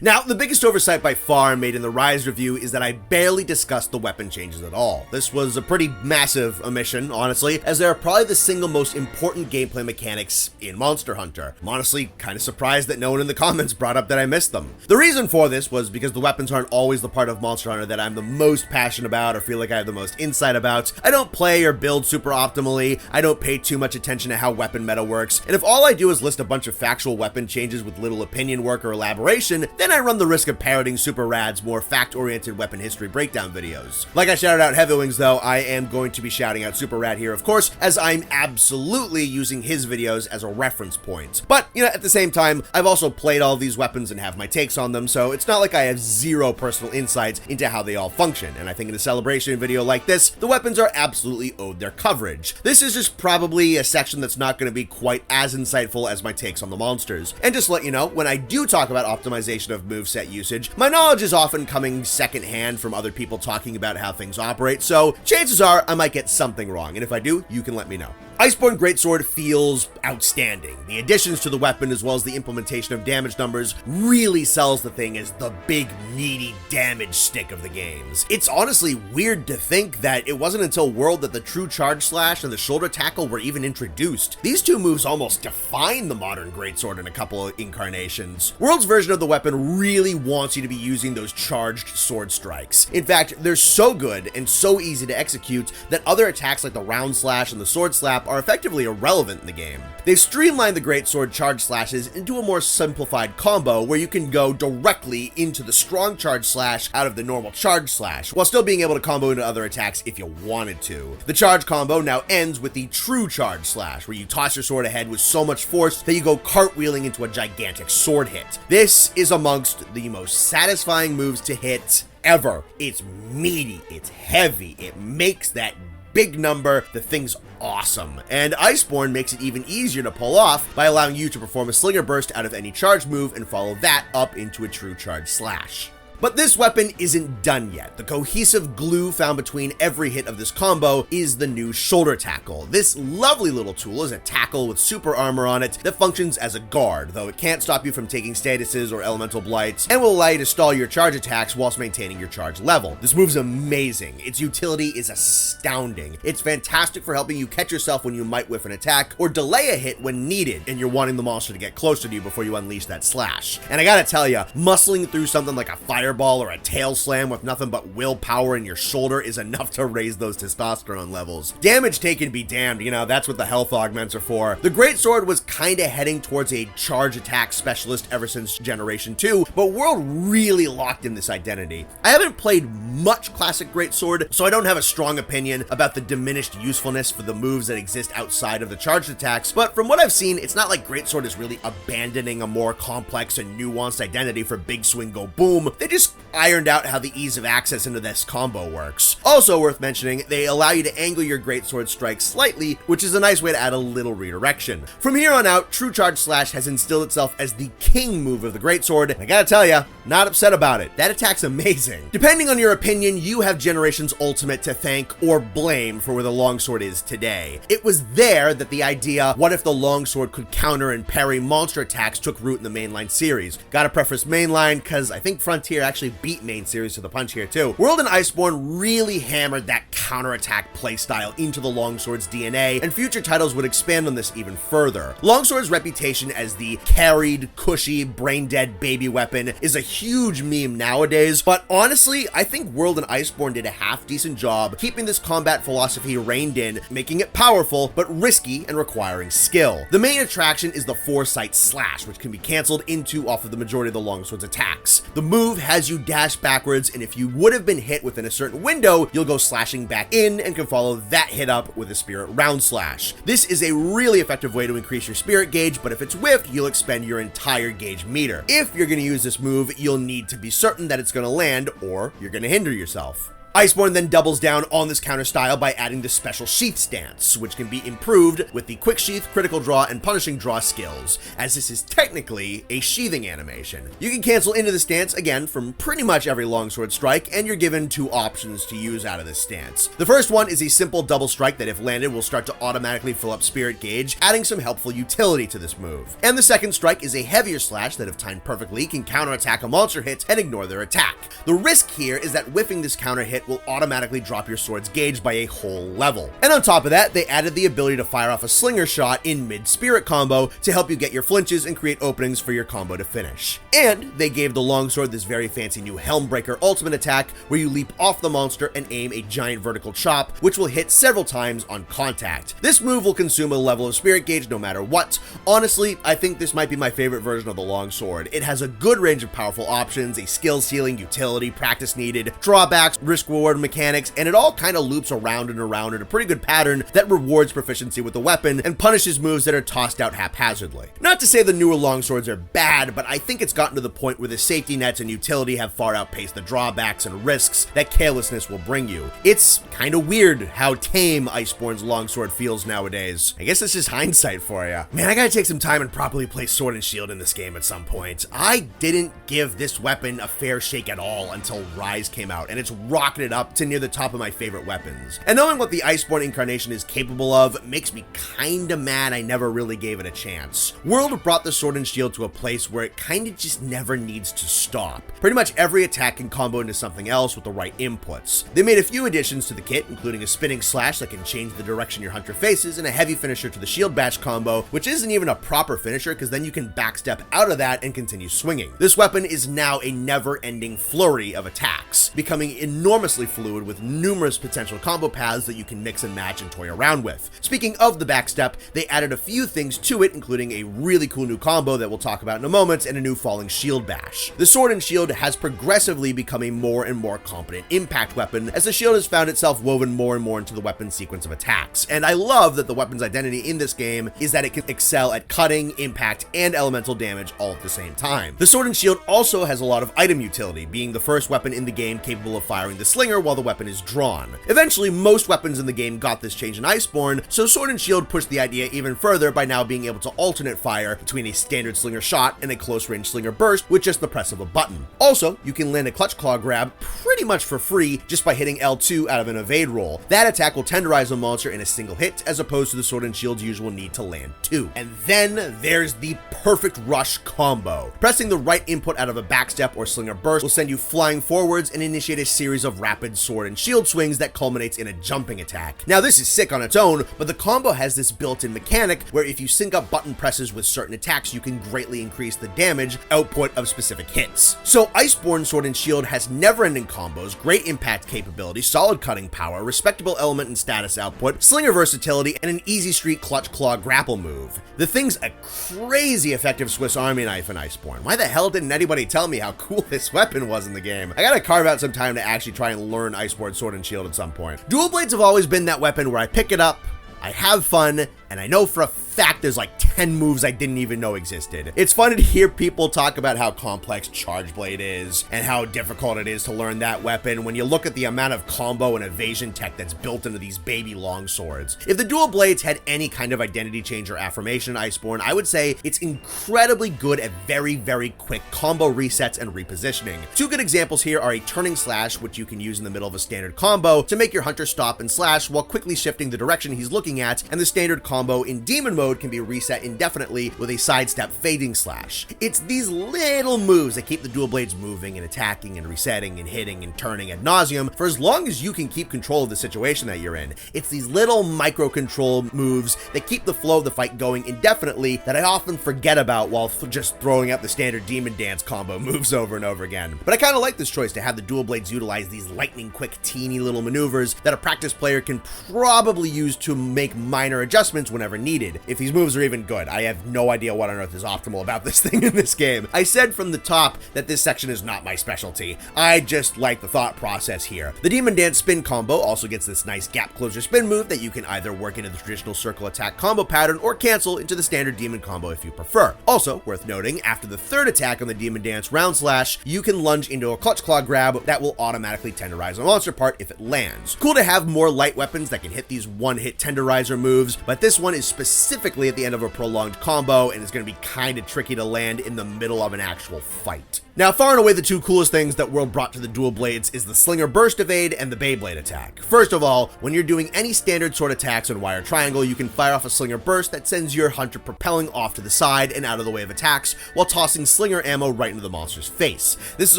Now, the biggest oversight by far made in the Rise review is that I barely discussed the weapon changes at all. This was a pretty massive omission, honestly, as they are probably the single most important gameplay mechanics in Monster Hunter. I'm honestly kind of surprised that no one in the comments brought up that I missed them. The reason for this was because the weapons aren't always the part of Monster Hunter that I'm the most passionate about or feel like I have the most insight about. I don't play or build super optimally, I don't pay too much attention to how weapon meta works, and if all I do is list a bunch of factual weapon changes with little opinion work or elaboration, then I run the risk of parroting Super Rad's more fact-oriented weapon history breakdown videos. Like I shouted out Heavywings though, I am going to be shouting out Super Rad here of course, as I'm absolutely using his videos as a reference point. But, you know, at the same time, I've also played all these weapons and have my takes on them, so it's not like I have zero personal insights into how they all function, and I think in a celebration video like this, the weapons are absolutely owed their coverage. This is just probably a section that's not going to be quite as insightful as my takes on the monsters. And just to let you know, when I do talk about optimization of moveset usage, my knowledge is often coming secondhand from other people talking about how things operate, so chances are I might get something wrong, and if I do, you can let me know. Iceborne Greatsword feels outstanding. The additions to the weapon as well as the implementation of damage numbers really sells the thing as the big meaty damage stick of the games. It's honestly weird to think that it wasn't until World that the true charge slash and the shoulder tackle were even introduced. These two moves almost define the modern Greatsword in a couple of incarnations. World's version of the weapon really wants you to be using those charged sword strikes. In fact, they're so good and so easy to execute that other attacks like the round slash and the sword slap are effectively irrelevant in the game. They've streamlined the Greatsword charge slashes into a more simplified combo where you can go directly into the strong charge slash out of the normal charge slash, while still being able to combo into other attacks if you wanted to. The charge combo now ends with the true charge slash, where you toss your sword ahead with so much force that you go cartwheeling into a gigantic sword hit. This is amongst the most satisfying moves to hit ever. It's meaty, it's heavy, it makes that big number, the thing's awesome. And Iceborne makes it even easier to pull off by allowing you to perform a slinger burst out of any charge move and follow that up into a true charge slash. But this weapon isn't done yet. The cohesive glue found between every hit of this combo is the new shoulder tackle. This lovely little tool is a tackle with super armor on it that functions as a guard, though it can't stop you from taking statuses or elemental blights, and will allow you to stall your charge attacks whilst maintaining your charge level. This move's amazing. Its utility is astounding. It's fantastic for helping you catch yourself when you might whiff an attack, or delay a hit when needed and you're wanting the monster to get closer to you before you unleash that slash. And I gotta tell ya, muscling through something like a fireball or a tail slam with nothing but willpower in your shoulder is enough to raise those testosterone levels. Damage taken be damned, you know, that's what the health augments are for. The Greatsword was kinda heading towards a charge attack specialist ever since Generation 2, but World really locked in this identity. I haven't played much classic Greatsword, so I don't have a strong opinion about the diminished usefulness for the moves that exist outside of the charged attacks, but from what I've seen, it's not like Greatsword is really abandoning a more complex and nuanced identity for big swing go boom. They just ironed out how the ease of access into this combo works. Also worth mentioning, they allow you to angle your Greatsword strike slightly, which is a nice way to add a little redirection. From here on out, True Charge Slash has instilled itself as the king move of the Greatsword, and I gotta tell ya, not upset about it. That attack's amazing. Depending on your opinion, you have Generation's Ultimate to thank or blame for where the longsword is today. It was there that the idea, what if the longsword could counter and parry monster attacks, took root in the mainline series. Gotta preface mainline, cause I think Frontier actually beat main series to the punch here too. World and Iceborne really hammered that counterattack playstyle into the longsword's DNA, and future titles would expand on this even further. Longsword's reputation as the carried, cushy, brain-dead baby weapon is a huge meme nowadays, but honestly, I think World and Iceborne did a half-decent job keeping this combat philosophy reined in, making it powerful, but risky and requiring skill. The main attraction is the Foresight Slash, which can be cancelled into off of the majority of the longsword's attacks. The move has you dash backwards, and if you would have been hit within a certain window, you'll go slashing back in and can follow that hit up with a Spirit Round Slash. This is a really effective way to increase your spirit gauge, but if it's whiffed, you'll expend your entire gauge meter. If you're going to use this move, you'll need to be certain that it's going to land, or you're going to hinder yourself. Iceborne then doubles down on this counter style by adding the special sheath stance, which can be improved with the quick sheath, critical draw, and punishing draw skills, as this is technically a sheathing animation. You can cancel into the stance again from pretty much every longsword strike, and you're given two options to use out of this stance. The first one is a simple double strike that if landed will start to automatically fill up spirit gauge, adding some helpful utility to this move. And the second strike is a heavier slash that if timed perfectly can counterattack a monster hit and ignore their attack. The risk here is that whiffing this counter hit will automatically drop your sword's gauge by a whole level. And on top of that, they added the ability to fire off a slinger shot in mid-spirit combo to help you get your flinches and create openings for your combo to finish. And they gave the longsword this very fancy new Helmbreaker ultimate attack where you leap off the monster and aim a giant vertical chop, which will hit several times on contact. This move will consume a level of spirit gauge no matter what. Honestly, I think this might be my favorite version of the longsword. It has a good range of powerful options, a skill ceiling, utility, practice needed, drawbacks, risk-reward mechanics, and it all kind of loops around and around in a pretty good pattern that rewards proficiency with the weapon and punishes moves that are tossed out haphazardly. Not to say the newer longswords are bad, but I think it's gotten to the point where the safety nets and utility have far outpaced the drawbacks and risks that carelessness will bring you. It's kind of weird how tame Iceborne's longsword feels nowadays. I guess it's just hindsight for you. Man, I gotta take some time and properly play Sword and Shield in this game at some point. I didn't give this weapon a fair shake at all until Rise came out, and it's rocketed up to near the top of my favorite weapons. And knowing what the Iceborne incarnation is capable of makes me kinda mad I never really gave it a chance. World brought the Sword and Shield to a place where it kinda just never needs to stop. Pretty much every attack can combo into something else with the right inputs. They made a few additions to the kit, including a spinning slash that can change the direction your hunter faces, and a heavy finisher to the shield bash combo, which isn't even a proper finisher because then you can backstep out of that and continue swinging. This weapon is now a never-ending flurry of attacks, becoming enormously fluid with numerous potential combo paths that you can mix and match and toy around with. Speaking of the backstep, they added a few things to it, including a really cool new combo that we'll talk about in a moment and a new falling shield bash. The Sword and Shield has progressively become a more and more competent impact weapon as the shield has found itself woven more and more into the weapon's sequence of attacks. And I love that the weapon's identity in this game is that it can excel at cutting, impact, and elemental damage all at the same time. The Sword and Shield also has a lot of item utility, being the first weapon in the game capable of firing the slinger while the weapon is drawn. Eventually, most weapons in the game got this change in Iceborne, so Sword and Shield pushed the idea even further by now being able to alternate fire between a standard slinger shot and a close-range slinger burst with just the press of a button. Also, you can land a clutch claw grab pretty much for free just by hitting L2 out of an evade roll. That attack will tenderize a monster in a single hit as opposed to the Sword and Shield's usual need to land two. And then there's the perfect rush combo. Pressing the right input out of a backstep or slinger burst will send you flying forwards and initiate a series of rapid sword and shield swings that culminates in a jumping attack. Now this is sick on its own, but the combo has this built-in mechanic where if you sync up button presses with certain attacks, you can greatly increase the damage output of specific hits. So Iceborne Sword and Shield has never-ending combos, great impact capability, solid cutting power, respectable element and status output, slinger versatility, and an easy street clutch claw grapple move. The thing's a crazy effective Swiss Army knife in Iceborne. Why the hell didn't anybody tell me how cool this weapon was in the game? I gotta carve out some time to actually try and learn Iceborne Sword and Shield at some point. Dual blades have always been that weapon where I pick it up, I have fun, and I know for a fact there's like 10 moves I didn't even know existed. It's funny to hear people talk about how complex Charge Blade is and how difficult it is to learn that weapon when you look at the amount of combo and evasion tech that's built into these baby longswords. If the dual blades had any kind of identity change or affirmation in Iceborne, I would say it's incredibly good at very, very quick combo resets and repositioning. Two good examples here are a turning slash, which you can use in the middle of a standard combo to make your hunter stop and slash while quickly shifting the direction he's looking at, and the standard combo in demon mode can be reset indefinitely with a sidestep fading slash. It's these little moves that keep the dual blades moving and attacking and resetting and hitting and turning ad nauseum for as long as you can keep control of the situation that you're in. It's these little micro control moves that keep the flow of the fight going indefinitely that I often forget about while just throwing out the standard demon dance combo moves over and over again. But I kind of like this choice to have the dual blades utilize these lightning quick teeny little maneuvers that a practice player can probably use to make minor adjustments whenever needed. if these moves are even good. I have no idea what on earth is optimal about this thing in this game. I said from the top that this section is not my specialty. I just like the thought process here. The Demon Dance spin combo also gets this nice gap closer spin move that you can either work into the traditional circle attack combo pattern or cancel into the standard demon combo if you prefer. Also, worth noting, after the third attack on the Demon Dance round slash, you can lunge into a clutch claw grab that will automatically tenderize a monster part if it lands. Cool to have more light weapons that can hit these one-hit tenderizer moves, but this one is specifically at the end of a prolonged combo and is going to be kind of tricky to land in the middle of an actual fight. Now, far and away the two coolest things that World brought to the dual blades is the Slinger Burst Evade and the Beyblade attack. First of all, when you're doing any standard sword attacks on Wire Triangle, you can fire off a Slinger Burst that sends your hunter propelling off to the side and out of the way of attacks while tossing Slinger ammo right into the monster's face. This is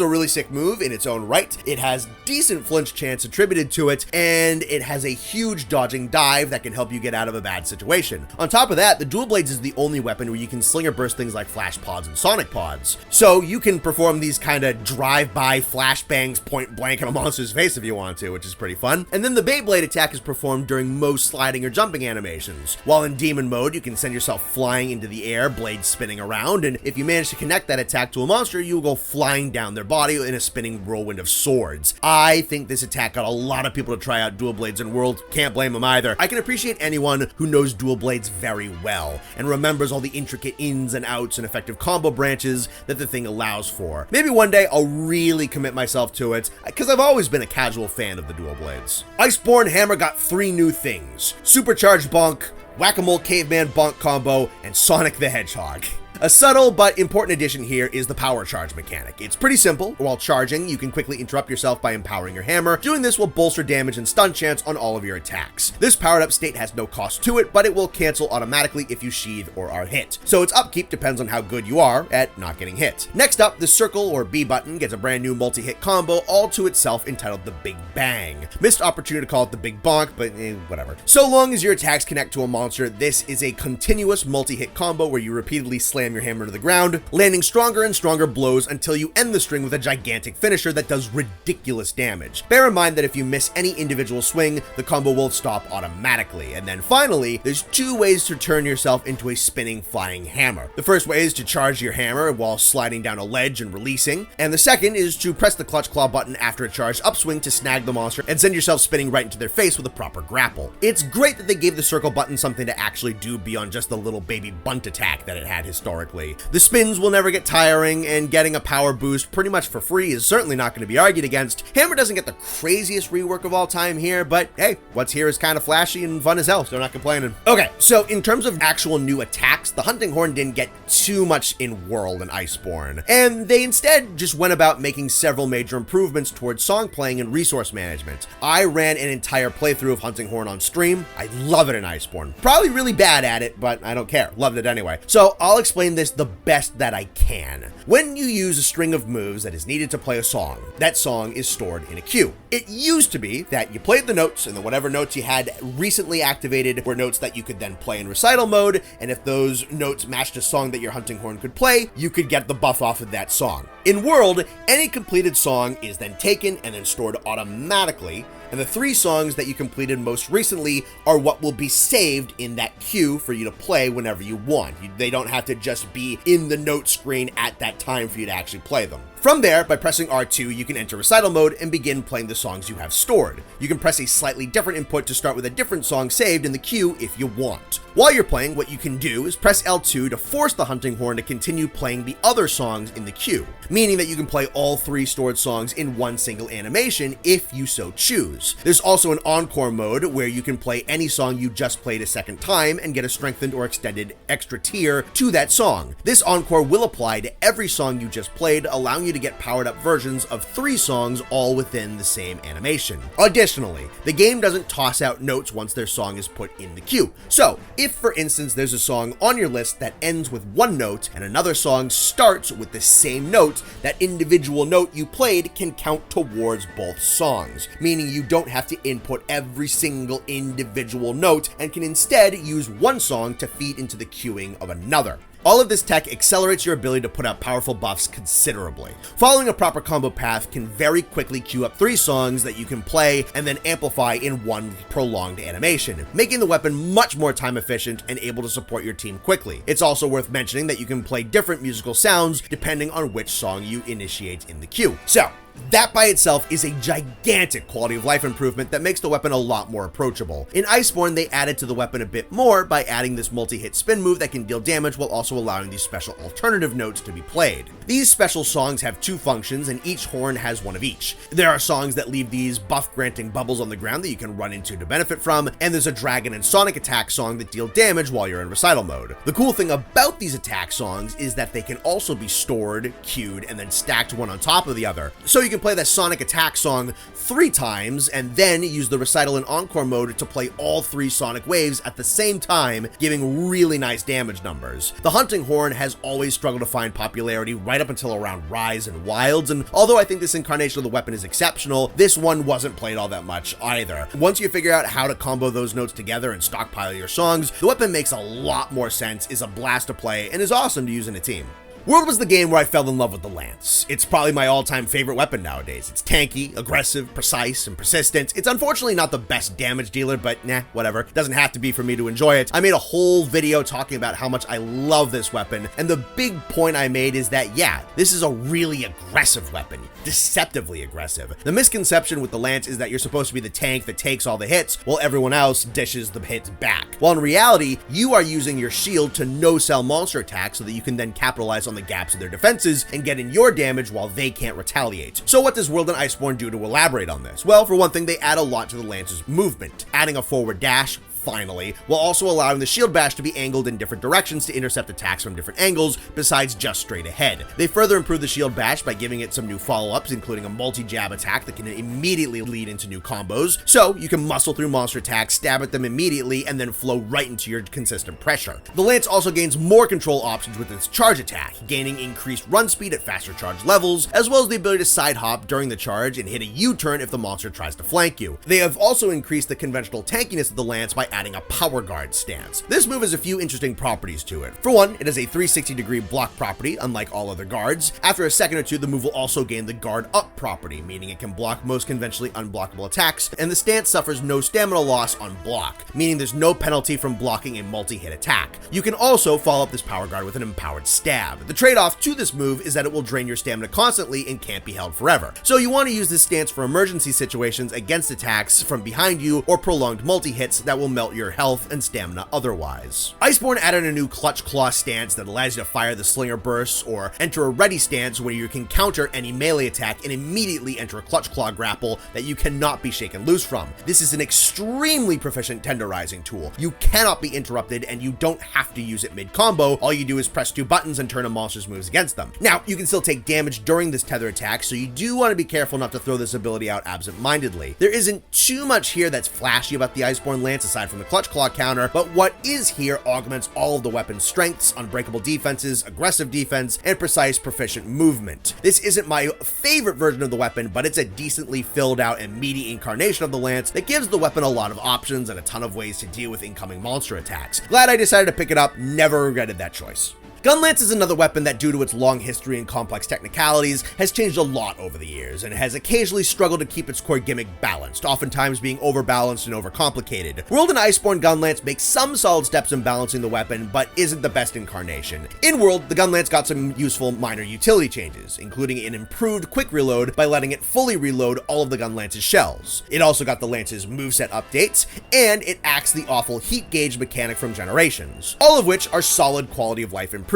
a really sick move in its own right. It has decent flinch chance attributed to it, and it has a huge dodging dive that can help you get out of a bad situation. On top of that, the dual blades is the only weapon where you can Slinger Burst things like Flash Pods and Sonic Pods. So you can perform these kind of drive-by flashbangs point blank in a monster's face if you want to, which is pretty fun. And then the Beyblade attack is performed during most sliding or jumping animations. While in demon mode, you can send yourself flying into the air, blades spinning around, and if you manage to connect that attack to a monster, you will go flying down their body in a spinning whirlwind of swords. I think this attack got a lot of people to try out dual blades in World. Can't blame them either. I can appreciate anyone who knows dual blades very well and remembers all the intricate ins and outs and effective combo branches that the thing allows for. Maybe one day I'll really commit myself to it, because I've always been a casual fan of the dual blades. Iceborne Hammer got 3 new things: Supercharged Bonk, Whack-A-Mole Caveman Bonk combo, and Sonic the Hedgehog. A subtle but important addition here is the power charge mechanic. It's pretty simple. While charging, you can quickly interrupt yourself by empowering your hammer. Doing this will bolster damage and stun chance on all of your attacks. This powered up state has no cost to it, but it will cancel automatically if you sheathe or are hit. So its upkeep depends on how good you are at not getting hit. Next up, the circle or B button gets a brand new multi-hit combo all to itself entitled the Big Bang. Missed opportunity to call it the Big Bonk, but whatever. So long as your attacks connect to a monster, this is a continuous multi-hit combo where you repeatedly slam your hammer to the ground, landing stronger and stronger blows until you end the string with a gigantic finisher that does ridiculous damage. Bear in mind that if you miss any individual swing, the combo will stop automatically. And then finally, there's 2 ways to turn yourself into a spinning flying hammer. The first way is to charge your hammer while sliding down a ledge and releasing, and the second is to press the clutch claw button after a charged upswing to snag the monster and send yourself spinning right into their face with a proper grapple. It's great that they gave the circle button something to actually do beyond just the little baby bunt attack that it had historically. The spins will never get tiring, and getting a power boost pretty much for free is certainly not going to be argued against. Hammer doesn't get the craziest rework of all time here, but hey, what's here is kind of flashy and fun as hell, so I'm not complaining. Okay, so in terms of actual new attacks, the Hunting Horn didn't get too much in World and Iceborne, and they instead just went about making several major improvements towards song playing and resource management. I ran an entire playthrough of Hunting Horn on stream. I love it in Iceborne. Probably really bad at it, but I don't care. Loved it anyway. So I'll explain this the best that I can. When you use a string of moves that is needed to play a song, that song is stored in a queue. It used to be that you played the notes, and then whatever notes you had recently activated were notes that you could then play in recital mode, and if those notes matched a song that your Hunting Horn could play, you could get the buff off of that song. In World, any completed song is then taken and then stored automatically, and the 3 songs that you completed most recently are what will be saved in that queue for you to play whenever you want. They don't have to just be in the note screen at that time for you to actually play them. From there, by pressing R2, you can enter recital mode and begin playing the songs you have stored. You can press a slightly different input to start with a different song saved in the queue if you want. While you're playing, what you can do is press L2 to force the Hunting Horn to continue playing the other songs in the queue, meaning that you can play all 3 stored songs in one single animation if you so choose. There's also an encore mode where you can play any song you just played a second time and get a strengthened or extended extra tier to that song. This encore will apply to every song you just played, allowing you to get powered up versions of 3 songs all within the same animation. Additionally, the game doesn't toss out notes once their song is put in the queue. So, if for instance there's a song on your list that ends with 1 note and another song starts with the same note, that individual note you played can count towards both songs, meaning you don't have to input every single individual note and can instead use one song to feed into the queuing of another. All of this tech accelerates your ability to put out powerful buffs considerably. Following a proper combo path can very quickly queue up 3 songs that you can play and then amplify in one prolonged animation, making the weapon much more time efficient and able to support your team quickly. It's also worth mentioning that you can play different musical sounds depending on which song you initiate in the queue. So, that by itself is a gigantic quality of life improvement that makes the weapon a lot more approachable. In Iceborne, they added to the weapon a bit more by adding this multi-hit spin move that can deal damage while also allowing these special alternative notes to be played. These special songs have 2 functions and each horn has one of each. There are songs that leave these buff-granting bubbles on the ground that you can run into to benefit from, and there's a dragon and sonic attack song that deal damage while you're in recital mode. The cool thing about these attack songs is that they can also be stored, queued, and then stacked one on top of the other. So you can play that sonic attack song 3 times and then use the recital and encore mode to play all 3 sonic waves at the same time, giving really nice damage numbers. The hunting horn has always struggled to find popularity right up until around Rise and Wilds, and although I think this incarnation of the weapon is exceptional, this one wasn't played all that much either. Once you figure out how to combo those notes together and stockpile your songs, the weapon makes a lot more sense, is a blast to play, and is awesome to use in a team. World was the game where I fell in love with the lance. It's probably my all-time favorite weapon nowadays. It's tanky, aggressive, precise, and persistent. It's unfortunately not the best damage dealer, but nah, whatever. It doesn't have to be for me to enjoy it. I made a whole video talking about how much I love this weapon, and the big point I made is that, yeah, this is a really aggressive weapon. Deceptively aggressive. The misconception with the lance is that you're supposed to be the tank that takes all the hits, while everyone else dishes the hits back. While in reality, you are using your shield to no-sell monster attacks so that you can then capitalize on the gaps of their defenses and get in your damage while they can't retaliate. So what does World and Iceborne do to elaborate on this? Well, for one thing, they add a lot to the lance's movement, adding a forward dash, finally, while also allowing the shield bash to be angled in different directions to intercept attacks from different angles besides just straight ahead. They further improved the shield bash by giving it some new follow-ups, including a multi-jab attack that can immediately lead into new combos, so you can muscle through monster attacks, stab at them immediately, and then flow right into your consistent pressure. The lance also gains more control options with its charge attack, gaining increased run speed at faster charge levels, as well as the ability to side hop during the charge and hit a U-turn if the monster tries to flank you. They have also increased the conventional tankiness of the lance by adding a power guard stance. This move has a few interesting properties to it. For one, it has a 360-degree block property, unlike all other guards. After a second or two, the move will also gain the guard up property, meaning it can block most conventionally unblockable attacks, and the stance suffers no stamina loss on block, meaning there's no penalty from blocking a multi-hit attack. You can also follow up this power guard with an empowered stab. The trade-off to this move is that it will drain your stamina constantly and can't be held forever. So you want to use this stance for emergency situations against attacks from behind you or prolonged multi-hits that will melt your health and stamina otherwise. Iceborne added a new clutch claw stance that allows you to fire the slinger bursts or enter a ready stance where you can counter any melee attack and immediately enter a clutch claw grapple that you cannot be shaken loose from. This is an extremely proficient tenderizing tool. You cannot be interrupted and you don't have to use it mid-combo. All you do is press 2 buttons and turn a monster's moves against them. Now, you can still take damage during this tether attack, so you do want to be careful not to throw this ability out absent-mindedly. There isn't too much here that's flashy about the Iceborne lance aside from the clutch claw counter, but what is here augments all of the weapon's strengths, unbreakable defenses, aggressive defense, and precise proficient movement. This isn't my favorite version of the weapon, but it's a decently filled out and meaty incarnation of the lance that gives the weapon a lot of options and a ton of ways to deal with incoming monster attacks. Glad I decided to pick it up, never regretted that choice. Gunlance is another weapon that, due to its long history and complex technicalities, has changed a lot over the years, and has occasionally struggled to keep its core gimmick balanced, oftentimes being overbalanced and overcomplicated. World and Iceborne Gunlance makes some solid steps in balancing the weapon, but isn't the best incarnation. In World, the Gunlance got some useful minor utility changes, including an improved quick reload by letting it fully reload all of the Gunlance's shells. It also got the Lance's moveset updates, and it axed the awful heat gauge mechanic from Generations, all of which are solid quality of life improvements.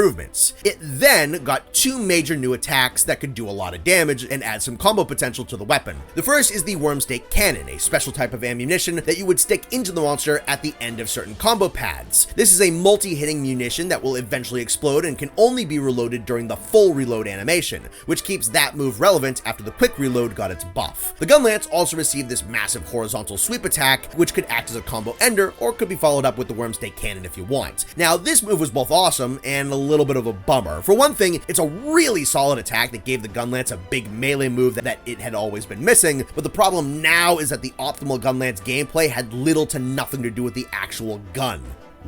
It then got 2 major new attacks that could do a lot of damage and add some combo potential to the weapon. The first is the Wormstake Cannon, a special type of ammunition that you would stick into the monster at the end of certain combo paths. This is a multi-hitting munition that will eventually explode and can only be reloaded during the full reload animation, which keeps that move relevant after the quick reload got its buff. The Gunlance also received this massive horizontal sweep attack, which could act as a combo ender or could be followed up with the Wormstake Cannon if you want. Now, this move was both awesome and a little bit of a bummer. For one thing, it's a really solid attack that gave the Gunlance a big melee move that it had always been missing, but the problem now is that the optimal Gunlance gameplay had little to nothing to do with the actual gun.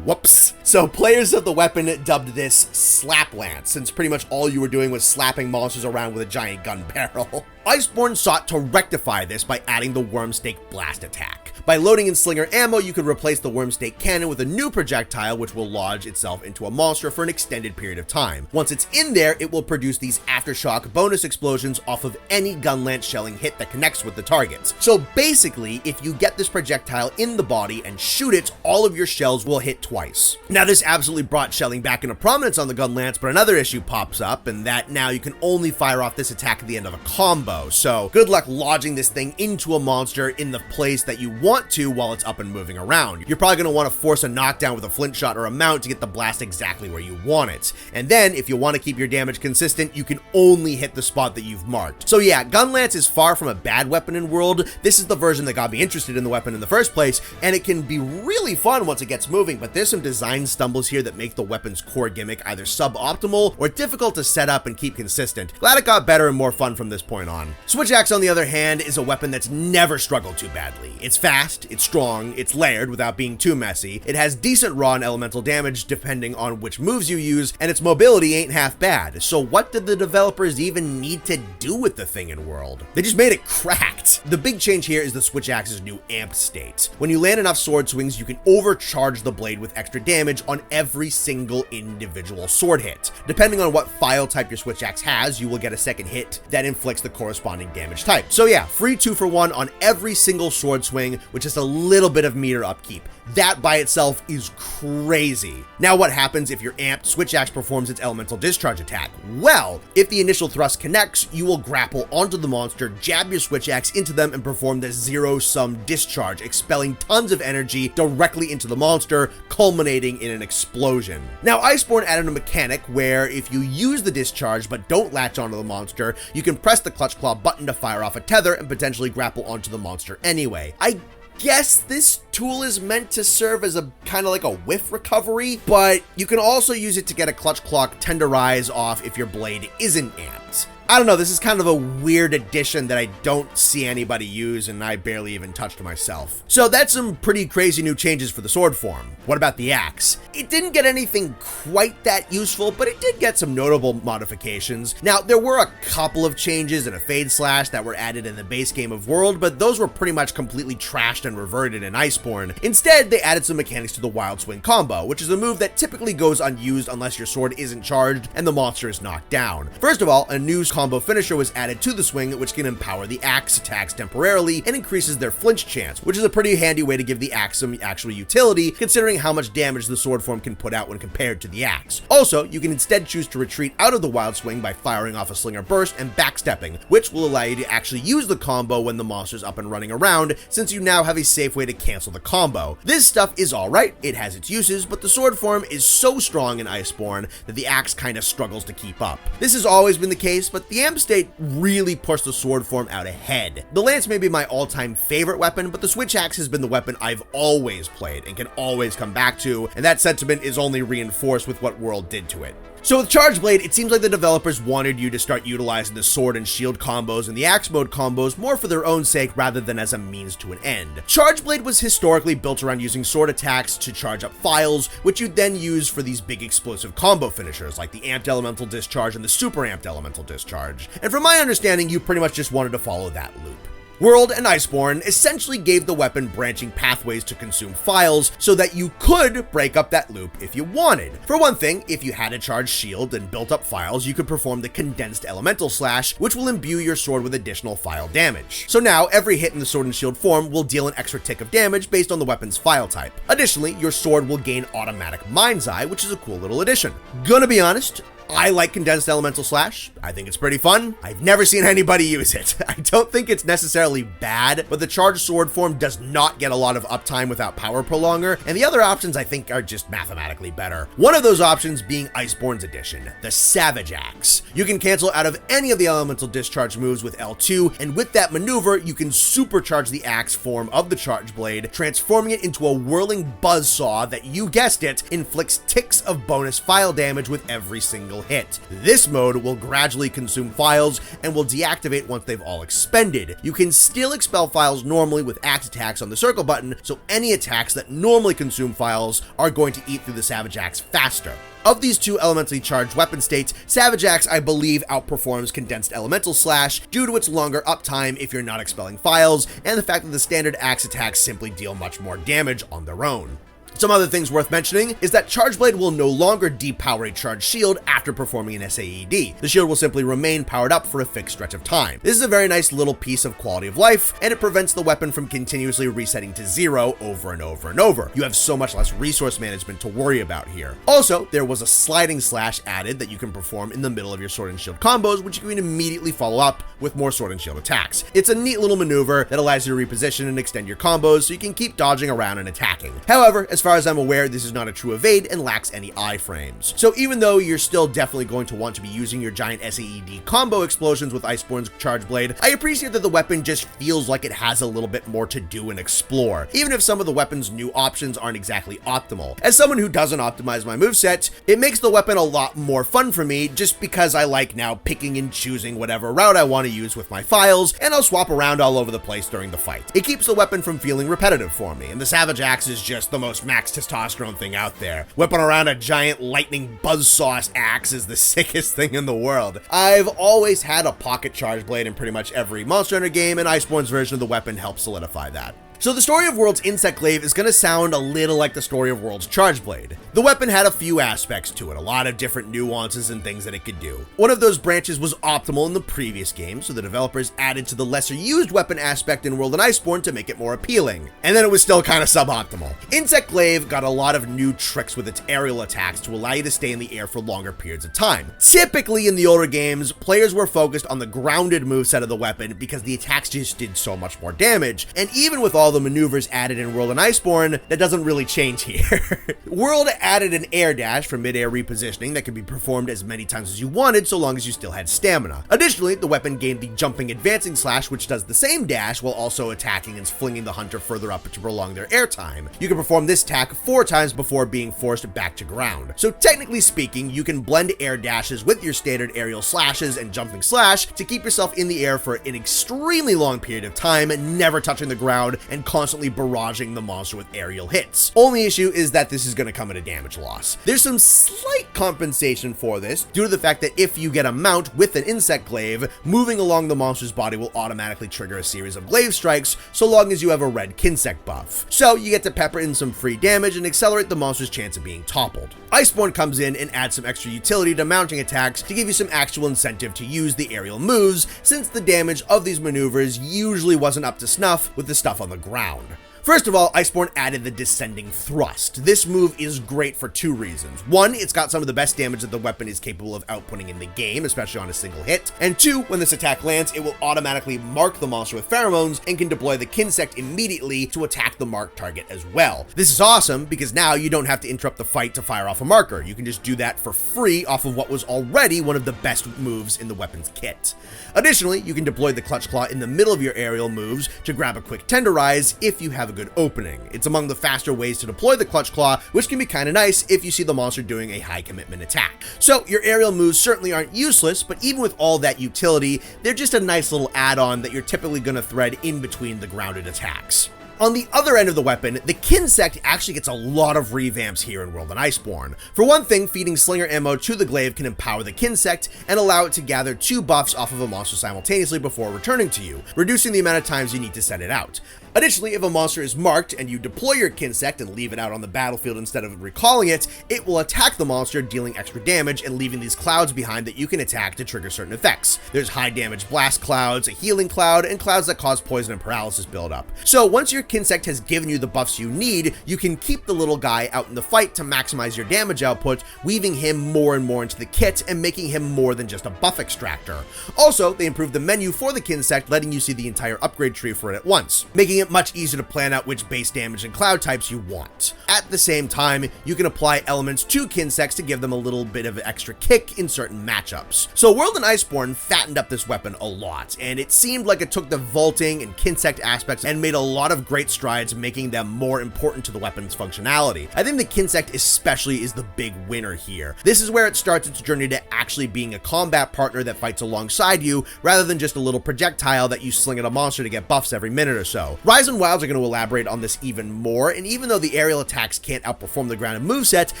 Whoops. So players of the weapon dubbed this Slap Lance, since pretty much all you were doing was slapping monsters around with a giant gun barrel. Iceborne sought to rectify this by adding the Wormstake Blast attack. By loading in slinger ammo, you could replace the Wormstake cannon with a new projectile which will lodge itself into a monster for an extended period of time. Once it's in there, it will produce these aftershock bonus explosions off of any gun lance shelling hit that connects with the targets. So basically, if you get this projectile in the body and shoot it, all of your shells will hit twice. Now this absolutely brought shelling back into prominence on the gun lance, but another issue pops up, and that now you can only fire off this attack at the end of a combo. So good luck lodging this thing into a monster in the place that you want to while it's up and moving around. You're probably going to want to force a knockdown with a flint shot or a mount to get the blast exactly where you want it. And then if you want to keep your damage consistent, you can only hit the spot that you've marked. So yeah, gun lance is far from a bad weapon in World. This is the version that got me interested in the weapon in the first place, and it can be really fun once it gets moving, but there's some design stumbles here that make the weapon's core gimmick either suboptimal or difficult to set up and keep consistent. Glad it got better and more fun from this point on. Switch Axe, on the other hand, is a weapon that's never struggled too badly. It's fast, it's strong, it's layered without being too messy, it has decent raw and elemental damage depending on which moves you use, and its mobility ain't half bad. So what did the developers even need to do with the thing in World? They just made it cracked. The big change here is the Switch Axe's new amp state. When you land enough sword swings, you can overcharge the blade with extra damage on every single individual sword hit. Depending on what file type your Switch Axe has, you will get a second hit that inflicts the corresponding damage type. So yeah, free 2-for-1 on every single sword swing with just a little bit of meter upkeep. That by itself is crazy. Now what happens if your amped Switch Axe performs its elemental discharge attack? Well, if the initial thrust connects, you will grapple onto the monster, jab your Switch Axe into them, and perform the zero-sum discharge, expelling tons of energy directly into the monster, culminating in an explosion. Now Iceborne added a mechanic where if you use the discharge but don't latch onto the monster, you can press the clutch claw button to fire off a tether and potentially grapple onto the monster anyway. I guess this tool is meant to serve as a kind of like a whiff recovery, but you can also use it to get a clutch claw tenderize off if your blade isn't amped. I don't know, this is kind of a weird addition that I don't see anybody use, and I barely even touched myself. So that's some pretty crazy new changes for the sword form. What about the axe? It didn't get anything quite that useful, but it did get some notable modifications. Now, there were a couple of changes and a fade slash that were added in the base game of World, but those were pretty much completely trashed and reverted in Iceborne. Instead, they added some mechanics to the Wild Swing combo, which is a move that typically goes unused unless your sword isn't charged and the monster is knocked down. First of all, a new combo finisher was added to the swing, which can empower the axe attacks temporarily and increases their flinch chance, which is a pretty handy way to give the axe some actual utility, considering how much damage the sword form can put out when compared to the axe. Also, you can instead choose to retreat out of the wild swing by firing off a slinger burst and backstepping, which will allow you to actually use the combo when the monster's up and running around, since you now have a safe way to cancel the combo. This stuff is alright, it has its uses, but the sword form is so strong in Iceborne that the axe kind of struggles to keep up. This has always been the case, but the amp state really pushed the sword form out ahead. The lance may be my all-time favorite weapon, but the Switch Axe has been the weapon I've always played and can always come back to, and that sentiment is only reinforced with what World did to it. So with Charge Blade, it seems like the developers wanted you to start utilizing the sword and shield combos and the axe mode combos more for their own sake rather than as a means to an end. Charge Blade was historically built around using sword attacks to charge up files, which you'd then use for these big explosive combo finishers like the amped elemental discharge and the super amped elemental discharge. And from my understanding, you pretty much just wanted to follow that loop. World and Iceborne essentially gave the weapon branching pathways to consume files so that you could break up that loop if you wanted. For one thing, if you had a charged shield and built up files, you could perform the condensed elemental slash, which will imbue your sword with additional file damage. So now every hit in the sword and shield form will deal an extra tick of damage based on the weapon's file type. Additionally, your sword will gain automatic Mind's Eye, which is a cool little addition. Gonna be honest, I like condensed elemental slash. I think it's pretty fun. I've never seen anybody use it. I don't think it's necessarily bad, but the charged sword form does not get a lot of uptime without power prolonger, and the other options I think are just mathematically better. One of those options being Iceborne's addition, the Savage Axe. You can cancel out of any of the elemental discharge moves with L2, and with that maneuver, you can supercharge the axe form of the charge blade, transforming it into a whirling buzzsaw that, you guessed it, inflicts ticks of bonus file damage with every single single hit. This mode will gradually consume files and will deactivate once they've all expended. You can still expel files normally with axe attacks on the circle button, so any attacks that normally consume files are going to eat through the Savage Axe faster. Of these two elementally charged weapon states, Savage Axe, I believe, outperforms Condensed Elemental Slash due to its longer uptime if you're not expelling files, and the fact that the standard axe attacks simply deal much more damage on their own. Some other things worth mentioning is that Charge Blade will no longer depower a charged shield after performing an SAED. The shield will simply remain powered up for a fixed stretch of time. This is a very nice little piece of quality of life, and it prevents the weapon from continuously resetting to 0 over and over and over. You have so much less resource management to worry about here. Also, there was a sliding slash added that you can perform in the middle of your sword and shield combos, which you can immediately follow up with more sword and shield attacks. It's a neat little maneuver that allows you to reposition and extend your combos so you can keep dodging around and attacking. However, as far as I'm aware, this is not a true evade and lacks any iframes. So even though you're still definitely going to want to be using your giant SAED combo explosions with Iceborne's Charge Blade, I appreciate that the weapon just feels like it has a little bit more to do and explore, even if some of the weapon's new options aren't exactly optimal. As someone who doesn't optimize my moveset, it makes the weapon a lot more fun for me just because I like now picking and choosing whatever route I want to use with my files, and I'll swap around all over the place during the fight. It keeps the weapon from feeling repetitive for me, and the Savage Axe is just the most max testosterone thing out there. Whipping around a giant lightning buzzsaw axe is the sickest thing in the world. I've always had a pocket Charge Blade in pretty much every Monster Hunter game, and Iceborne's version of the weapon helps solidify that. So the story of World's Insect Glaive is going to sound a little like the story of World's Charge Blade. The weapon had a few aspects to it, a lot of different nuances and things that it could do. One of those branches was optimal in the previous game, so the developers added to the lesser used weapon aspect in World and Iceborne to make it more appealing. And then it was still kind of suboptimal. Insect Glaive got a lot of new tricks with its aerial attacks to allow you to stay in the air for longer periods of time. Typically in the older games, players were focused on the grounded moveset of the weapon because the attacks just did so much more damage, and even with all the maneuvers added in World and Iceborne, that doesn't really change here. World added an air dash for mid-air repositioning that could be performed as many times as you wanted so long as you still had stamina. Additionally, the weapon gained the jumping advancing slash, which does the same dash while also attacking and flinging the hunter further up to prolong their air time. You can perform this attack 4 times before being forced back to ground. So technically speaking, you can blend air dashes with your standard aerial slashes and jumping slash to keep yourself in the air for an extremely long period of time, never touching the ground and constantly barraging the monster with aerial hits. Only issue is that this is going to come at a damage loss. There's some slight compensation for this due to the fact that if you get a mount with an insect glaive, moving along the monster's body will automatically trigger a series of glaive strikes so long as you have a red kinsect buff. So you get to pepper in some free damage and accelerate the monster's chance of being toppled. Iceborne comes in and adds some extra utility to mounting attacks to give you some actual incentive to use the aerial moves, since the damage of these maneuvers usually wasn't up to snuff with the stuff on the ground. First of all, Iceborne added the Descending Thrust. This move is great for 2 reasons. 1, it's got some of the best damage that the weapon is capable of outputting in the game, especially on a single hit. And 2, when this attack lands, it will automatically mark the monster with pheromones and can deploy the Kinsect immediately to attack the marked target as well. This is awesome because now you don't have to interrupt the fight to fire off a marker. You can just do that for free off of what was already one of the best moves in the weapon's kit. Additionally, you can deploy the Clutch Claw in the middle of your aerial moves to grab a quick Tenderize if you have a good opening. It's among the faster ways to deploy the Clutch Claw, which can be kind of nice if you see the monster doing a high commitment attack. So your aerial moves certainly aren't useless, but even with all that utility, they're just a nice little add-on that you're typically going to thread in between the grounded attacks. On the other end of the weapon, the Kinsect actually gets a lot of revamps here in World and Iceborne. For one thing, feeding slinger ammo to the glaive can empower the Kinsect and allow it to gather 2 buffs off of a monster simultaneously before returning to you, reducing the amount of times you need to send it out. Additionally, if a monster is marked and you deploy your Kinsect and leave it out on the battlefield instead of recalling it, it will attack the monster, dealing extra damage and leaving these clouds behind that you can attack to trigger certain effects. There's high damage blast clouds, a healing cloud, and clouds that cause poison and paralysis buildup. So once your Kinsect has given you the buffs you need, you can keep the little guy out in the fight to maximize your damage output, weaving him more and more into the kit and making him more than just a buff extractor. Also, they improved the menu for the Kinsect, letting you see the entire upgrade tree for it at once, making it much easier to plan out which base damage and cloud types you want. At the same time, you can apply elements to Kinsects to give them a little bit of an extra kick in certain matchups. So World and Iceborne fattened up this weapon a lot, and it seemed like it took the vaulting and Kinsect aspects and made a lot of great great strides, making them more important to the weapon's functionality. I think the Kinsect especially is the big winner here. This is where it starts its journey to actually being a combat partner that fights alongside you, rather than just a little projectile that you sling at a monster to get buffs every minute or so. Rise and Wilds are going to elaborate on this even more, and even though the aerial attacks can't outperform the grounded moveset,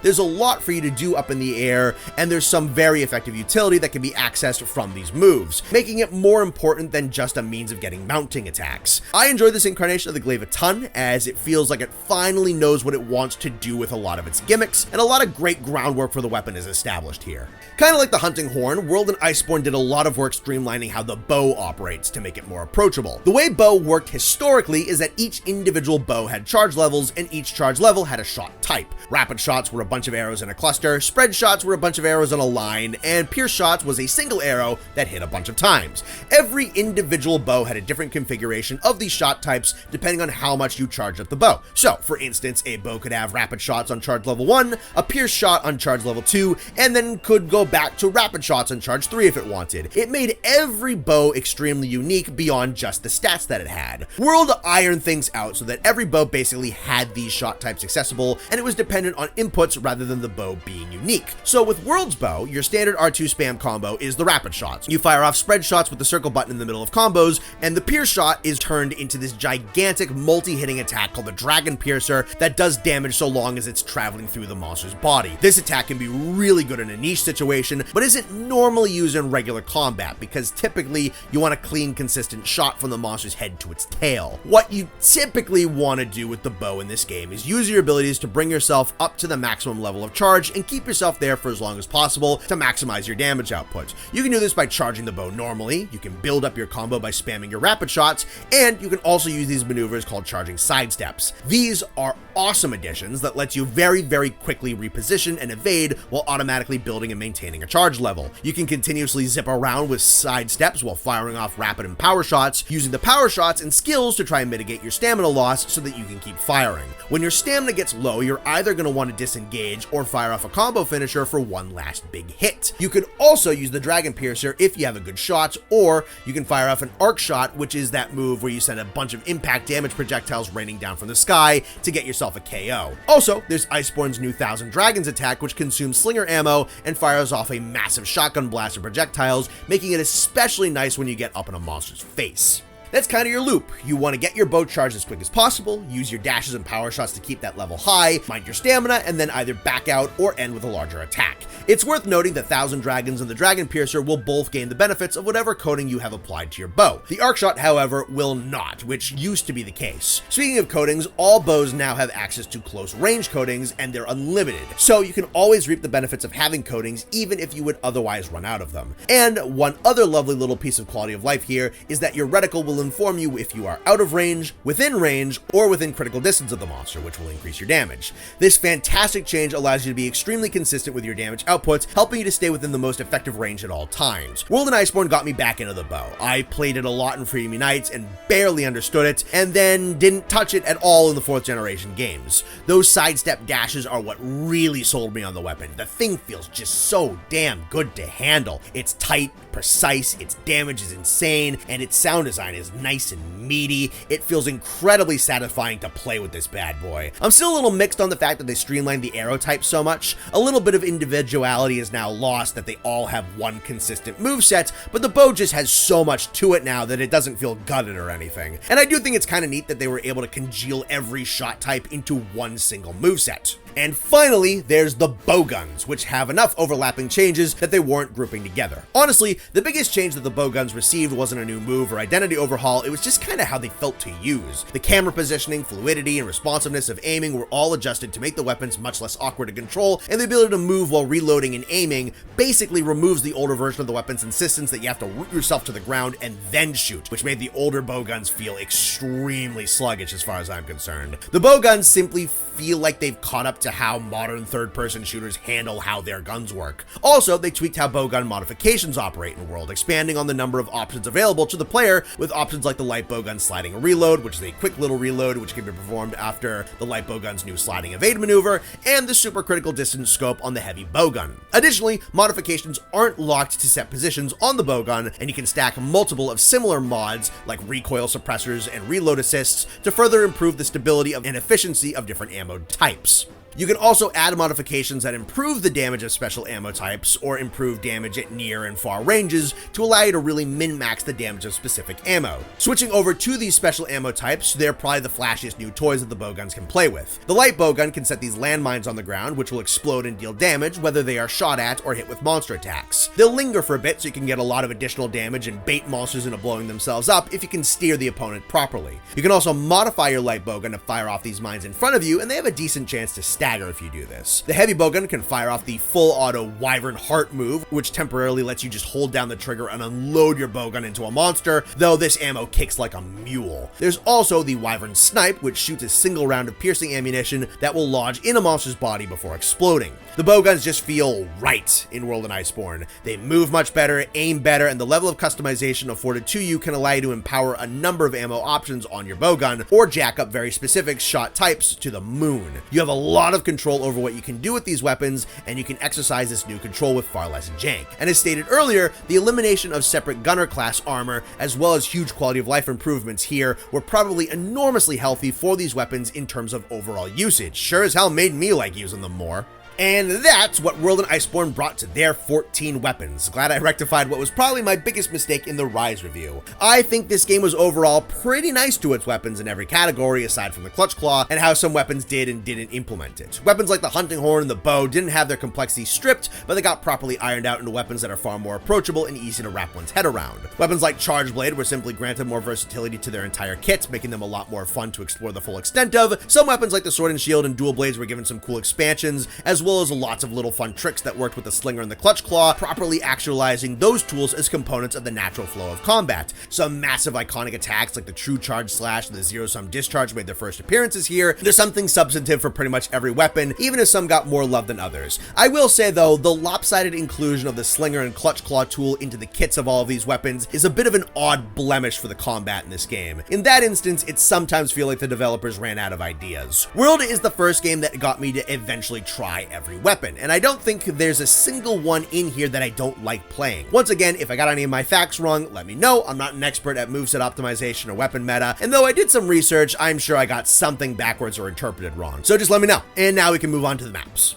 there's a lot for you to do up in the air, and there's some very effective utility that can be accessed from these moves, making it more important than just a means of getting mounting attacks. I enjoy this incarnation of the glaive a ton, as it feels like it finally knows what it wants to do with a lot of its gimmicks, and a lot of great groundwork for the weapon is established here. Kind of like the hunting horn, World and Iceborne did a lot of work streamlining how the bow operates to make it more approachable. The way bow worked historically is that each individual bow had charge levels, and each charge level had a shot type. Rapid shots were a bunch of arrows in a cluster, spread shots were a bunch of arrows in a line, and pierce shots was a single arrow that hit a bunch of times. Every individual bow had a different configuration of these shot types depending on how much you charged up the bow. So, for instance, a bow could have rapid shots on charge level 1, a pierce shot on charge level 2, and then could go back to rapid shots on charge 3 if it wanted. It made every bow extremely unique beyond just the stats that it had. World ironed things out so that every bow basically had these shot types accessible, and it was dependent on inputs rather than the bow being unique. So with World's bow, your standard R2 spam combo is the rapid shots. You fire off spread shots with the circle button in the middle of combos, and the pierce shot is turned into this gigantic multi-hitting attack called the Dragon Piercer that does damage so long as it's traveling through the monster's body. This attack can be really good in a niche situation, but isn't normally used in regular combat because typically you want a clean, consistent shot from the monster's head to its tail. What you typically want to do with the bow in this game is use your abilities to bring yourself up to the maximum level of charge and keep yourself there for as long as possible to maximize your damage output. You can do this by charging the bow normally, you can build up your combo by spamming your rapid shots, and you can also use these maneuvers called charging sidesteps. These are awesome additions that lets you very quickly reposition and evade while automatically building and maintaining a charge level. You can continuously zip around with sidesteps while firing off rapid and power shots, using the power shots and skills to try and mitigate your stamina loss so that you can keep firing. When your stamina gets low, you're either going to want to disengage or fire off a combo finisher for one last big hit. You could also use the Dragon Piercer if you have a good shot, or you can fire off an arc shot, which is that move where you send a bunch of impact damage projectiles raining down from the sky to get yourself a KO. Also, there's Iceborne's new Thousand Dragons attack, which consumes slinger ammo and fires off a massive shotgun blast of projectiles, making it especially nice when you get up in a monster's face. That's kind of your loop. You want to get your bow charged as quick as possible, use your dashes and power shots to keep that level high, mind your stamina, and then either back out or end with a larger attack. It's worth noting that Thousand Dragons and the Dragon Piercer will both gain the benefits of whatever coating you have applied to your bow. The arc shot, however, will not, which used to be the case. Speaking of coatings, all bows now have access to close range coatings, and they're unlimited, so you can always reap the benefits of having coatings even if you would otherwise run out of them. And one other lovely little piece of quality of life here is that your reticle will inform you if you are out of range, within range, or within critical distance of the monster, which will increase your damage. This fantastic change allows you to be extremely consistent with your damage outputs, helping you to stay within the most effective range at all times. World and Iceborne got me back into the bow. I played it a lot in Freedom Nights and barely understood it, and then didn't touch it at all in the 4th generation games. Those sidestep dashes are what really sold me on the weapon. The thing feels just so damn good to handle. It's tight, precise, its damage is insane, and its sound design is nice and meaty. It feels incredibly satisfying to play with this bad boy. I'm still a little mixed on the fact that they streamlined the arrow type so much. A little bit of individuality is now lost that they all have one consistent moveset, but the bow just has so much to it now that it doesn't feel gutted or anything. And I do think it's kind of neat that they were able to congeal every shot type into one single moveset. And finally, there's the bowguns, which have enough overlapping changes that they warrant grouping together. Honestly, the biggest change that the bowguns received wasn't a new move or identity overhaul, it was just kind of how they felt to use. The camera positioning, fluidity, and responsiveness of aiming were all adjusted to make the weapons much less awkward to control, and the ability to move while reloading and aiming basically removes the older version of the weapon's insistence that you have to root yourself to the ground and then shoot, which made the older bowguns feel extremely sluggish as far as I'm concerned. The bowguns simply feel like they've caught up to to how modern third-person shooters handle how their guns work. Also, they tweaked how bowgun modifications operate in World, expanding on the number of options available to the player, with options like the light bowgun sliding reload, which is a quick little reload which can be performed after the light bowgun's new sliding evade maneuver, and the super critical distance scope on the heavy bowgun. Additionally, modifications aren't locked to set positions on the bowgun, and you can stack multiple of similar mods like recoil suppressors and reload assists to further improve the stability and efficiency of different ammo types. You can also add modifications that improve the damage of special ammo types or improve damage at near and far ranges to allow you to really min-max the damage of specific ammo. Switching over to these special ammo types, they're probably the flashiest new toys that the bowguns can play with. The light bowgun can set these landmines on the ground, which will explode and deal damage whether they are shot at or hit with monster attacks. They'll linger for a bit so you can get a lot of additional damage and bait monsters into blowing themselves up if you can steer the opponent properly. You can also modify your light bowgun to fire off these mines in front of you, and they have a decent chance to stagger if you do this. The heavy bowgun can fire off the full auto Wyvern Heart move, which temporarily lets you just hold down the trigger and unload your bowgun into a monster, though this ammo kicks like a mule. There's also the Wyvern Snipe, which shoots a single round of piercing ammunition that will lodge in a monster's body before exploding. The bowguns just feel right in World Iceborne. They move much better, aim better, and the level of customization afforded to you can allow you to empower a number of ammo options on your bowgun, or jack up very specific shot types to the moon. You have a lot of control over what you can do with these weapons, and you can exercise this new control with far less jank. And as stated earlier, the elimination of separate gunner class armor, as well as huge quality of life improvements here, were probably enormously healthy for these weapons in terms of overall usage. Sure as hell made me like using them more. And that's what World Iceborne brought to their 14 weapons. Glad I rectified what was probably my biggest mistake in the Rise review. I think this game was overall pretty nice to its weapons in every category aside from the Clutch Claw and how some weapons did and didn't implement it. Weapons like the Hunting Horn and the bow didn't have their complexity stripped, but they got properly ironed out into weapons that are far more approachable and easy to wrap one's head around. Weapons like Charge Blade were simply granted more versatility to their entire kit, making them a lot more fun to explore the full extent of. Some weapons like the Sword and Shield and Dual Blades were given some cool expansions, as well as lots of little fun tricks that worked with the Slinger and the Clutch Claw, properly actualizing those tools as components of the natural flow of combat. Some massive iconic attacks like the True Charge Slash and the Zero Sum Discharge made their first appearances here. There's something substantive for pretty much every weapon, even if some got more love than others. I will say though, the lopsided inclusion of the Slinger and Clutch Claw tool into the kits of all of these weapons is a bit of an odd blemish for the combat in this game. In that instance, it sometimes feels like the developers ran out of ideas. World is the first game that got me to eventually try every weapon, and I don't think there's a single one in here that I don't like playing. Once again, if I got any of my facts wrong, let me know. I'm not an expert at moveset optimization or weapon meta, and though I did some research, I'm sure I got something backwards or interpreted wrong. So just let me know. And now we can move on to the maps.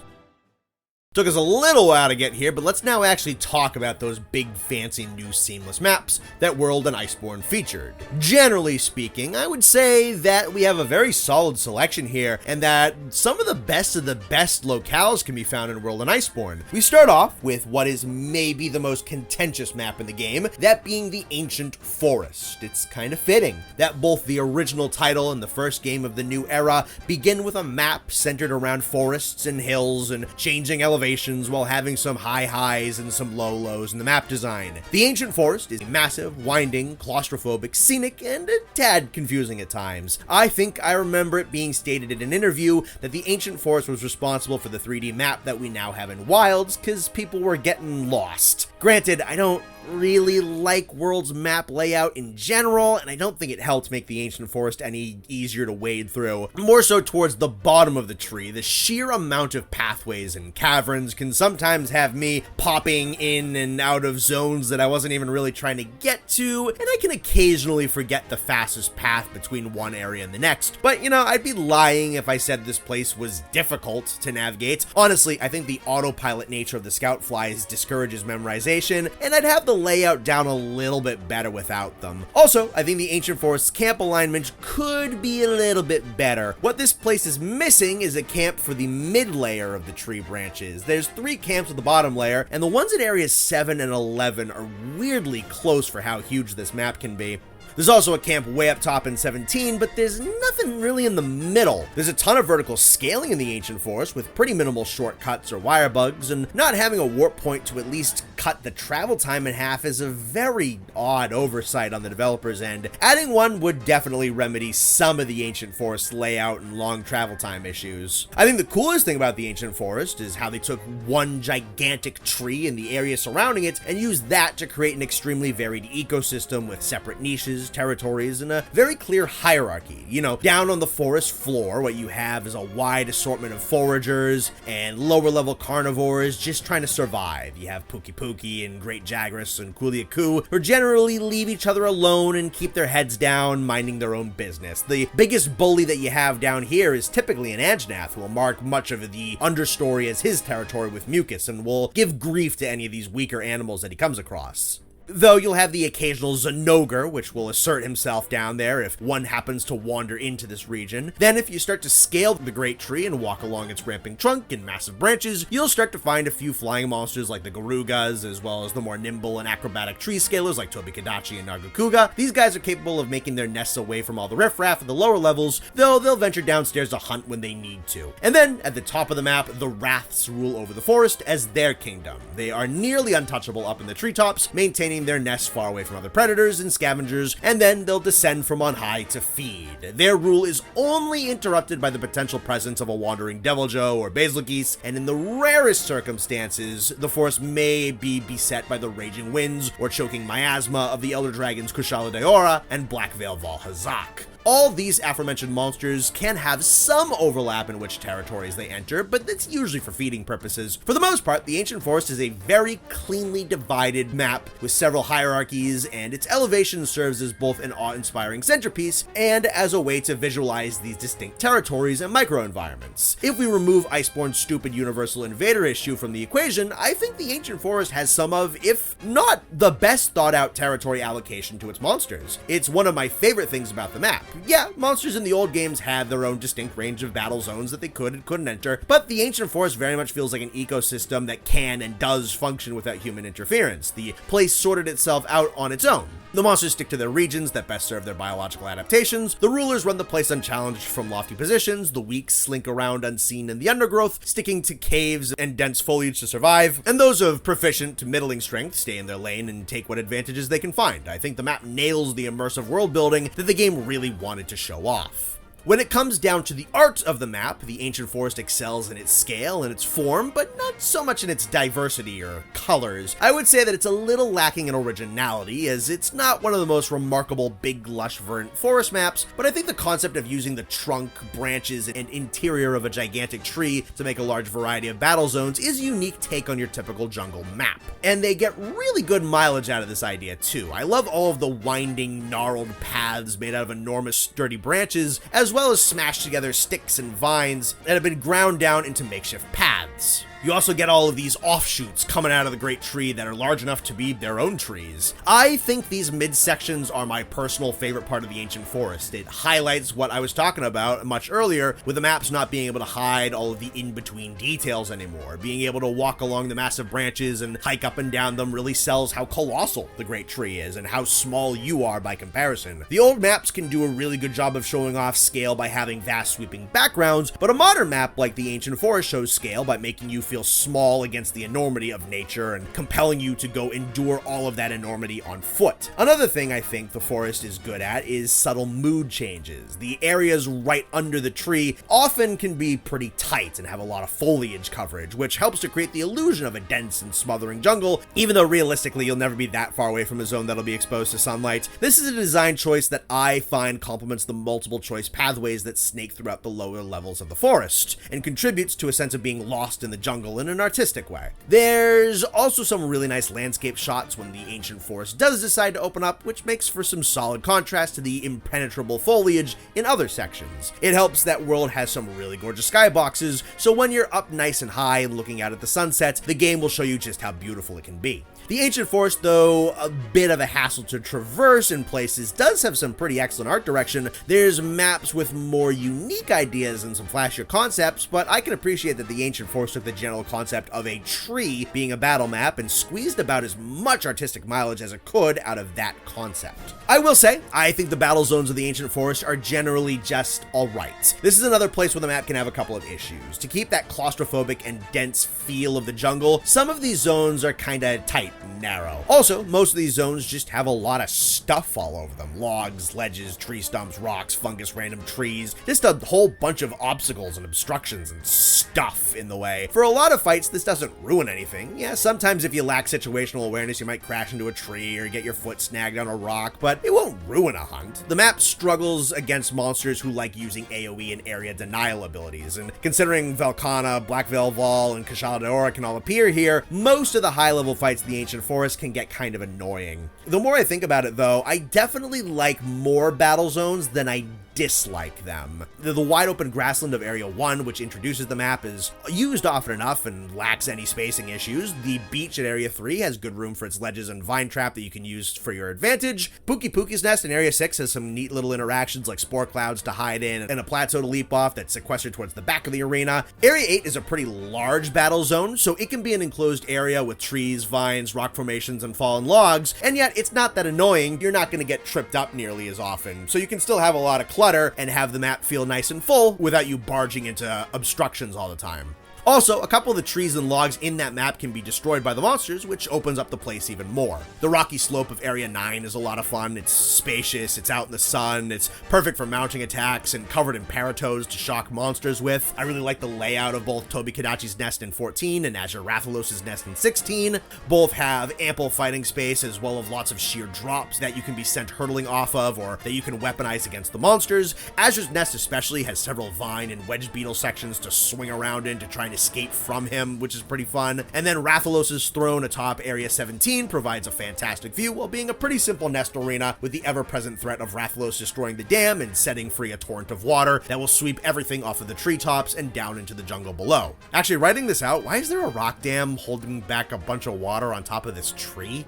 Took us a little while to get here, but let's now actually talk about those big fancy new seamless maps that World and Iceborne featured. Generally speaking, I would say that we have a very solid selection here, and that some of the best locales can be found in World and Iceborne. We start off with what is maybe the most contentious map in the game, that being the Ancient Forest. It's kind of fitting that both the original title and the first game of the new era begin with a map centered around forests and hills and changing elevations while having some high highs and some low lows in the map design. The Ancient Forest is massive, winding, claustrophobic, scenic, and a tad confusing at times. I think I remember it being stated in an interview that the Ancient Forest was responsible for the 3D map that we now have in Wilds because people were getting lost. Granted, I don't really like World's map layout in general, and I don't think it helped make the Ancient Forest any easier to wade through. More so towards the bottom of the tree, the sheer amount of pathways and caverns can sometimes have me popping in and out of zones that I wasn't even really trying to get to, and I can occasionally forget the fastest path between one area and the next. But, you know, I'd be lying if I said this place was difficult to navigate. Honestly, I think the autopilot nature of the scout flies discourages memorization, and I'd have the layout down a little bit better without them. Also, I think the Ancient Forest's camp alignment could be a little bit better. What this place is missing is a camp for the mid layer of the tree branches. There's 3 camps at the bottom layer, and the ones at areas 7 and 11 are weirdly close for how huge this map can be. There's also a camp way up top in 17, but there's nothing really in the middle. There's a ton of vertical scaling in the Ancient Forest with pretty minimal shortcuts or wire bugs, and not having a warp point to at least cut the travel time in half is a very odd oversight on the developer's end. Adding one would definitely remedy some of the Ancient Forest layout and long travel time issues. I think the coolest thing about the Ancient Forest is how they took one gigantic tree and the area surrounding it and used that to create an extremely varied ecosystem with separate niches, territories, and a very clear hierarchy. You know, down on the forest floor, what you have is a wide assortment of foragers and lower level carnivores just trying to survive. You have Pookie and Great Jagras and Kuliaku, who generally leave each other alone and keep their heads down, minding their own business. The biggest bully that you have down here is typically an Anjanath, who will mark much of the understory as his territory with mucus and will give grief to any of these weaker animals that he comes across. Though you'll have the occasional Zinogre, which will assert himself down there if one happens to wander into this region. Then if you start to scale the Great Tree and walk along its ramping trunk and massive branches, you'll start to find a few flying monsters like the Garugas, as well as the more nimble and acrobatic tree scalers like Tobikadachi and Nargacuga. These guys are capable of making their nests away from all the riffraff at the lower levels, though they'll venture downstairs to hunt when they need to. And then, at the top of the map, the Wraths rule over the forest as their kingdom. They are nearly untouchable up in the treetops, maintaining their nests far away from other predators and scavengers, and then they'll descend from on high to feed. Their rule is only interrupted by the potential presence of a wandering Deviljho or Basilgeese, and in the rarest circumstances, the forest may be beset by the raging winds or choking miasma of the Elder Dragons Kushala Daora and Black Veil Valhazak. All these aforementioned monsters can have some overlap in which territories they enter, but that's usually for feeding purposes. For the most part, the Ancient Forest is a very cleanly divided map with several hierarchies, and its elevation serves as both an awe-inspiring centerpiece and as a way to visualize these distinct territories and microenvironments. If we remove Iceborne's stupid Universal Invader issue from the equation, I think the Ancient Forest has some of, if not the best thought-out territory allocation to its monsters. It's one of my favorite things about the map. Yeah, monsters in the old games had their own distinct range of battle zones that they could and couldn't enter, but the Ancient Forest very much feels like an ecosystem that can and does function without human interference. The place sorted itself out on its own. The monsters stick to their regions that best serve their biological adaptations, the rulers run the place unchallenged from lofty positions, the weak slink around unseen in the undergrowth, sticking to caves and dense foliage to survive, and those of proficient to middling strength stay in their lane and take what advantages they can find. I think the map nails the immersive world building that the game really wanted to show off. When it comes down to the art of the map, the Ancient Forest excels in its scale and its form, but not so much in its diversity or colors. I would say that it's a little lacking in originality, as it's not one of the most remarkable big, lush, verdant forest maps, but I think the concept of using the trunk, branches, and interior of a gigantic tree to make a large variety of battle zones is a unique take on your typical jungle map. And they get really good mileage out of this idea too. I love all of the winding, gnarled paths made out of enormous, sturdy branches, as well as smashed together sticks and vines that have been ground down into makeshift paths. You also get all of these offshoots coming out of the Great Tree that are large enough to be their own trees. I think these mid-sections are my personal favorite part of the Ancient Forest. It highlights what I was talking about much earlier, with the maps not being able to hide all of the in-between details anymore. Being able to walk along the massive branches and hike up and down them really sells how colossal the Great Tree is and how small you are by comparison. The old maps can do a really good job of showing off scale by having vast sweeping backgrounds, but a modern map like the Ancient Forest shows scale by making you feel small against the enormity of nature and compelling you to go endure all of that enormity on foot. Another thing I think the forest is good at is subtle mood changes. The areas right under the tree often can be pretty tight and have a lot of foliage coverage, which helps to create the illusion of a dense and smothering jungle, even though realistically you'll never be that far away from a zone that'll be exposed to sunlight. This is a design choice that I find complements the multiple choice pathways that snake throughout the lower levels of the forest, and contributes to a sense of being lost in the jungle in an artistic way. There's also some really nice landscape shots when the Ancient Forest does decide to open up, which makes for some solid contrast to the impenetrable foliage in other sections. It helps that world has some really gorgeous skyboxes, so when you're up nice and high and looking out at the sunset, the game will show you just how beautiful it can be. The Ancient Forest, though a bit of a hassle to traverse in places, does have some pretty excellent art direction. There's maps with more unique ideas and some flashier concepts, but I can appreciate that the Ancient Forest took the general concept of a tree being a battle map and squeezed about as much artistic mileage as it could out of that concept. I will say, I think the battle zones of the Ancient Forest are generally just alright. This is another place where the map can have a couple of issues. To keep that claustrophobic and dense feel of the jungle, some of these zones are kinda tight and narrow. Also, most of these zones just have a lot of stuff all over them. Logs, ledges, tree stumps, rocks, fungus, random trees, just a whole bunch of obstacles and obstructions and stuff in the way. For a lot of fights, this doesn't ruin anything. Yeah, sometimes if you lack situational awareness, you might crash into a tree or get your foot snagged on a rock, but it won't ruin a hunt. The map struggles against monsters who like using AoE and area denial abilities, and considering Velkhana, Black Veil Val, and Kashala Daora can all appear here, most of the high-level fights in the Ancient Forest can get kind of annoying. The more I think about it, though, I definitely like more battle zones than I dislike them. The wide open grassland of Area 1, which introduces the map, is used often enough and lacks any spacing issues. The beach at Area 3 has good room for its ledges and vine trap that you can use for your advantage. Pookie's Nest in Area 6 has some neat little interactions like spore clouds to hide in and a plateau to leap off that's sequestered towards the back of the arena. Area 8 is a pretty large battle zone, so it can be an enclosed area with trees, vines, rock formations, and fallen logs, and yet it's not that annoying. You're not going to get tripped up nearly as often, so you can still have a lot of clutter and have the map feel nice and full without you barging into obstructions all the time. Also, a couple of the trees and logs in that map can be destroyed by the monsters, which opens up the place even more. The rocky slope of Area 9 is a lot of fun. It's spacious, it's out in the sun, it's perfect for mounting attacks, and covered in paratoes to shock monsters with. I really like the layout of both Tobi-Kadachi's nest in 14 and Azure Rathalos' nest in 16. Both have ample fighting space as well as lots of sheer drops that you can be sent hurtling off of or that you can weaponize against the monsters. Azure's nest especially has several vine and wedge beetle sections to swing around in to try and escape from him, which is pretty fun. And then Rathalos' throne atop Area 17 provides a fantastic view while being a pretty simple nest arena with the ever-present threat of Rathalos destroying the dam and setting free a torrent of water that will sweep everything off of the treetops and down into the jungle below. Actually, writing this out, why is there a rock dam holding back a bunch of water on top of this tree?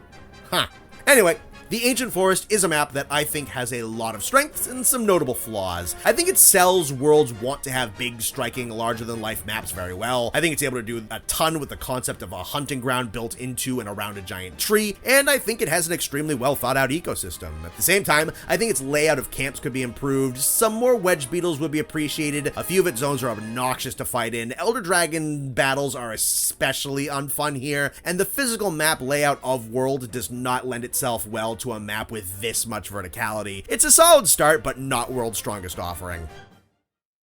Huh. Anyway, the Ancient Forest is a map that I think has a lot of strengths and some notable flaws. I think it sells worlds want to have big, striking, larger-than-life maps very well. I think it's able to do a ton with the concept of a hunting ground built into and around a giant tree, and I think it has an extremely well-thought-out ecosystem. At the same time, I think its layout of camps could be improved, some more wedge beetles would be appreciated, a few of its zones are obnoxious to fight in, Elder Dragon battles are especially unfun here, and the physical map layout of World does not lend itself well to a map with this much verticality. It's a solid start, but not World's strongest offering.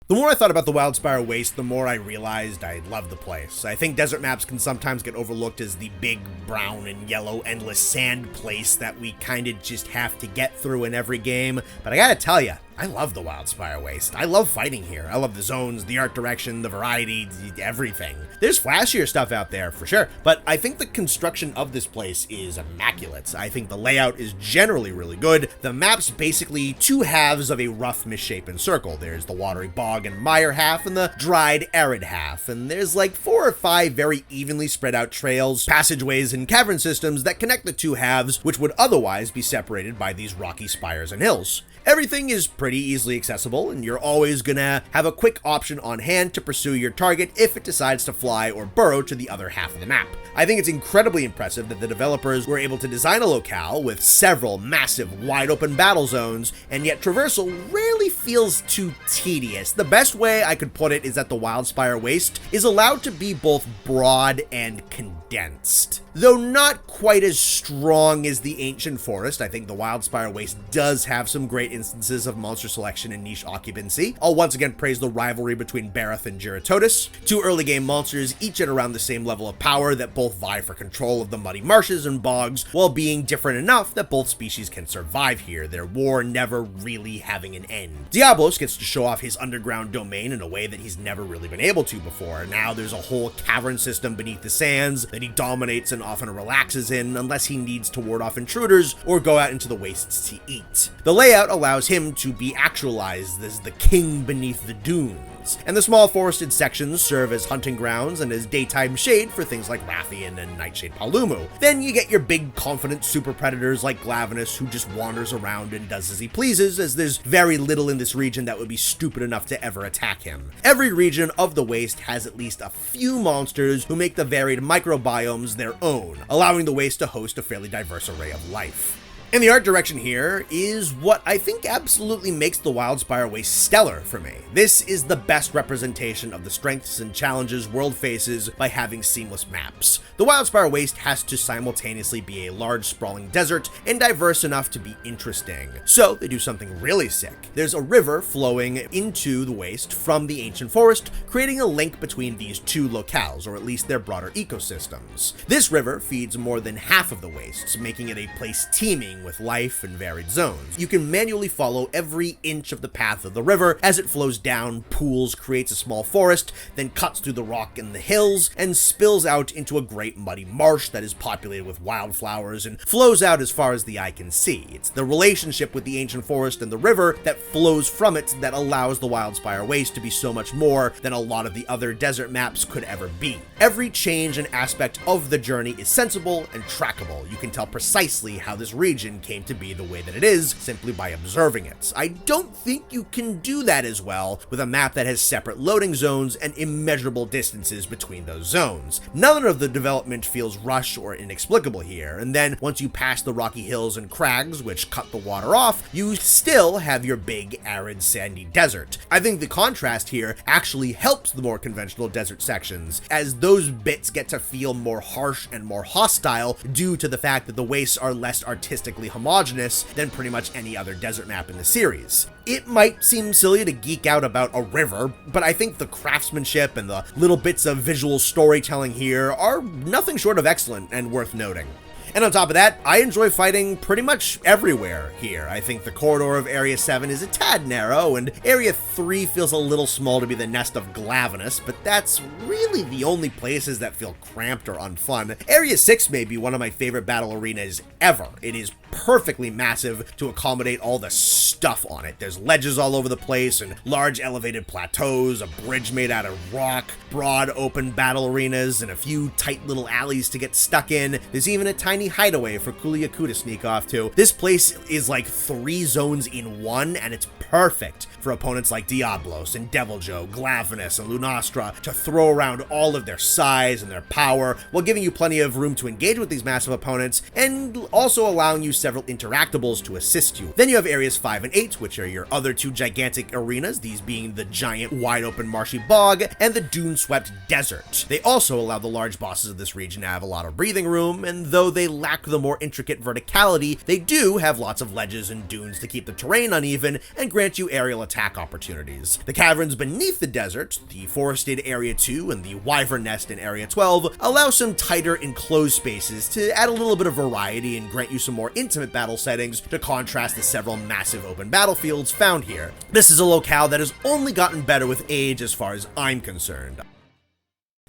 The more I thought about the Wildspire Waste, the more I realized I love the place. I think desert maps can sometimes get overlooked as the big brown and yellow endless sand place that we kinda just have to get through in every game, but I gotta tell ya, I love the Wildspire Waste. I love fighting here. I love the zones, the art direction, the variety, everything. There's flashier stuff out there, for sure, but I think the construction of this place is immaculate. I think the layout is generally really good. The map's basically two halves of a rough, misshapen circle. There's the watery bog and mire half and the dried, arid half, and there's like 4 or 5 very evenly spread out trails, passageways, and cavern systems that connect the two halves, which would otherwise be separated by these rocky spires and hills. Everything is pretty easily accessible, and you're always gonna have a quick option on hand to pursue your target if it decides to fly or burrow to the other half of the map. I think it's incredibly impressive that the developers were able to design a locale with several massive, wide-open battle zones, and yet traversal rarely feels too tedious. The best way I could put it is that the Wildspire Waste is allowed to be both broad and condensed. Though not quite as strong as the Ancient Forest, I think the Wildspire Waste does have some great instances of monster selection and niche occupancy. I'll once again praise the rivalry between Barroth and Giratotus, two early game monsters each at around the same level of power that both vie for control of the muddy marshes and bogs while being different enough that both species can survive here, their war never really having an end. Diablos gets to show off his underground domain in a way that he's never really been able to before. Now there's a whole cavern system beneath the sands that he dominates and often relaxes in unless he needs to ward off intruders or go out into the wastes to eat. The layout allows him to be actualized as the king beneath the dunes. trails. And the small forested sections serve as hunting grounds and as daytime shade for things like Rathian and Nightshade Palumu. Then you get your big confident super predators like Glavenus, who just wanders around and does as he pleases, as there's very little in this region that would be stupid enough to ever attack him. Every region of the Waste has at least a few monsters who make the varied microbiomes their own, allowing the Waste to host a fairly diverse array of life. And the art direction here is what I think absolutely makes the Wildspire Waste stellar for me. This is the best representation of the strengths and challenges world faces by having seamless maps. The Wildspire Waste has to simultaneously be a large sprawling desert and diverse enough to be interesting. So they do something really sick. There's a river flowing into the Waste from the ancient forest, creating a link between these two locales, or at least their broader ecosystems. This river feeds more than half of the Wastes, making it a place teeming with life and varied zones. You can manually follow every inch of the path of the river as it flows down, pools, creates a small forest, then cuts through the rock and the hills, and spills out into a great muddy marsh that is populated with wildflowers and flows out as far as the eye can see. It's the relationship with the ancient forest and the river that flows from it that allows the Wildspire Waste to be so much more than a lot of the other desert maps could ever be. Every change and aspect of the journey is sensible and trackable. You can tell precisely how this region came to be the way that it is simply by observing it. I don't think you can do that as well with a map that has separate loading zones and immeasurable distances between those zones. None of the development feels rushed or inexplicable here, and then once you pass the rocky hills and crags which cut the water off, you still have your big arid sandy desert. I think the contrast here actually helps the more conventional desert sections, as those bits get to feel more harsh and more hostile due to the fact that the wastes are less artistically homogeneous than pretty much any other desert map in the series. It might seem silly to geek out about a river, but I think the craftsmanship and the little bits of visual storytelling here are nothing short of excellent and worth noting. And on top of that, I enjoy fighting pretty much everywhere here. I think the corridor of Area 7 is a tad narrow, and Area 3 feels a little small to be the nest of Glavenus, but that's really the only places that feel cramped or unfun. Area 6 may be one of my favorite battle arenas ever. It is perfectly massive to accommodate all the stuff on it. There's ledges all over the place and large elevated plateaus, a bridge made out of rock, broad open battle arenas, and a few tight little alleys to get stuck in. There's even a tiny hideaway for Kuliaku to sneak off to. This place is like 3 zones in one, and it's perfect for opponents like Diablos and Deviljho, Glavenus, and Lunastra to throw around all of their size and their power while giving you plenty of room to engage with these massive opponents and also allowing you several interactables to assist you. Then you have areas 5 and 8, which are your other 2 gigantic arenas, these being the giant wide open marshy bog and the dune-swept desert. They also allow the large bosses of this region to have a lot of breathing room, and though they lack the more intricate verticality, they do have lots of ledges and dunes to keep the terrain uneven and grant you aerial attack opportunities. The caverns beneath the desert, the forested Area 2 and the wyvern nest in Area 12, allow some tighter enclosed spaces to add a little bit of variety and grant you some more intimate battle settings to contrast the several massive open battlefields found here. This is a locale that has only gotten better with age as far as I'm concerned.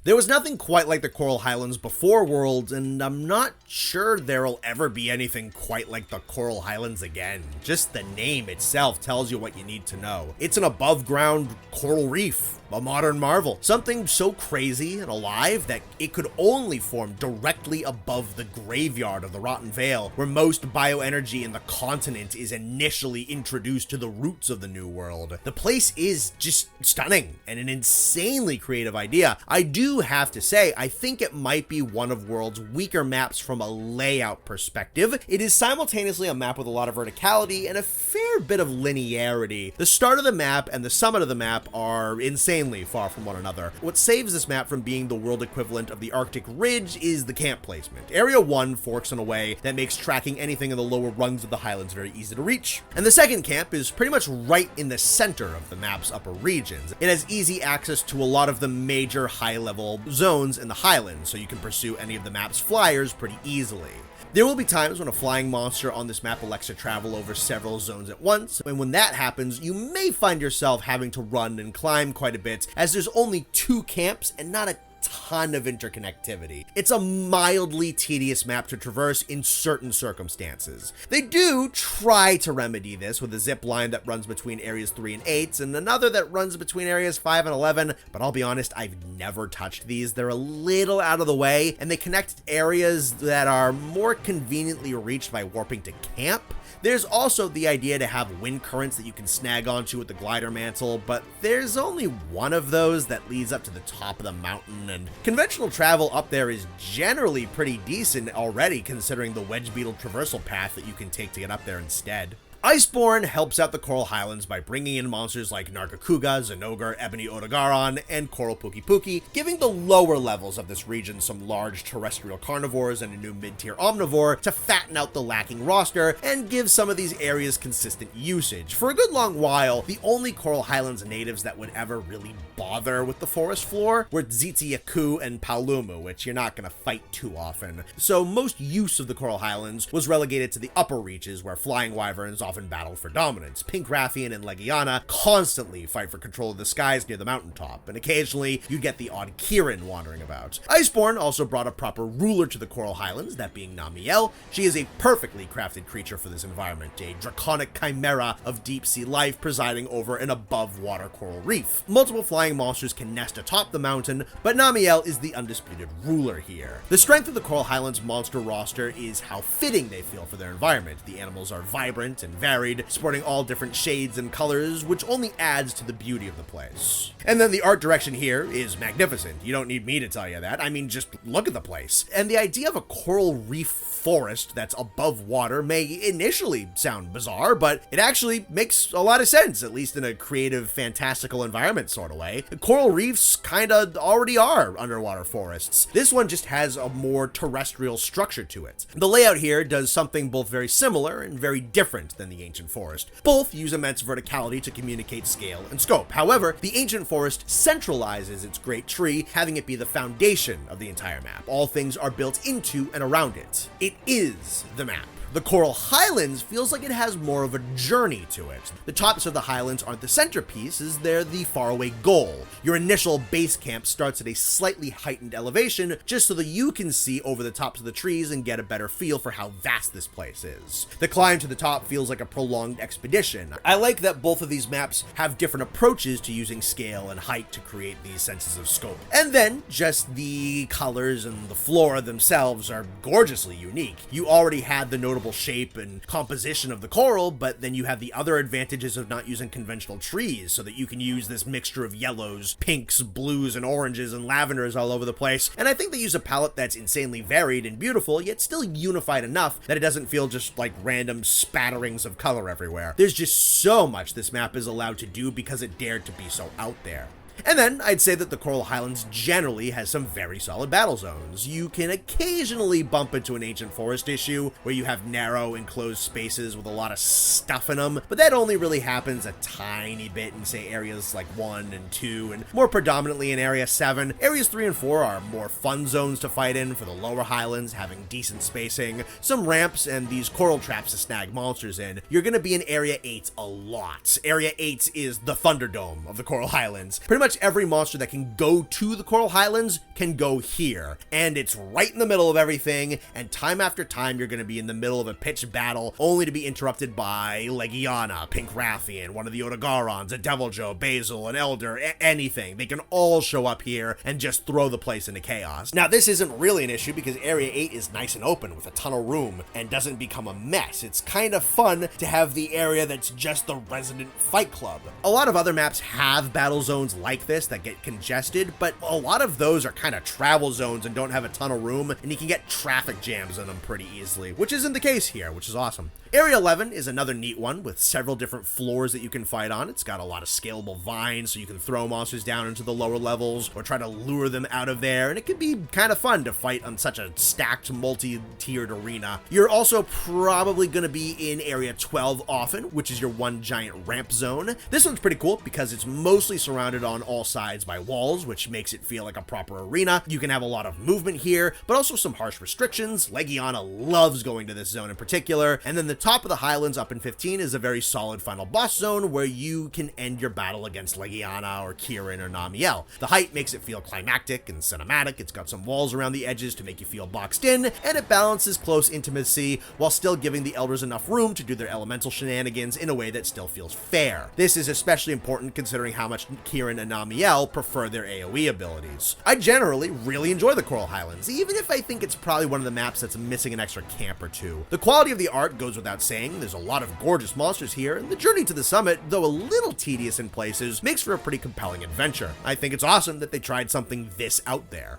There was nothing quite like the Coral Highlands before Worlds, and I'm not sure there'll ever be anything quite like the Coral Highlands again. Just the name itself tells you what you need to know. It's an above-ground coral reef, a modern marvel. Something so crazy and alive that it could only form directly above the graveyard of the Rotten Vale, where most bioenergy in the continent is initially introduced to the roots of the New World. The place is just stunning and an insanely creative idea. I do have to say, I think it might be one of World's weaker maps from a layout perspective. It is simultaneously a map with a lot of verticality and a fair bit of linearity. The start of the map and the summit of the map are insanely far from one another. What saves this map from being the world equivalent of the Arctic Ridge is the camp placement. Area 1 forks in a way that makes tracking anything in the lower rungs of the Highlands very easy to reach, and the second camp is pretty much right in the center of the map's upper regions. It has easy access to a lot of the major high-level zones in the Highlands, so you can pursue any of the map's flyers pretty easily. There will be times when a flying monster on this map elects to travel over several zones at once, and when that happens, you may find yourself having to run and climb quite a bit, as there's only 2 camps and not a ton of interconnectivity. It's a mildly tedious map to traverse in certain circumstances. They do try to remedy this with a zip line that runs between areas 3 and 8 and another that runs between areas 5 and 11, but I'll be honest, I've never touched these. They're a little out of the way, and they connect areas that are more conveniently reached by warping to camp. There's also the idea to have wind currents that you can snag onto with the glider mantle, but there's only one of those that leads up to the top of the mountain, and conventional travel up there is generally pretty decent already considering the wedge beetle traversal path that you can take to get up there instead. Iceborne helps out the Coral Highlands by bringing in monsters like Nargacuga, Zinogre, Ebony Odogaron, and Coral Puki, giving the lower levels of this region some large terrestrial carnivores and a new mid-tier omnivore to fatten out the lacking roster and give some of these areas consistent usage. For a good long while, the only Coral Highlands natives that would ever really bother with the forest floor were Tzitzi-Yaku and Paolumu, which you're not going to fight too often. So most use of the Coral Highlands was relegated to the upper reaches where flying wyverns often battle for dominance. Pink Rathian and Legiana constantly fight for control of the skies near the mountaintop, and occasionally you'd get the odd Kirin wandering about. Iceborne also brought a proper ruler to the Coral Highlands, that being Namielle. She is a perfectly crafted creature for this environment, a draconic chimera of deep sea life presiding over an above water coral reef. Multiple flying monsters can nest atop the mountain, but Namielle is the undisputed ruler here. The strength of the Coral Highlands monster roster is how fitting they feel for their environment. The animals are vibrant and varied, sporting all different shades and colors, which only adds to the beauty of the place. And then the art direction here is magnificent. You don't need me to tell you that. I mean, just look at the place. And the idea of a coral reef forest that's above water may initially sound bizarre, but it actually makes a lot of sense, at least in a creative, fantastical environment sort of way. Coral reefs kinda already are underwater forests. This one just has a more terrestrial structure to it. The layout here does something both very similar and very different than the ancient forest. Both use immense verticality to communicate scale and scope. However, the ancient forest centralizes its great tree, having it be the foundation of the entire map. All things are built into and around it. It is the map. The Coral Highlands feels like it has more of a journey to it. The tops of the Highlands aren't the centerpiece, as they're the faraway goal. Your initial base camp starts at a slightly heightened elevation, just so that you can see over the tops of the trees and get a better feel for how vast this place is. The climb to the top feels like a prolonged expedition. I like that both of these maps have different approaches to using scale and height to create these senses of scope. And then, just the colors and the flora themselves are gorgeously unique. You already had the notable shape and composition of the coral, but then you have the other advantages of not using conventional trees, so that you can use this mixture of yellows, pinks, blues, and oranges, and lavenders all over the place. And I think they use a palette that's insanely varied and beautiful, yet still unified enough that it doesn't feel just like random spatterings of color everywhere. There's just so much this map is allowed to do because it dared to be so out there. And then, I'd say that the Coral Highlands generally has some very solid battle zones. You can occasionally bump into an ancient forest issue, where you have narrow, enclosed spaces with a lot of stuff in them, but that only really happens a tiny bit in, say, areas like 1 and 2, and more predominantly in Area 7. Areas 3 and 4 are more fun zones to fight in for the lower Highlands, having decent spacing, some ramps, and these coral traps to snag monsters in. You're gonna be in Area 8 a lot. Area 8 is the Thunderdome of the Coral Highlands. Pretty much every monster that can go to the Coral Highlands can go here, and it's right in the middle of everything, and time after time you're going to be in the middle of a pitched battle, only to be interrupted by Legiana, Pink Rathian, one of the Odogarons, a Deviljho, Basil, an Elder, anything. They can all show up here and just throw the place into chaos. Now, this isn't really an issue because Area 8 is nice and open with a ton of room and doesn't become a mess. It's kind of fun to have the area that's just the resident fight club. A lot of other maps have battle zones like this that get congested, but a lot of those are kind of travel zones and don't have a ton of room, and you can get traffic jams in them pretty easily, which isn't the case here, which is awesome. Area 11 is another neat one with several different floors that you can fight on. It's got a lot of scalable vines, so you can throw monsters down into the lower levels or try to lure them out of there, and it can be kind of fun to fight on such a stacked, multi-tiered arena. You're also probably going to be in Area 12 often, which is your one giant ramp zone. This one's pretty cool because it's mostly surrounded on all sides by walls, which makes it feel like a proper arena. You can have a lot of movement here, but also some harsh restrictions. Legiana loves going to this zone in particular, and then the top of the Highlands up in 15 is a very solid final boss zone where you can end your battle against Seliana or Kirin or Namiel. The height makes it feel climactic and cinematic, it's got some walls around the edges to make you feel boxed in, and it balances close intimacy while still giving the elders enough room to do their elemental shenanigans in a way that still feels fair. This is especially important considering how much Kirin and Namiel prefer their AoE abilities. I generally really enjoy the Coral Highlands, even if I think it's probably one of the maps that's missing an extra camp or two. The quality of the art goes without saying, there's a lot of gorgeous monsters here, and the journey to the summit, though a little tedious in places, makes for a pretty compelling adventure. I think it's awesome that they tried something this out there.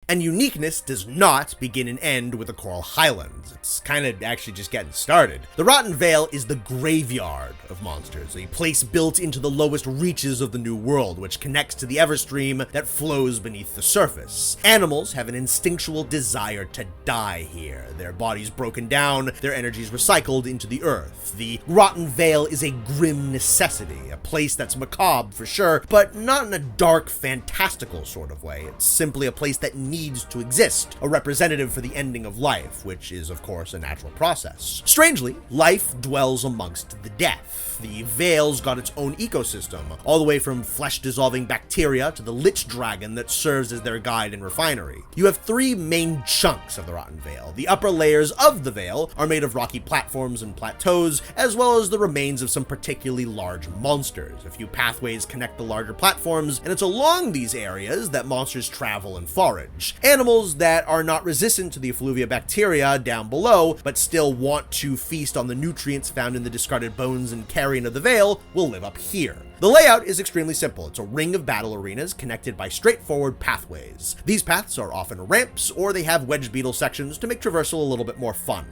And uniqueness does not begin and end with the Coral Highlands. It's kind of actually just getting started. The Rotten Vale is the graveyard of monsters, a place built into the lowest reaches of the New World, which connects to the Everstream that flows beneath the surface. Animals have an instinctual desire to die here, their bodies broken down, their energies recycled into the earth. The Rotten Vale is a grim necessity, a place that's macabre for sure, but not in a dark, fantastical sort of way. It's simply a place that needs to exist, a representative for the ending of life, which is of course a natural process. Strangely, life dwells amongst the death. The Vale's got its own ecosystem, all the way from flesh-dissolving bacteria to the Lich Dragon that serves as their guide and refinery. You have three main chunks of the Rotten Vale. The upper layers of the Vale are made of rocky platforms and plateaus, as well as the remains of some particularly large monsters. A few pathways connect the larger platforms, and it's along these areas that monsters travel and forage. Animals that are not resistant to the effluvia bacteria down below, but still want to feast on the nutrients found in the discarded bones and carrion of the Vale, will live up here. The layout is extremely simple. It's a ring of battle arenas connected by straightforward pathways. These paths are often ramps, or they have wedge beetle sections to make traversal a little bit more fun.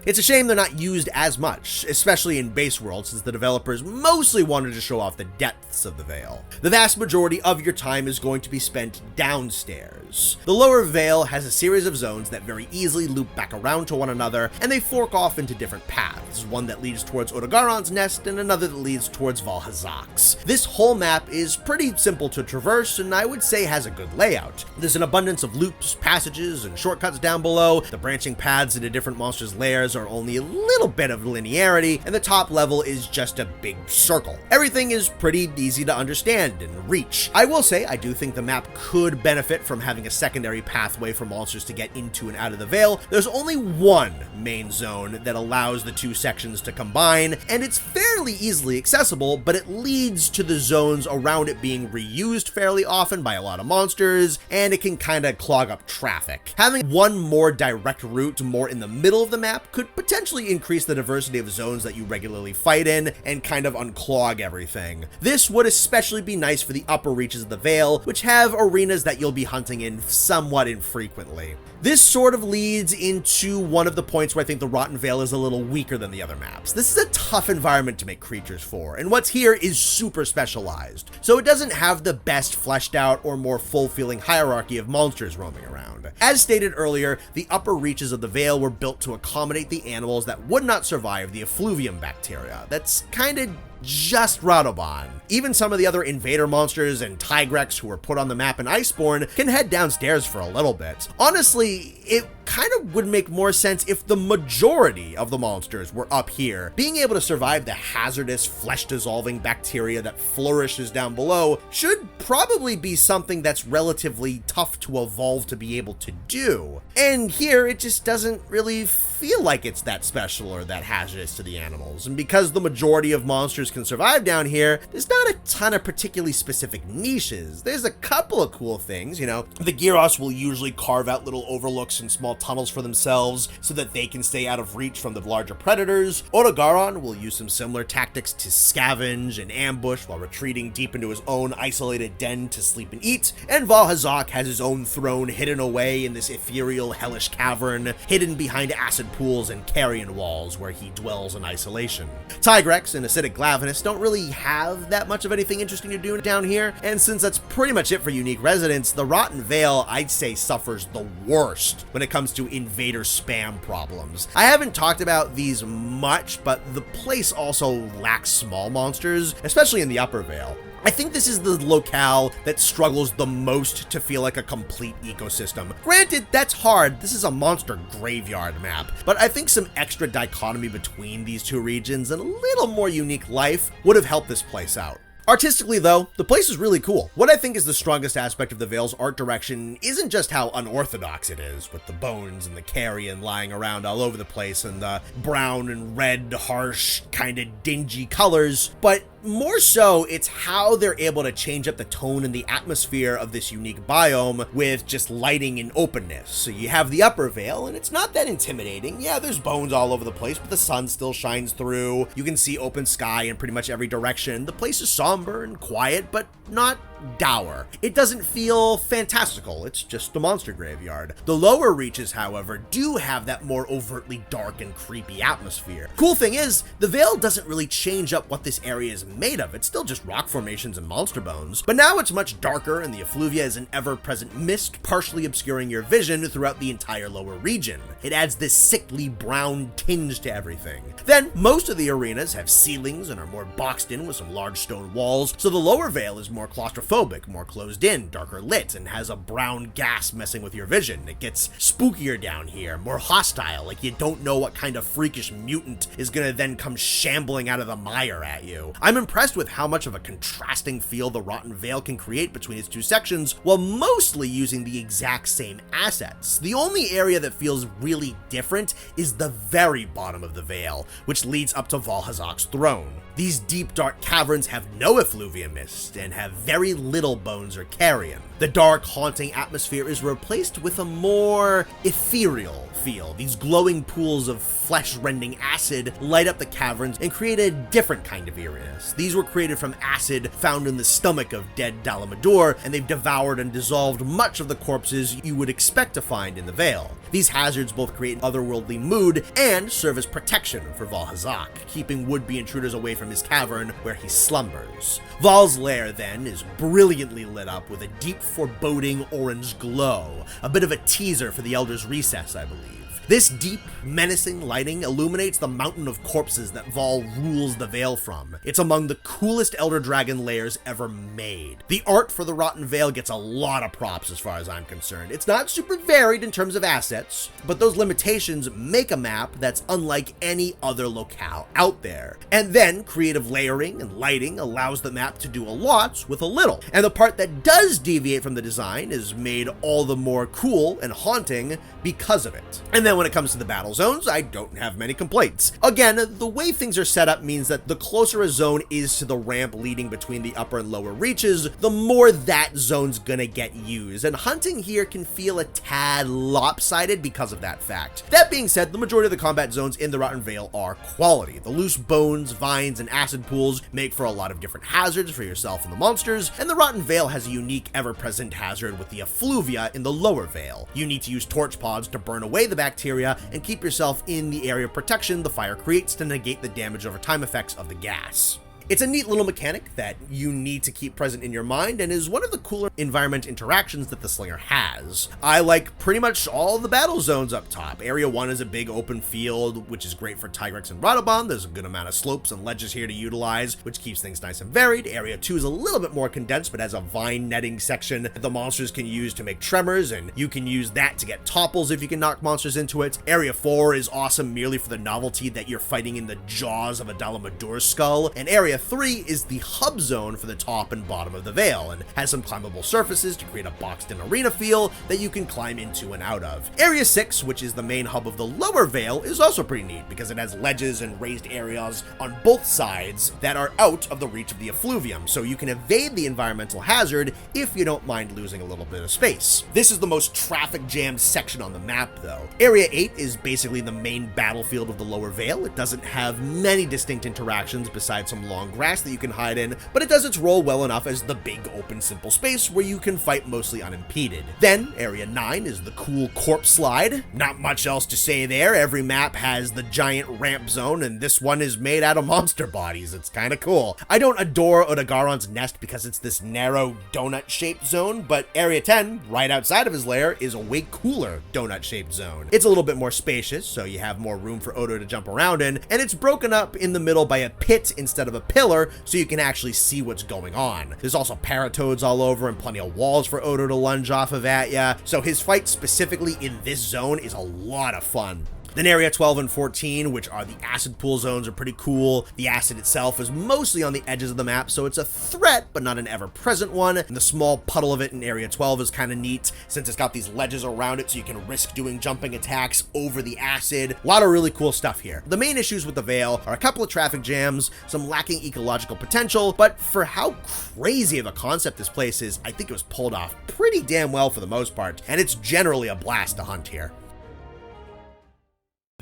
It's a shame they're not used as much, especially in base world, since the developers mostly wanted to show off the depths of the Vale. The vast majority of your time is going to be spent downstairs. The lower Vale has a series of zones that very easily loop back around to one another, and they fork off into different paths, one that leads towards Odogaron's Nest and another that leads towards Valhazak's. This whole map is pretty simple to traverse, and I would say has a good layout. There's an abundance of loops, passages, and shortcuts down below. The branching paths into different monsters' lairs are only a little bit of linearity, and the top level is just a big circle. Everything is pretty easy to understand and reach. I will say, I do think the map could benefit from having a secondary pathway for monsters to get into and out of the Vale. There's only one main zone that allows the two sections to combine, and it's fairly easily accessible, but it leads to the zones around it being reused fairly often by a lot of monsters, and it can kind of clog up traffic. Having one more direct route more in the middle of the map could potentially increase the diversity of zones that you regularly fight in and kind of unclog everything. This would especially be nice for the upper reaches of the Vale, which have arenas that you'll be hunting in somewhat infrequently. This sort of leads into one of the points where I think the Rotten Vale is a little weaker than the other maps. This is a tough environment to make creatures for, and what's here is super specialized, so it doesn't have the best fleshed out or more full-feeling hierarchy of monsters roaming around. As stated earlier, the upper reaches of the Vale were built to accommodate the animals that would not survive the effluvium bacteria. That's kinda just Radobon. Even some of the other invader monsters and Tigrex who were put on the map in Iceborne can head downstairs for a little bit. Honestly, it kind of would make more sense if the majority of the monsters were up here. Being able to survive the hazardous flesh-dissolving bacteria that flourishes down below should probably be something that's relatively tough to evolve to be able to do. And here, it just doesn't really feel like it's that special or that hazardous to the animals. And because the majority of monsters can survive down here, there's not a ton of particularly specific niches. There's a couple of cool things, you know. The Gyros will usually carve out little overlooks and small tunnels for themselves so that they can stay out of reach from the larger predators. Odogaron will use some similar tactics to scavenge and ambush while retreating deep into his own isolated den to sleep and eat. And Valhazak has his own throne hidden away in this ethereal hellish cavern, hidden behind acid pools and carrion walls where he dwells in isolation. Tigrex and acidic Glavenus don't really have that much of anything interesting to do down here, and since that's pretty much it for unique residents, the Rotten Vale, I'd say, suffers the worst when it comes to invader spam problems. I haven't talked about these much, but the place also lacks small monsters, especially in the upper Vale. I think this is the locale that struggles the most to feel like a complete ecosystem. Granted, that's hard, this is a monster graveyard map, but I think some extra dichotomy between these two regions and a little more unique life would have helped this place out. Artistically though, the place is really cool. What I think is the strongest aspect of the Vale's art direction isn't just how unorthodox it is, with the bones and the carrion lying around all over the place and the brown and red, harsh, kinda dingy colors, but more so, it's how they're able to change up the tone and the atmosphere of this unique biome with just lighting and openness. So you have the upper Vale, and it's not that intimidating. Yeah, there's bones all over the place, but the sun still shines through. You can see open sky in pretty much every direction. The place is somber and quiet, but not dour. It doesn't feel fantastical, it's just a monster graveyard. The lower reaches, however, do have that more overtly dark and creepy atmosphere. Cool thing is, the Vale doesn't really change up what this area is made of. It's still just rock formations and monster bones, but now it's much darker and the effluvia is an ever-present mist partially obscuring your vision throughout the entire lower region. It adds this sickly brown tinge to everything. Then, most of the arenas have ceilings and are more boxed in with some large stone walls, so the lower Vale is more claustrophobic, more closed in, darker lit, and has a brown gas messing with your vision. It gets spookier down here, more hostile, like you don't know what kind of freakish mutant is gonna then come shambling out of the mire at you. I'm impressed with how much of a contrasting feel the Rotten Vale can create between its two sections, while mostly using the exact same assets. The only area that feels really different is the very bottom of the Vale, which leads up to Valhazak's throne. These deep dark caverns have no effluvia mist and have very little bones or carrion. The dark, haunting atmosphere is replaced with a more ethereal feel. These glowing pools of flesh-rending acid light up the caverns and create a different kind of eeriness. These were created from acid found in the stomach of dead Dalamador, and they've devoured and dissolved much of the corpses you would expect to find in the Vale. These hazards both create an otherworldly mood and serve as protection for Valhazak, keeping would-be intruders away from his cavern where he slumbers. Val's lair, then, is brilliantly lit up with a deep, foreboding orange glow, a bit of a teaser for the Elder's Recess, I believe. This deep, menacing lighting illuminates the mountain of corpses that Val rules the Vale from. It's among the coolest Elder Dragon lairs ever made. The art for the Rotten Vale gets a lot of props as far as I'm concerned. It's not super varied in terms of assets, but those limitations make a map that's unlike any other locale out there. And then, creative layering and lighting allows the map to do a lot with a little. And the part that does deviate from the design is made all the more cool and haunting because of it. And then when it comes to the battle zones, I don't have many complaints. Again, the way things are set up means that the closer a zone is to the ramp leading between the upper and lower reaches, the more that zone's gonna get used, and hunting here can feel a tad lopsided because of that fact. That being said, the majority of the combat zones in the Rotten Vale are quality. The loose bones, vines, and acid pools make for a lot of different hazards for yourself and the monsters, and the Rotten Vale has a unique ever-present hazard with the effluvia in the lower Vale. You need to use torch pods to burn away the bacteria and keep yourself in the area of protection the fire creates to negate the damage over time effects of the gas. It's a neat little mechanic that you need to keep present in your mind and is one of the cooler environment interactions that the Slinger has. I like pretty much all the battle zones up top. Area 1 is a big open field, which is great for Tigrex and Radobon. There's a good amount of slopes and ledges here to utilize, which keeps things nice and varied. Area 2 is a little bit more condensed, but has a vine netting section that the monsters can use to make tremors, and you can use that to get topples if you can knock monsters into it. Area 4 is awesome merely for the novelty that you're fighting in the jaws of a Dalamador skull, and Area 3 is the hub zone for the top and bottom of the Vale, and has some climbable surfaces to create a boxed-in arena feel that you can climb into and out of. Area 6, which is the main hub of the lower Vale, is also pretty neat because it has ledges and raised areas on both sides that are out of the reach of the effluvium, so you can evade the environmental hazard if you don't mind losing a little bit of space. This is the most traffic-jammed section on the map, though. Area 8 is basically the main battlefield of the lower Vale. It doesn't have many distinct interactions besides some long grass that you can hide in, but it does its role well enough as the big open simple space where you can fight mostly unimpeded. Then Area 9 is the cool corpse slide. Not much else to say there. Every map has the giant ramp zone, and this one is made out of monster bodies. It's kind of cool. I don't adore Odogaron's nest because it's this narrow donut-shaped zone, but Area 10, right outside of his lair, is a way cooler donut-shaped zone. It's a little bit more spacious, so you have more room for Odo to jump around in, and it's broken up in the middle by a pit instead of a pillar so you can actually see what's going on. There's also paratoads all over and plenty of walls for Odo to lunge off of at ya, so his fight specifically in this zone is a lot of fun. Then Area 12 and 14, which are the acid pool zones, are pretty cool. The acid itself is mostly on the edges of the map, so it's a threat, but not an ever-present one. And the small puddle of it in Area 12 is kind of neat, since it's got these ledges around it, so you can risk doing jumping attacks over the acid. A lot of really cool stuff here. The main issues with the Vale are a couple of traffic jams, some lacking ecological potential, but for how crazy of a concept this place is, I think it was pulled off pretty damn well for the most part, and it's generally a blast to hunt here.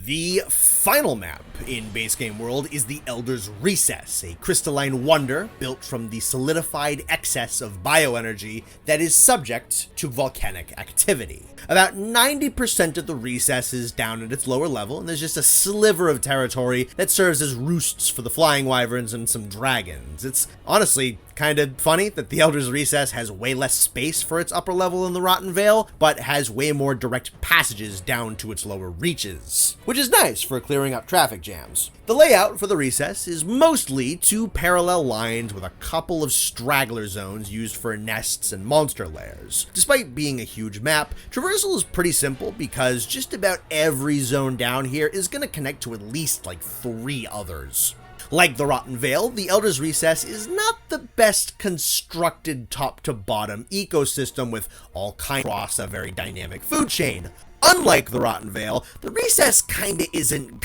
The final map in Base Game World is the Elder's Recess, a crystalline wonder built from the solidified excess of bioenergy that is subject to volcanic activity. About 90% of the recess is down at its lower level, and there's just a sliver of territory that serves as roosts for the flying wyverns and some dragons. It's honestly kind of funny that the Elder's Recess has way less space for its upper level in the Rotten Vale, but has way more direct passages down to its lower reaches, which is nice for clearing up traffic jams. The layout for the recess is mostly two parallel lines with a couple of straggler zones used for nests and monster lairs. Despite being a huge map, traversal is pretty simple because just about every zone down here is going to connect to at least like 3 others. Like the Rotten Vale, the Elder's Recess is not the best constructed top-to-bottom ecosystem with all kinds across a very dynamic food chain. Unlike the Rotten Vale, the Recess kinda isn't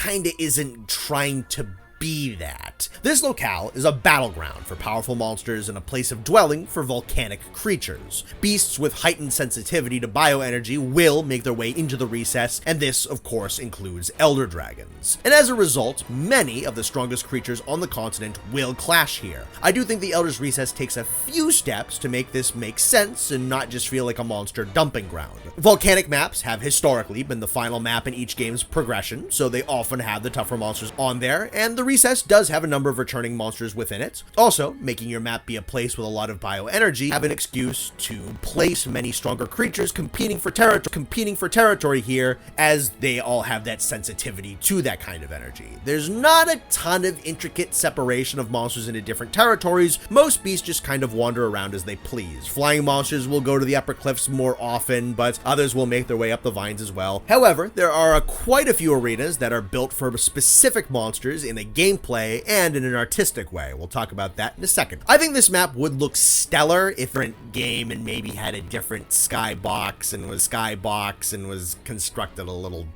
trying to be that. This locale is a battleground for powerful monsters and a place of dwelling for volcanic creatures. Beasts with heightened sensitivity to bioenergy will make their way into the recess, and this, of course, includes elder dragons. And as a result, many of the strongest creatures on the continent will clash here. I do think the Elder's Recess takes a few steps to make this make sense and not just feel like a monster dumping ground. Volcanic maps have historically been the final map in each game's progression, so they often have the tougher monsters on there, and the recess does have a number of returning monsters within it. Also, making your map be a place with a lot of bioenergy, have an excuse to place many stronger creatures competing for territory here, as they all have that sensitivity to that kind of energy. There's not a ton of intricate separation of monsters into different territories. Most beasts just kind of wander around as they please. Flying monsters will go to the upper cliffs more often, but others will make their way up the vines as well. However, there are quite a few arenas that are built for specific monsters in a gameplay and in an artistic way. We'll talk about that in a second. I think this map would look stellar if a different game and maybe had a different skybox and was constructed a little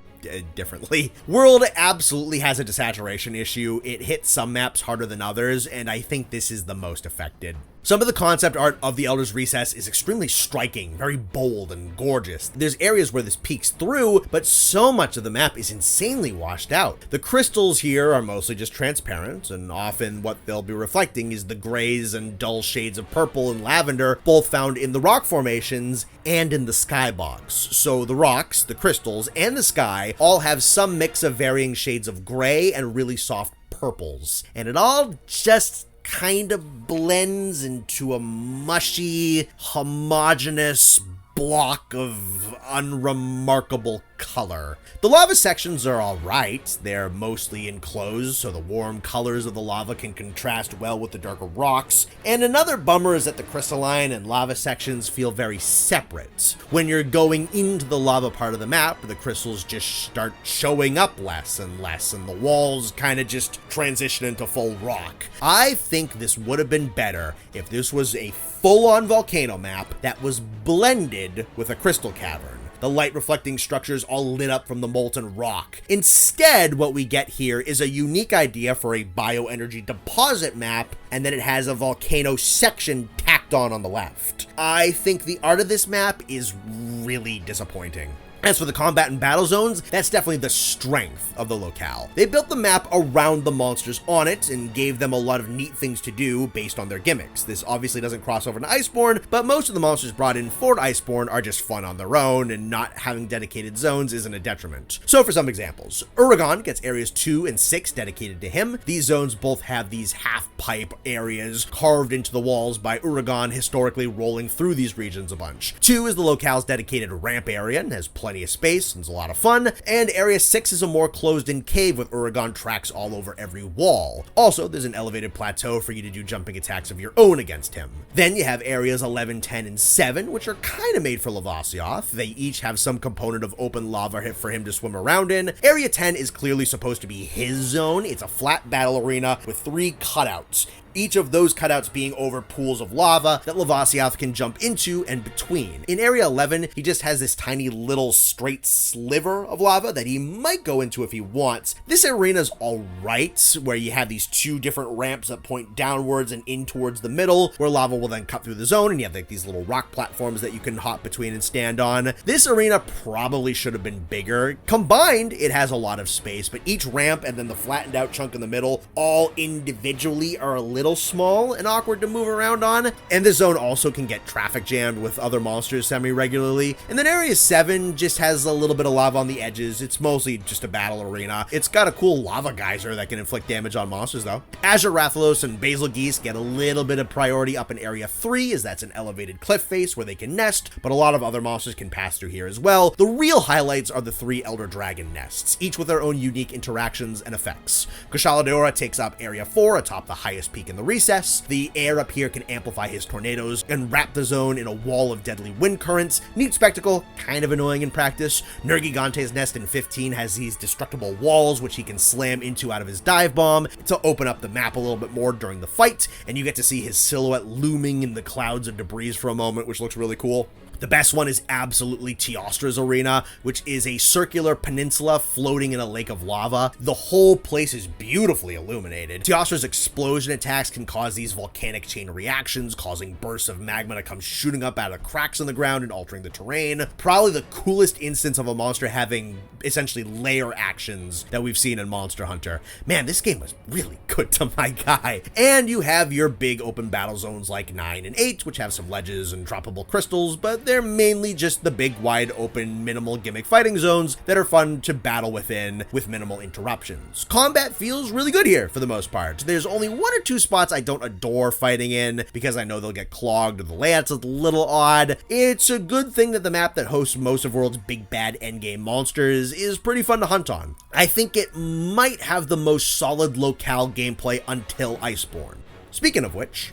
differently. World absolutely has a desaturation issue. It hits some maps harder than others, and I think this is the most affected. Some of the concept art of the Elder's Recess is extremely striking, very bold and gorgeous. There's areas where this peeks through, but so much of the map is insanely washed out. The crystals here are mostly just transparent, and often what they'll be reflecting is the grays and dull shades of purple and lavender, both found in the rock formations and in the skybox. So the rocks, the crystals, and the sky all have some mix of varying shades of gray and really soft purples. And it all just kind of blends into a mushy, homogeneous block of unremarkable color. The lava sections are alright. They're mostly enclosed, so the warm colors of the lava can contrast well with the darker rocks. And another bummer is that the crystalline and lava sections feel very separate. When you're going into the lava part of the map, the crystals just start showing up less and less, and the walls kind of just transition into full rock. I think this would have been better if this was a full-on volcano map that was blended with a crystal cavern. The light reflecting structures all lit up from the molten rock. Instead, what we get here is a unique idea for a bioenergy deposit map, and then it has a volcano section tacked on the left. I think the art of this map is really disappointing. As for the combat and battle zones, that's definitely the strength of the locale. They built the map around the monsters on it and gave them a lot of neat things to do based on their gimmicks. This obviously doesn't cross over to Iceborne, but most of the monsters brought in for Iceborne are just fun on their own, and not having dedicated zones isn't a detriment. So for some examples, Uragon gets areas 2 and 6 dedicated to him. These zones both have these half-pipe areas carved into the walls by Uragon historically rolling through these regions a bunch. 2 is the locale's dedicated ramp area and has plenty plenty of space and it's a lot of fun, and Area 6 is a more closed-in cave with Uragon tracks all over every wall. Also, there's an elevated plateau for you to do jumping attacks of your own against him. Then you have Areas 11, 10, and 7, which are kind of made for Lavasioth. They each have some component of open lava for him to swim around in. Area 10 is clearly supposed to be his zone. It's a flat battle arena with 3 cutouts, each of those cutouts being over pools of lava that Lavasioth can jump into and between. In Area 11, he just has this tiny little straight sliver of lava that he might go into if he wants. This arena's alright, where you have these 2 different ramps that point downwards and in towards the middle, where lava will then cut through the zone, and you have like these little rock platforms that you can hop between and stand on. This arena probably should have been bigger. Combined, it has a lot of space, but each ramp and then the flattened out chunk in the middle all individually are a little small and awkward to move around on, and this zone also can get traffic jammed with other monsters semi-regularly. And then Area 7 just has a little bit of lava on the edges. It's mostly just a battle arena. It's got a cool lava geyser that can inflict damage on monsters though. Azure Rathalos and Basil Geese get a little bit of priority up in Area 3, as that's an elevated cliff face where they can nest, but a lot of other monsters can pass through here as well. The real highlights are the 3 Elder Dragon nests, each with their own unique interactions and effects. Kushala takes up Area 4 atop the highest peak in the recess. The air up here can amplify his tornadoes and wrap the zone in a wall of deadly wind currents. Neat spectacle, kind of annoying in practice. Nergigante's nest in 15 has these destructible walls which he can slam into out of his dive bomb to open up the map a little bit more during the fight, and you get to see his silhouette looming in the clouds of debris for a moment, which looks really cool. The best one is absolutely Teostra's arena, which is a circular peninsula floating in a lake of lava. The whole place is beautifully illuminated. Teostra's explosion attacks can cause these volcanic chain reactions, causing bursts of magma to come shooting up out of cracks in the ground and altering the terrain. Probably the coolest instance of a monster having essentially layer actions that we've seen in Monster Hunter. Man, this game was really good to my guy. And you have your big open battle zones like 9 and 8, which have some ledges and droppable crystals, but they're mainly just the big, wide open, minimal gimmick fighting zones that are fun to battle within with minimal interruptions. Combat feels really good here for the most part. There's only 1 or 2 spots I don't adore fighting in because I know they'll get clogged or the layout's a little odd. It's a good thing that the map that hosts most of World's big bad endgame monsters is pretty fun to hunt on. I think it might have the most solid locale gameplay until Iceborne. Speaking of which,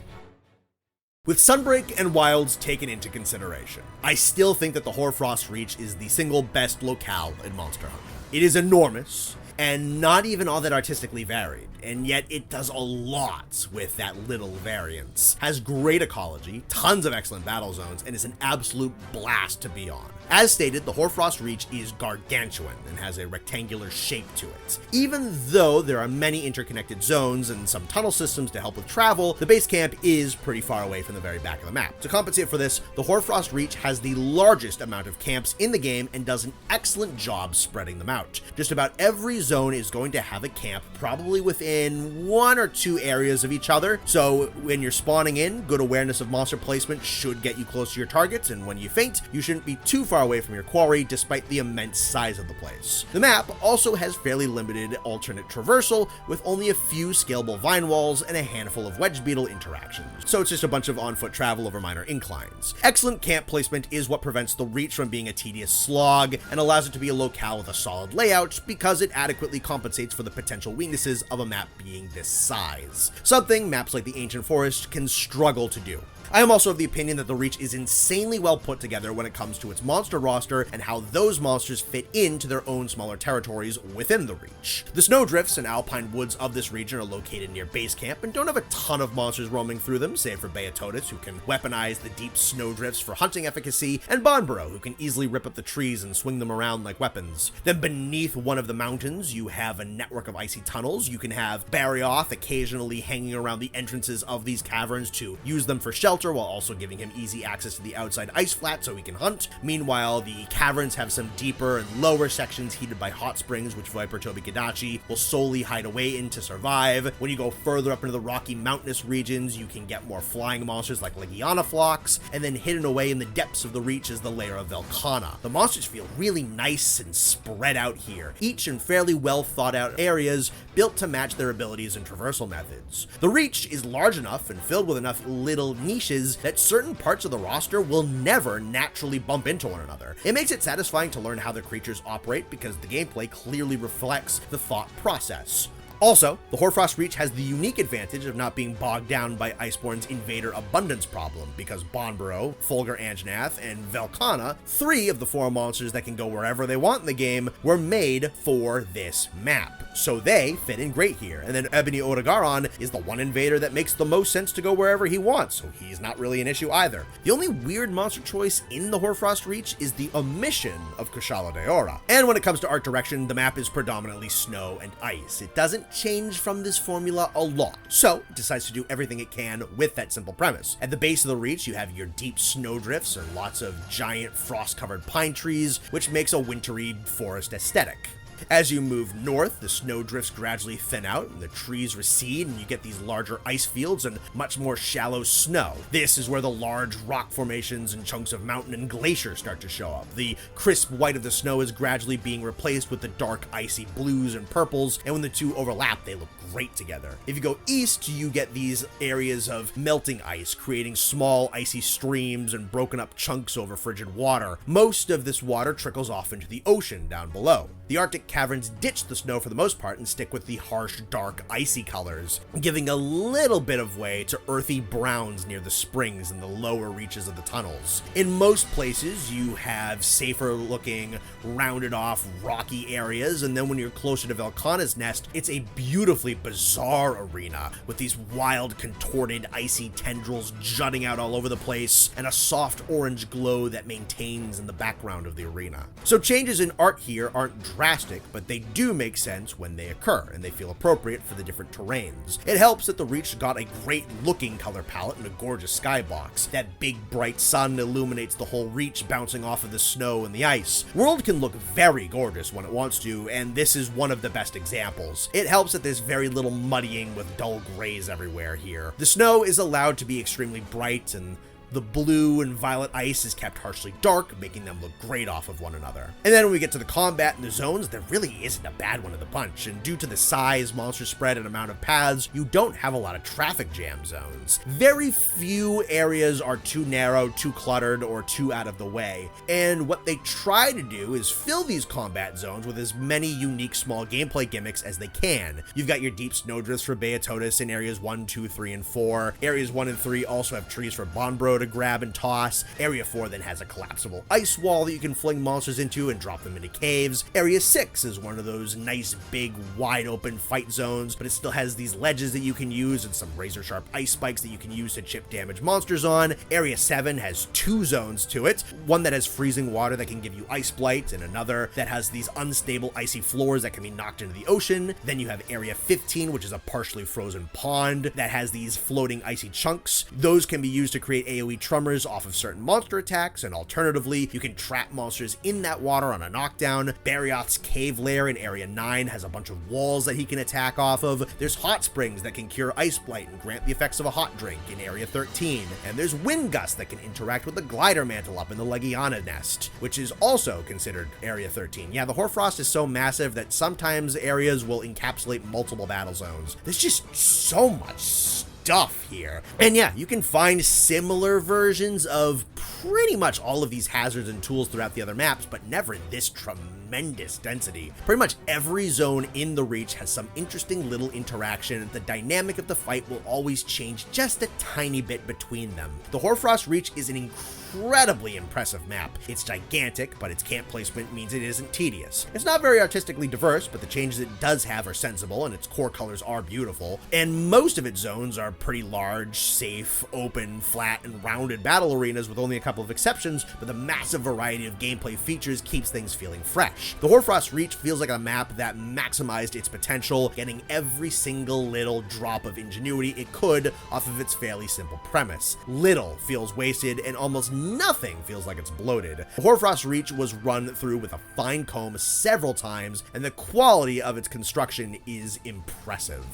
with Sunbreak and Wilds taken into consideration, I still think that the Hoarfrost Reach is the single best locale in Monster Hunter. It is enormous, and not even all that artistically varied, and yet it does a lot with that little variance. Has great ecology, tons of excellent battle zones, and is an absolute blast to be on. As stated, the Hoarfrost Reach is gargantuan and has a rectangular shape to it. Even though there are many interconnected zones and some tunnel systems to help with travel, the base camp is pretty far away from the very back of the map. To compensate for this, the Hoarfrost Reach has the largest amount of camps in the game and does an excellent job spreading them out. Just about every zone is going to have a camp, probably within 1 or 2 areas of each other, so when you're spawning in, good awareness of monster placement should get you close to your targets, and when you faint, you shouldn't be too far away from your quarry despite the immense size of the place. The map also has fairly limited alternate traversal, with only a few scalable vine walls and a handful of wedge beetle interactions, so it's just a bunch of on-foot travel over minor inclines. Excellent camp placement is what prevents the Reach from being a tedious slog and allows it to be a locale with a solid layout because it adequately compensates for the potential weaknesses of a map being this size, something maps like the Ancient Forest can struggle to do. I am also of the opinion that the Reach is insanely well put together when it comes to its monster roster and how those monsters fit into their own smaller territories within the Reach. The snowdrifts and alpine woods of this region are located near base camp and don't have a ton of monsters roaming through them, save for Beatotis, who can weaponize the deep snowdrifts for hunting efficacy, and Bonboro, who can easily rip up the trees and swing them around like weapons. Then beneath one of the mountains, you have a network of icy tunnels. You can have Barioth occasionally hanging around the entrances of these caverns to use them for shelter, while also giving him easy access to the outside ice flat so he can hunt. Meanwhile, the caverns have some deeper and lower sections heated by hot springs, which Viper Toby Kadachi will solely hide away in to survive. When you go further up into the rocky mountainous regions, you can get more flying monsters like Legiana Phlox, and then hidden away in the depths of the Reach is the lair of Velkhana. The monsters feel really nice and spread out here, each in fairly well thought out areas built to match their abilities and traversal methods. The Reach is large enough and filled with enough little niche niches that certain parts of the roster will never naturally bump into one another. It makes it satisfying to learn how the creatures operate because the gameplay clearly reflects the thought process. Also, the Hoarfrost Reach has the unique advantage of not being bogged down by Iceborne's invader abundance problem, because Bonboro, Fulgur Anjanath, and Velkhana, 3 of the 4 monsters that can go wherever they want in the game, were made for this map. So they fit in great here, and then Ebony Odogaron is the one invader that makes the most sense to go wherever he wants, so he's not really an issue either. The only weird monster choice in the Hoarfrost Reach is the omission of Kushala Daora. And when it comes to art direction, the map is predominantly snow and ice. It doesn't change from this formula a lot, so it decides to do everything it can with that simple premise. At the base of the Reach, you have your deep snowdrifts and lots of giant frost-covered pine trees, which makes a wintry forest aesthetic. As you move north, the snowdrifts gradually thin out and the trees recede, and you get these larger ice fields and much more shallow snow. This is where the large rock formations and chunks of mountain and glacier start to show up. The crisp white of the snow is gradually being replaced with the dark icy blues and purples, and when the two overlap, they look great together. If you go east, you get these areas of melting ice, creating small icy streams and broken up chunks over frigid water. Most of this water trickles off into the ocean down below. The Arctic caverns ditch the snow for the most part and stick with the harsh, dark, icy colors, giving a little bit of way to earthy browns near the springs and the lower reaches of the tunnels. In most places, you have safer looking, rounded off, rocky areas, and then when you're closer to Velkhana's nest, it's a beautifully bizarre arena with these wild, contorted, icy tendrils jutting out all over the place, and a soft orange glow that maintains in the background of the arena. So changes in art here aren't drastic, but they do make sense when they occur, and they feel appropriate for the different terrains. It helps that the Reach got a great looking color palette and a gorgeous skybox. That big bright sun illuminates the whole Reach, bouncing off of the snow and the ice. World can look very gorgeous when it wants to, and this is one of the best examples. It helps that there's very little muddying with dull grays everywhere here. The snow is allowed to be extremely bright, and the blue and violet ice is kept harshly dark, making them look great off of one another. And then when we get to the combat and the zones, there really isn't a bad one of the bunch, and due to the size, monster spread, and amount of paths, you don't have a lot of traffic jam zones. Very few areas are too narrow, too cluttered, or too out of the way, and what they try to do is fill these combat zones with as many unique small gameplay gimmicks as they can. You've got your deep snowdrifts for Beatotus in areas 1, 2, 3, and 4. Areas 1 and 3 also have trees for Bonbro to grab and toss. Area 4 then has a collapsible ice wall that you can fling monsters into and drop them into caves. Area 6 is one of those nice big wide open fight zones, but it still has these ledges that you can use and some razor sharp ice spikes that you can use to chip damage monsters on. Area 7 has 2 zones to it, one that has freezing water that can give you ice blight, and another that has these unstable icy floors that can be knocked into the ocean. Then you have Area 15, which is a partially frozen pond that has these floating icy chunks. Those can be used to create AoE tremors off of certain monster attacks, and alternatively, you can trap monsters in that water on a knockdown. Barioth's cave lair in Area 9 has a bunch of walls that he can attack off of. There's hot springs that can cure ice blight and grant the effects of a hot drink in Area 13, and there's wind gusts that can interact with the glider mantle up in the Legiana nest, which is also considered Area 13. Yeah, the Hoarfrost is so massive that sometimes areas will encapsulate multiple battle zones. There's just so much stuff here. And yeah, you can find similar versions of pretty much all of these hazards and tools throughout the other maps, but never in this tremendous density. Pretty much every zone in the Reach has some interesting little interaction. The dynamic of the fight will always change just a tiny bit between them. The Hoarfrost Reach is an incredibly impressive map. It's gigantic, but its camp placement means it isn't tedious. It's not very artistically diverse, but the changes it does have are sensible, and its core colors are beautiful, and most of its zones are pretty large, safe, open, flat, and rounded battle arenas with only a couple of exceptions, but the massive variety of gameplay features keeps things feeling fresh. The Hoarfrost Reach feels like a map that maximized its potential, getting every single little drop of ingenuity it could off of its fairly simple premise. Little feels wasted, and almost nothing feels like it's bloated. The Hoarfrost Reach was run through with a fine comb several times, and the quality of its construction is impressive.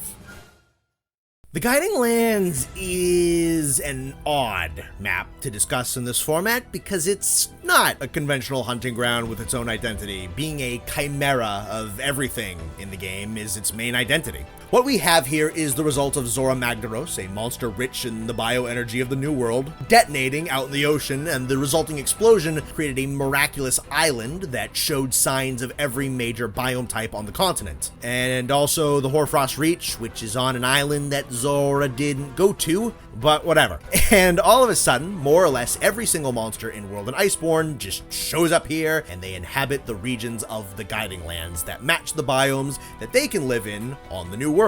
The Guiding Lands is an odd map to discuss in this format because it's not a conventional hunting ground with its own identity. Being a chimera of everything in the game is its main identity. What we have here is the result of Zora Magdaros, a monster rich in the bioenergy of the New World, detonating out in the ocean, and the resulting explosion created a miraculous island that showed signs of every major biome type on the continent. And also the Hoarfrost Reach, which is on an island that Zora didn't go to, but whatever. And all of a sudden, more or less every single monster in World and Iceborne just shows up here, and they inhabit the regions of the Guiding Lands that match the biomes that they can live in on the New World.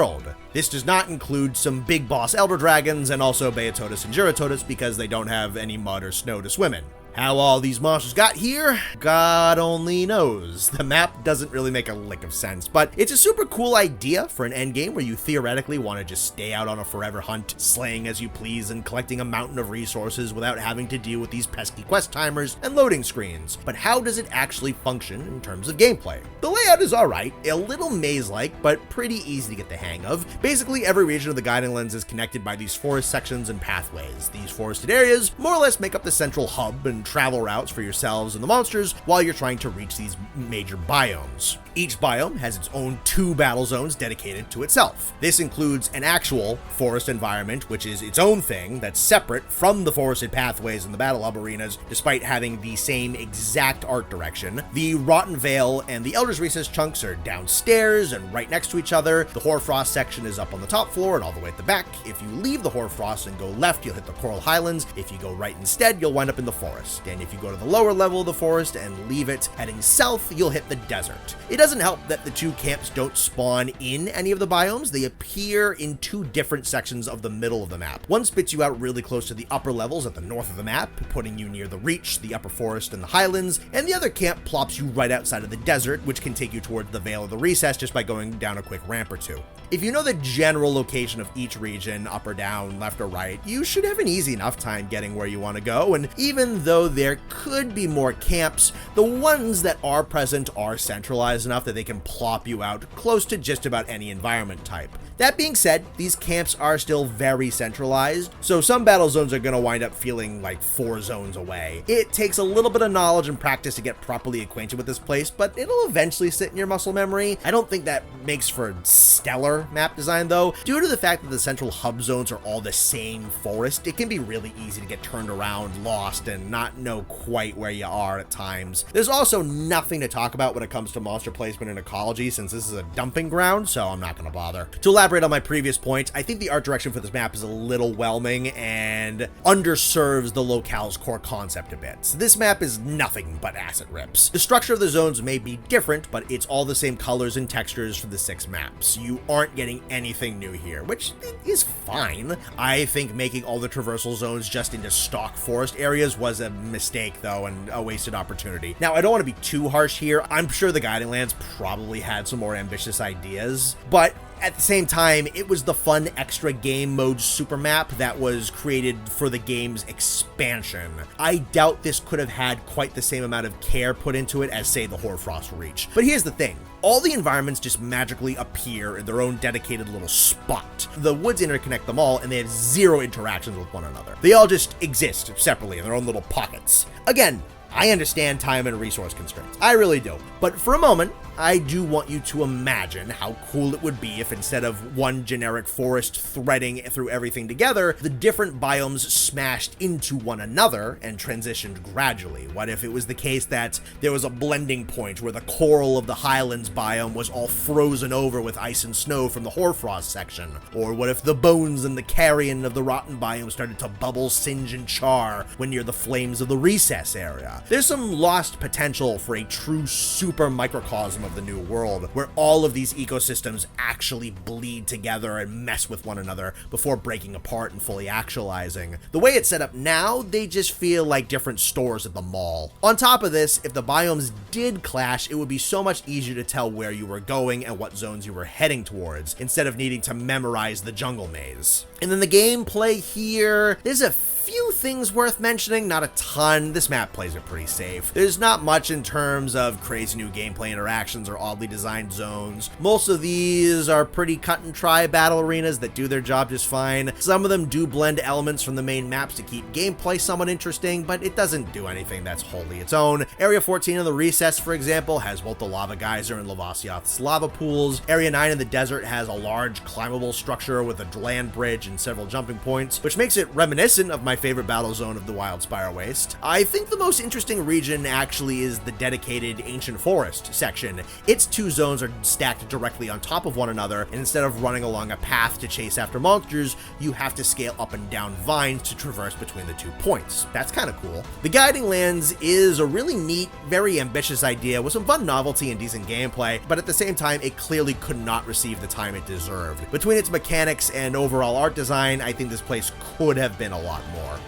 This does not include some big boss elder dragons and also Beatotus and Giratotus because they don't have any mud or snow to swim in. How all these monsters got here, God only knows. The map doesn't really make a lick of sense, but it's a super cool idea for an endgame where you theoretically want to just stay out on a forever hunt, slaying as you please and collecting a mountain of resources without having to deal with these pesky quest timers and loading screens. But how does it actually function in terms of gameplay? The layout is alright, a little maze-like, but pretty easy to get the hang of. Basically, every region of the Guiding Lands is connected by these forest sections and pathways. These forested areas more or less make up the central hub and travel routes for yourselves and the monsters while you're trying to reach these major biomes. Each biome has its own 2 battle zones dedicated to itself. This includes an actual forest environment, which is its own thing that's separate from the forested pathways and the battle hub arenas, despite having the same exact art direction. The Rotten Vale and the Elder's Recess chunks are downstairs and right next to each other. The Hoarfrost section is up on the top floor and all the way at the back. If you leave the Hoarfrost and go left, you'll hit the Coral Highlands. If you go right instead, you'll wind up in the forest. And if you go to the lower level of the forest and leave it heading south, you'll hit the desert. It doesn't help that the 2 camps don't spawn in any of the biomes. They appear in 2 different sections of the middle of the map. One spits you out really close to the upper levels at the north of the map, putting you near the Reach, the upper forest, and the Highlands, and the other camp plops you right outside of the desert, which can take you towards the Vale of the Recess just by going down a quick ramp or 2. If you know the general location of each region, up or down, left or right, you should have an easy enough time getting where you want to go, and even though there could be more camps, the ones that are present are centralized enough that they can plop you out close to just about any environment type. That being said, these camps are still very centralized, so some battle zones are going to wind up feeling like 4 zones away. It takes a little bit of knowledge and practice to get properly acquainted with this place, but it'll eventually sit in your muscle memory. I don't think that makes for stellar map design though. Due to the fact that the central hub zones are all the same forest, it can be really easy to get turned around, lost, and not know quite where you are at times. There's also nothing to talk about when it comes to monster placement and ecology, since this is a dumping ground, so I'm not going to bother. To elaborate on my previous point, I think the art direction for this map is a little whelming and underserves the locale's core concept a bit. So this map is nothing but asset rips. The structure of the zones may be different, but it's all the same colors and textures for the 6 maps. You aren't getting anything new here, which is fine. I think making all the traversal zones just into stock forest areas was a mistake though, and a wasted opportunity. Now, I don't want to be too harsh here. I'm sure the Guiding Lands probably had some more ambitious ideas, but at the same time, it was the fun extra game mode super map that was created for the game's expansion. I doubt this could have had quite the same amount of care put into it as, say, the Hoarfrost Reach. But here's the thing. All the environments just magically appear in their own dedicated little spot. The woods interconnect them all, and they have 0 interactions with one another. They all just exist separately in their own little pockets. Again, I understand time and resource constraints. I really do. But for a moment, I do want you to imagine how cool it would be if instead of one generic forest threading through everything together, the different biomes smashed into one another and transitioned gradually. What if it was the case that there was a blending point where the coral of the Highlands biome was all frozen over with ice and snow from the Hoarfrost section? Or what if the bones and the carrion of the rotten biome started to bubble, singe, and char when near the flames of the recess area? There's some lost potential for a true super microcosm of the New World, where all of these ecosystems actually bleed together and mess with one another before breaking apart and fully actualizing. The way it's set up now, they just feel like different stores at the mall. On top of this, if the biomes did clash, it would be so much easier to tell where you were going and what zones you were heading towards, instead of needing to memorize the jungle maze. And then the gameplay here, there's a few things worth mentioning, not a ton. This map plays it pretty safe. There's not much in terms of crazy new gameplay interactions or oddly designed zones. Most of these are pretty cut and try battle arenas that do their job just fine. Some of them do blend elements from the main maps to keep gameplay somewhat interesting, but it doesn't do anything that's wholly its own. Area 14 of the Recess, for example, has both the lava geyser and Lavasiath's lava pools. Area 9 in the desert has a large climbable structure with a land bridge and several jumping points, which makes it reminiscent of my favorite battle zone of the Wildspire Waste. I think the most interesting region actually is the dedicated Ancient Forest section. Its two zones are stacked directly on top of one another, and instead of running along a path to chase after monsters, you have to scale up and down vines to traverse between the 2 points. That's kind of cool. The Guiding Lands is a really neat, very ambitious idea with some fun novelty and decent gameplay, but at the same time, it clearly could not receive the time it deserved. Between its mechanics and overall art design, I think this place could have been a lot more.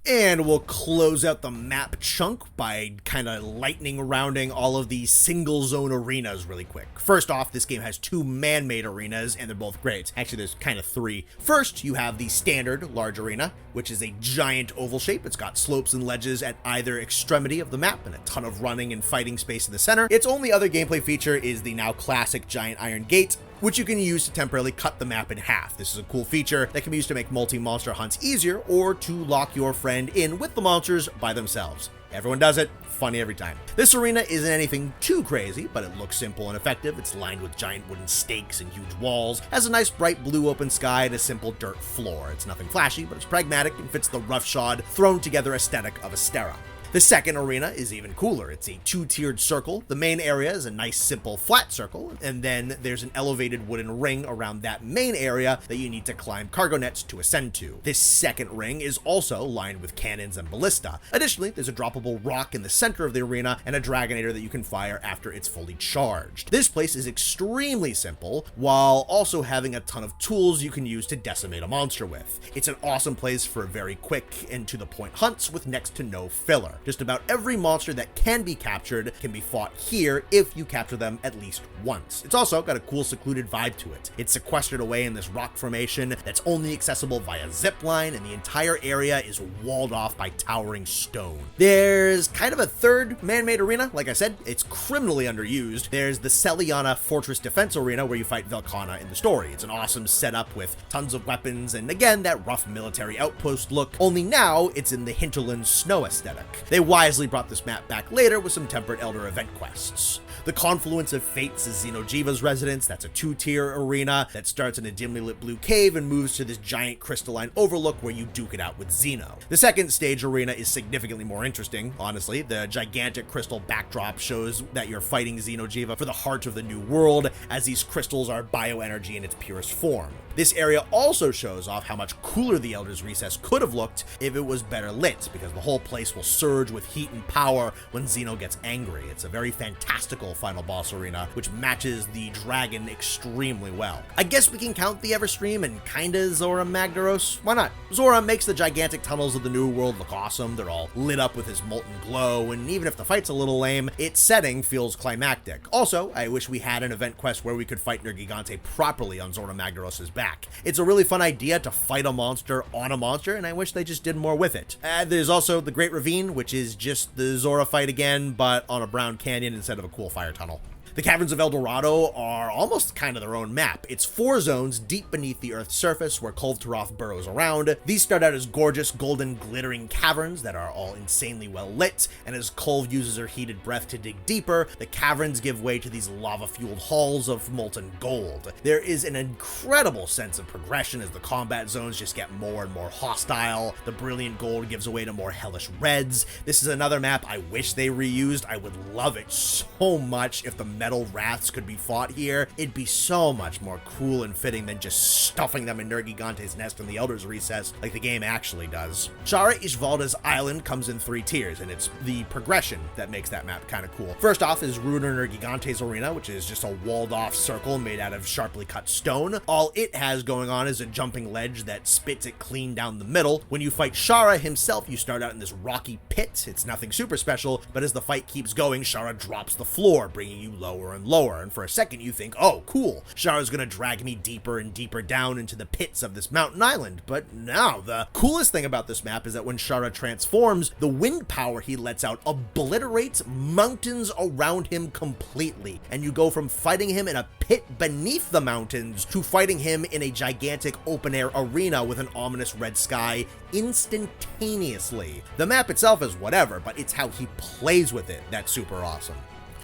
And we'll close out the map chunk by kind of lightning rounding all of these single zone arenas really quick. First off, this game has 2 man-made arenas, and they're both great. Actually, there's kind of 3. First, you have the standard large arena, which is a giant oval shape. It's got slopes and ledges at either extremity of the map and a ton of running and fighting space in the center. Its only other gameplay feature is the now classic giant iron gate, which you can use to temporarily cut the map in half. This is a cool feature that can be used to make multi-monster hunts easier or to lock your friend in with the monsters by themselves. Everyone does it, funny every time. This arena isn't anything too crazy, but it looks simple and effective. It's lined with giant wooden stakes and huge walls, has a nice bright blue open sky and a simple dirt floor. It's nothing flashy, but it's pragmatic and fits the roughshod, thrown together aesthetic of Astera. The second arena is even cooler. It's a 2-tiered circle. The main area is a nice simple flat circle, and then there's an elevated wooden ring around that main area that you need to climb cargo nets to ascend to. This second ring is also lined with cannons and ballista. Additionally, there's a droppable rock in the center of the arena and a Dragonator that you can fire after it's fully charged. This place is extremely simple, while also having a ton of tools you can use to decimate a monster with. It's an awesome place for very quick and to the point hunts with next to no filler. Just about every monster that can be captured can be fought here if you capture them at least once. It's also got a cool secluded vibe to it. It's sequestered away in this rock formation that's only accessible via zipline, and the entire area is walled off by towering stone. There's kind of a third man-made arena. Like I said, it's criminally underused. There's the Seliana Fortress Defense Arena where you fight Velkhana in the story. It's an awesome setup with tons of weapons and again that rough military outpost look, only now it's in the hinterland snow aesthetic. They wisely brought this map back later with some Tempered Elder event quests. The Confluence of Fates is Xeno'jiiva's residence. That's a 2-tier arena that starts in a dimly lit blue cave and moves to this giant crystalline overlook where you duke it out with Xeno. The second stage arena is significantly more interesting, honestly. The gigantic crystal backdrop shows that you're fighting Xeno'jiiva for the heart of the new world, as these crystals are bioenergy in its purest form. This area also shows off how much cooler the Elder's Recess could have looked if it was better lit, because the whole place will surge with heat and power when Xeno gets angry. It's a very fantastical final boss arena, which matches the dragon extremely well. I guess we can count the Everstream and kinda Zora Magdaros. Why not? Zora makes the gigantic tunnels of the new world look awesome. They're all lit up with his molten glow, and even if the fight's a little lame, its setting feels climactic. Also, I wish we had an event quest where we could fight Nergigante properly on Zora Magdaros' back. It's a really fun idea to fight a monster on a monster, and I wish they just did more with it. There's also the Great Ravine, which is just the Zora fight again, but on a brown canyon instead of a cool fire tunnel. The Caverns of El Dorado are almost kind of their own map. It's 4 zones deep beneath the Earth's surface where Kulve burrows around. These start out as gorgeous, golden, glittering caverns that are all insanely well lit, and as Kulve uses her heated breath to dig deeper, the caverns give way to these lava-fueled halls of molten gold. There is an incredible sense of progression as the combat zones just get more and more hostile. The brilliant gold gives way to more hellish reds. This is another map I wish they reused. I would love it so much if the metal wraths could be fought here. It'd be so much more cool and fitting than just stuffing them in Nergigante's nest in the Elder's Recess like the game actually does. Shara Ishvalda's island comes in 3 tiers, and it's the progression that makes that map kind of cool. First off is Ruiner Nergigante's arena, which is just a walled off circle made out of sharply cut stone. All it has going on is a jumping ledge that spits it clean down the middle. When you fight Shara himself, you start out in this rocky pit. It's nothing super special, but as the fight keeps going, Shara drops the floor, bringing you low lower and lower, and for a second you think, oh cool, Shara's gonna drag me deeper and deeper down into the pits of this mountain island. But no, the coolest thing about this map is that when Shara transforms, the wind power he lets out obliterates mountains around him completely, and you go from fighting him in a pit beneath the mountains to fighting him in a gigantic open-air arena with an ominous red sky instantaneously. The map itself is whatever, but it's how he plays with it that's super awesome.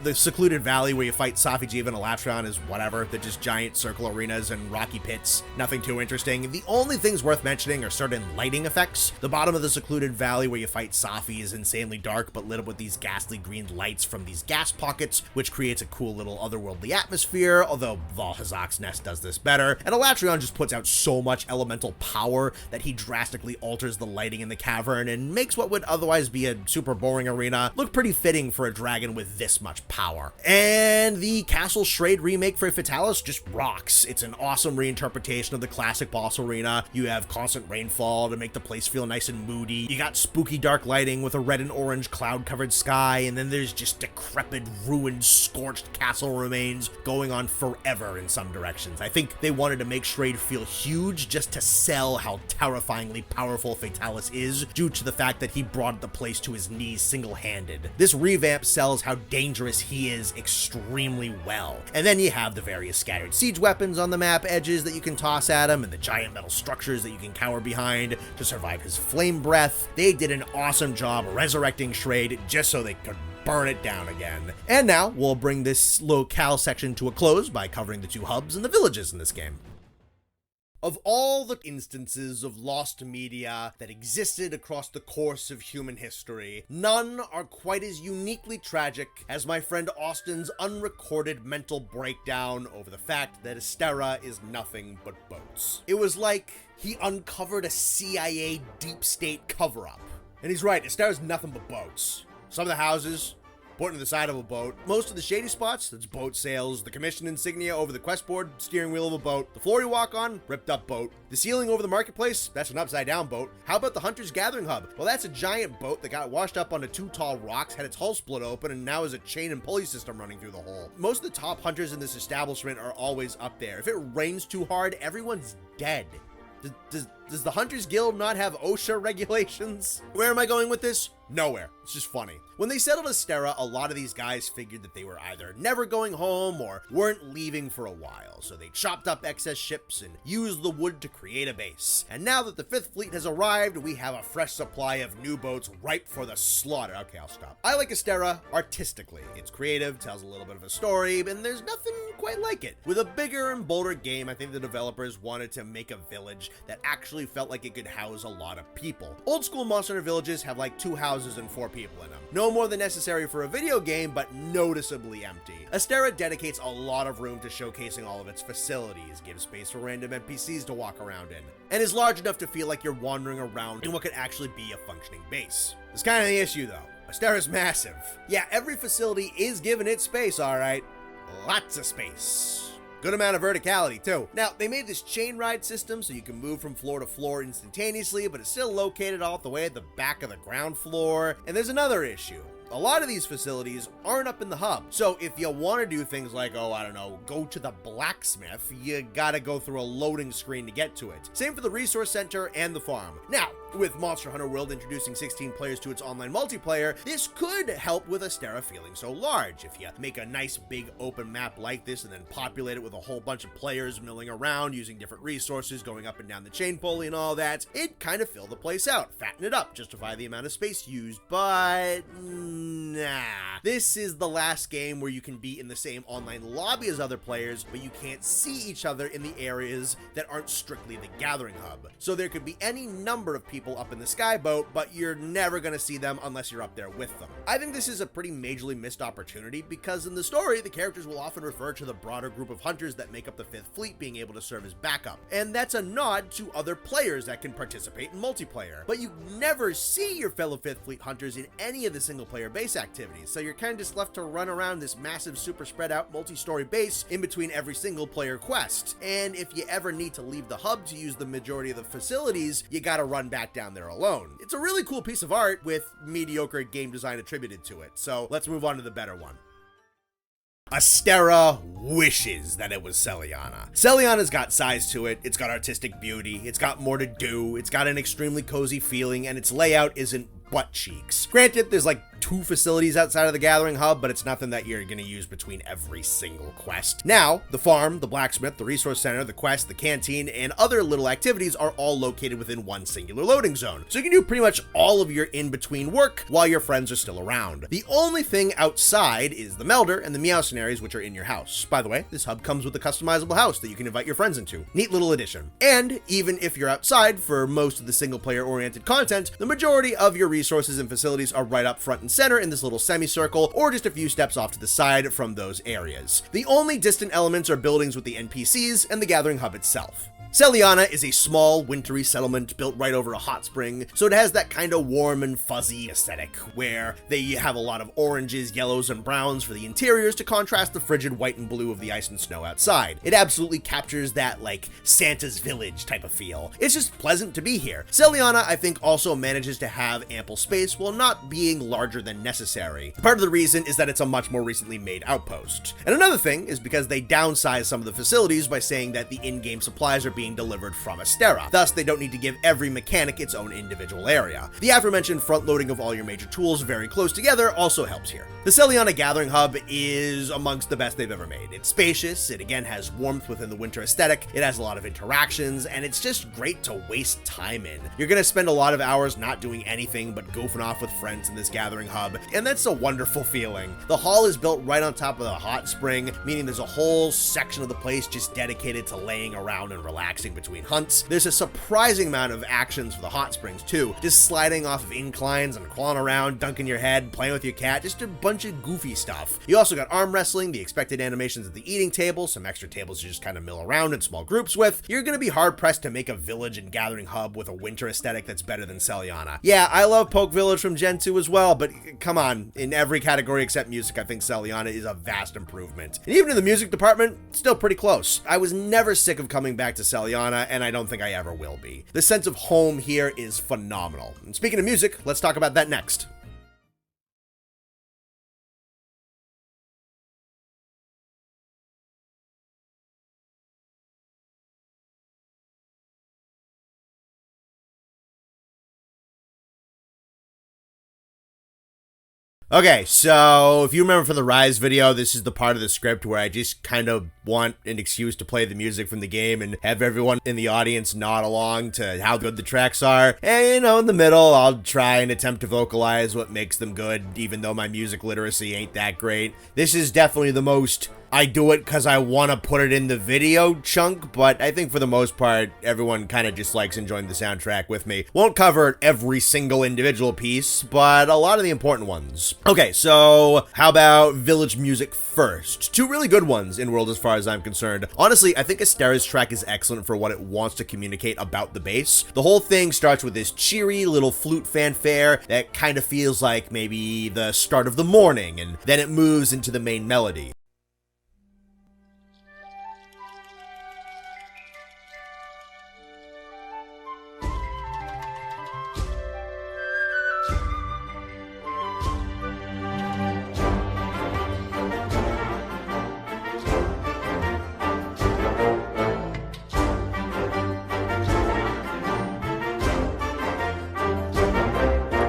The secluded valley where you fight Safi'jiiva and Alatreon is whatever. They're just giant circle arenas and rocky pits. Nothing too interesting. The only things worth mentioning are certain lighting effects. The bottom of the secluded valley where you fight Safi is insanely dark, but lit up with these ghastly green lights from these gas pockets, which creates a cool little otherworldly atmosphere, although Valhazak's Nest does this better. And Alatreon just puts out so much elemental power that he drastically alters the lighting in the cavern and makes what would otherwise be a super boring arena look pretty fitting for a dragon with this much power. And the Castle Shrade remake for Fatalis just rocks. It's an awesome reinterpretation of the classic boss arena. You have constant rainfall to make the place feel nice and moody. You got spooky dark lighting with a red and orange cloud-covered sky, and then there's just decrepit, ruined, scorched castle remains going on forever in some directions. I think they wanted to make Shrade feel huge just to sell how terrifyingly powerful Fatalis is, due to the fact that he brought the place to his knees single-handed. This revamp sells how dangerous he is extremely well. And then you have the various scattered siege weapons on the map edges that you can toss at him, and the giant metal structures that you can cower behind to survive his flame breath. They did an awesome job resurrecting Shrade just so they could burn it down again. And now we'll bring this locale section to a close by covering the two hubs and the villages in this game. Of all the instances of lost media that existed across the course of human history, none are quite as uniquely tragic as my friend Austin's unrecorded mental breakdown over the fact that Astera is nothing but boats. It was like he uncovered a CIA deep state cover-up. And he's right, Astera's nothing but boats. Some of the houses, put to the side of a boat. Most of the shady spots, that's boat sails. The commission insignia over the quest board, steering wheel of a boat. The floor you walk on, ripped up boat. The ceiling over the marketplace, that's an upside down boat. How about the Hunter's Gathering Hub? Well, that's a giant boat that got washed up onto two tall rocks, had its hull split open, and now is a chain and pulley system running through the hole. Most of the top hunters in this establishment are always up there. If it rains too hard, everyone's dead. Does the Hunters Guild not have OSHA regulations? Where am I going with this? Nowhere. It's just funny. When they settled Astera, a lot of these guys figured that they were either never going home or weren't leaving for a while, so they chopped up excess ships and used the wood to create a base. And now that the 5th Fleet has arrived, we have a fresh supply of new boats ripe for the slaughter. Okay, I'll stop. I like Astera artistically. It's creative, tells a little bit of a story, and there's nothing quite like it. With a bigger and bolder game, I think the developers wanted to make a village that actually felt like it could house a lot of people. Old school Monster Hunter villages have like 2 houses and 4 people in them. No more than necessary for a video game, but noticeably empty. Astera dedicates a lot of room to showcasing all of its facilities, gives space for random NPCs to walk around in, and is large enough to feel like you're wandering around in what could actually be a functioning base. It's kind of the issue though. Astera's massive. Yeah, every facility is given its space, alright. Lots of space. Good amount of verticality, too. Now, they made this chain ride system so you can move from floor to floor instantaneously, but it's still located all the way at the back of the ground floor. And there's another issue. A lot of these facilities aren't up in the hub. So if you want to do things like, oh, I don't know, go to the blacksmith, you gotta go through a loading screen to get to it. Same for the resource center and the farm. Now, with Monster Hunter World introducing 16 players to its online multiplayer, this could help with Astera feeling so large. If you make a nice big open map like this and then populate it with a whole bunch of players milling around using different resources, going up and down the chain pulley and all that, it'd kind of fill the place out, fatten it up, justify the amount of space used, but nah. This is the last game where you can be in the same online lobby as other players, but you can't see each other in the areas that aren't strictly the gathering hub. So there could be any number of people up in the skyboat, but you're never gonna see them unless you're up there with them. I think this is a pretty majorly missed opportunity because in the story, the characters will often refer to the broader group of hunters that make up the 5th Fleet being able to serve as backup. And that's a nod to other players that can participate in multiplayer. But you never see your fellow 5th Fleet hunters in any of the single player base activities, so you're kind of just left to run around this massive super spread out multi-story base in between every single player quest. And if you ever need to leave the hub to use the majority of the facilities, you gotta run back down there alone. It's a really cool piece of art with mediocre game design attributed to it, so let's move on to the better one. Astera wishes that it was Seliana. Seliana's got size to it, it's got artistic beauty, it's got more to do, it's got an extremely cozy feeling, and its layout isn't butt cheeks. Granted, there's like 2 facilities outside of the Gathering Hub, but it's nothing that you're gonna use between every single quest. Now, the farm, the blacksmith, the resource center, the quest, the canteen, and other little activities are all located within one singular loading zone. So you can do pretty much all of your in-between work while your friends are still around. The only thing outside is the Melder and the Meow scenarios, which are in your house. By the way, this hub comes with a customizable house that you can invite your friends into. Neat little addition. And even if you're outside for most of the single-player oriented content, the majority of your resources and facilities are right up front and center in this little semicircle, or just a few steps off to the side from those areas. The only distant elements are buildings with the NPCs and the Gathering Hub itself. Seliana is a small, wintry settlement built right over a hot spring, so it has that kind of warm and fuzzy aesthetic, where they have a lot of oranges, yellows, and browns for the interiors to contrast the frigid white and blue of the ice and snow outside. It absolutely captures that, like, Santa's village type of feel. It's just pleasant to be here. Seliana, I think, also manages to have ample space while not being larger than necessary. Part of the reason is that it's a much more recently made outpost. And another thing is because they downsize some of the facilities by saying that the in-game supplies are being delivered from Astera. Thus, they don't need to give every mechanic its own individual area. The aforementioned front loading of all your major tools very close together also helps here. The Seliana Gathering Hub is amongst the best they've ever made. It's spacious, it again has warmth within the winter aesthetic, it has a lot of interactions, and it's just great to waste time in. You're gonna spend a lot of hours not doing anything but goofing off with friends in this Gathering Hub, and that's a wonderful feeling. The hall is built right on top of the hot spring, meaning there's a whole section of the place just dedicated to laying around and relaxing between hunts. There's a surprising amount of actions for the hot springs too, just sliding off of inclines and crawling around, dunking your head, playing with your cat, just a bunch of goofy stuff. You also got arm wrestling, the expected animations at the eating table, some extra tables you just kind of mill around in small groups with. You're gonna be hard pressed to make a village and Gathering Hub with a winter aesthetic that's better than Seliana. Yeah, I love Poke Village from Gen 2 as well, but come on, in every category except music, I think Seliana is a vast improvement. And even in the music department, still pretty close. I was never sick of coming back to Seliana, and I don't think I ever will be. The sense of home here is phenomenal. And speaking of music, let's talk about that next. Okay, so if you remember from the Rise video, this is the part of the script where I just kind of want an excuse to play the music from the game and have everyone in the audience nod along to how good the tracks are. And, you know, in the middle, I'll try and attempt to vocalize what makes them good, even though my music literacy ain't that great. This is definitely the most I do it because I want to put it in the video chunk, but I think for the most part, everyone kind of just likes enjoying the soundtrack with me. Won't cover every single individual piece, but a lot of the important ones. Okay, so how about village music first? 2 really good ones in World as far as I'm concerned. Honestly, I think Astera's track is excellent for what it wants to communicate about the base. The whole thing starts with this cheery little flute fanfare that kind of feels like maybe the start of the morning, and then it moves into the main melody.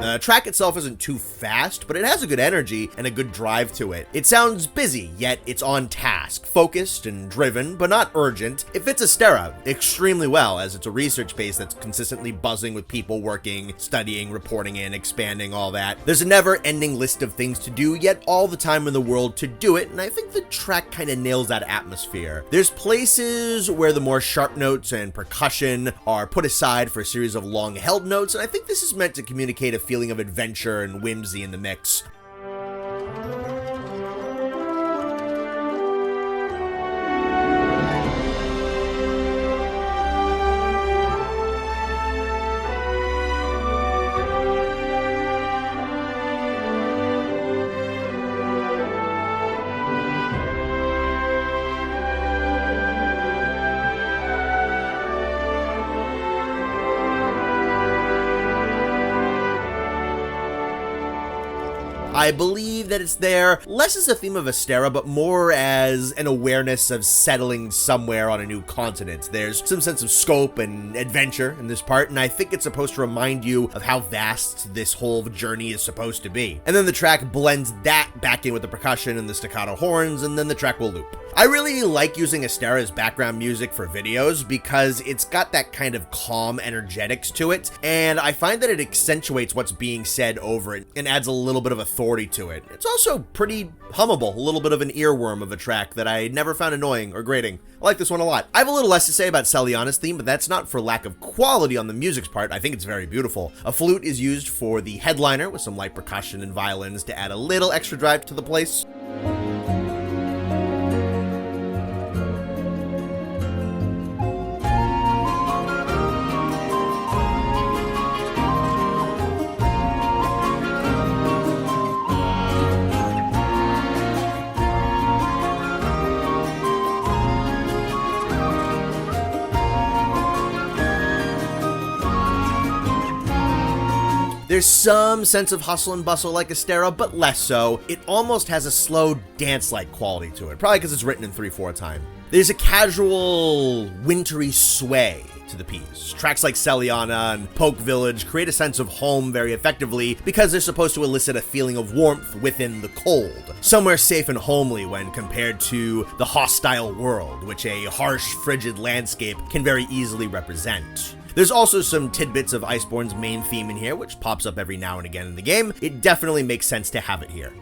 The track itself isn't too fast, but it has a good energy and a good drive to it. It sounds busy, yet it's on task, focused and driven, but not urgent. It fits Astera extremely well, as it's a research base that's consistently buzzing with people working, studying, reporting in, expanding, all that. There's a never-ending list of things to do, yet all the time in the world to do it, and I think the track kind of nails that atmosphere. There's places where the more sharp notes and percussion are put aside for a series of long-held notes, and I think this is meant to communicate a feeling of adventure and whimsy in the mix. I believe that it's there less as a theme of Astera, but more as an awareness of settling somewhere on a new continent. There's some sense of scope and adventure in this part, and I think it's supposed to remind you of how vast this whole journey is supposed to be. And then the track blends that back in with the percussion and the staccato horns, and then the track will loop. I really like using Astera as background music for videos because it's got that kind of calm energetics to it, and I find that it accentuates what's being said over it and adds a little bit of authority to it. It's also pretty hummable, a little bit of an earworm of a track that I never found annoying or grating. I like this one a lot. I have a little less to say about Seliana's theme, but that's not for lack of quality on the music's part. I think it's very beautiful. A flute is used for the headliner with some light percussion and violins to add a little extra drive to the place. There's some sense of hustle and bustle like Astera, but less so. It almost has a slow dance-like quality to it, probably because it's written in 3/4 time. There's a casual, wintry sway to the piece. Tracks like Seliana and Poke Village create a sense of home very effectively because they're supposed to elicit a feeling of warmth within the cold, somewhere safe and homely when compared to the hostile world, which a harsh, frigid landscape can very easily represent. There's also some tidbits of Iceborne's main theme in here, which pops up every now and again in the game. It definitely makes sense to have it here.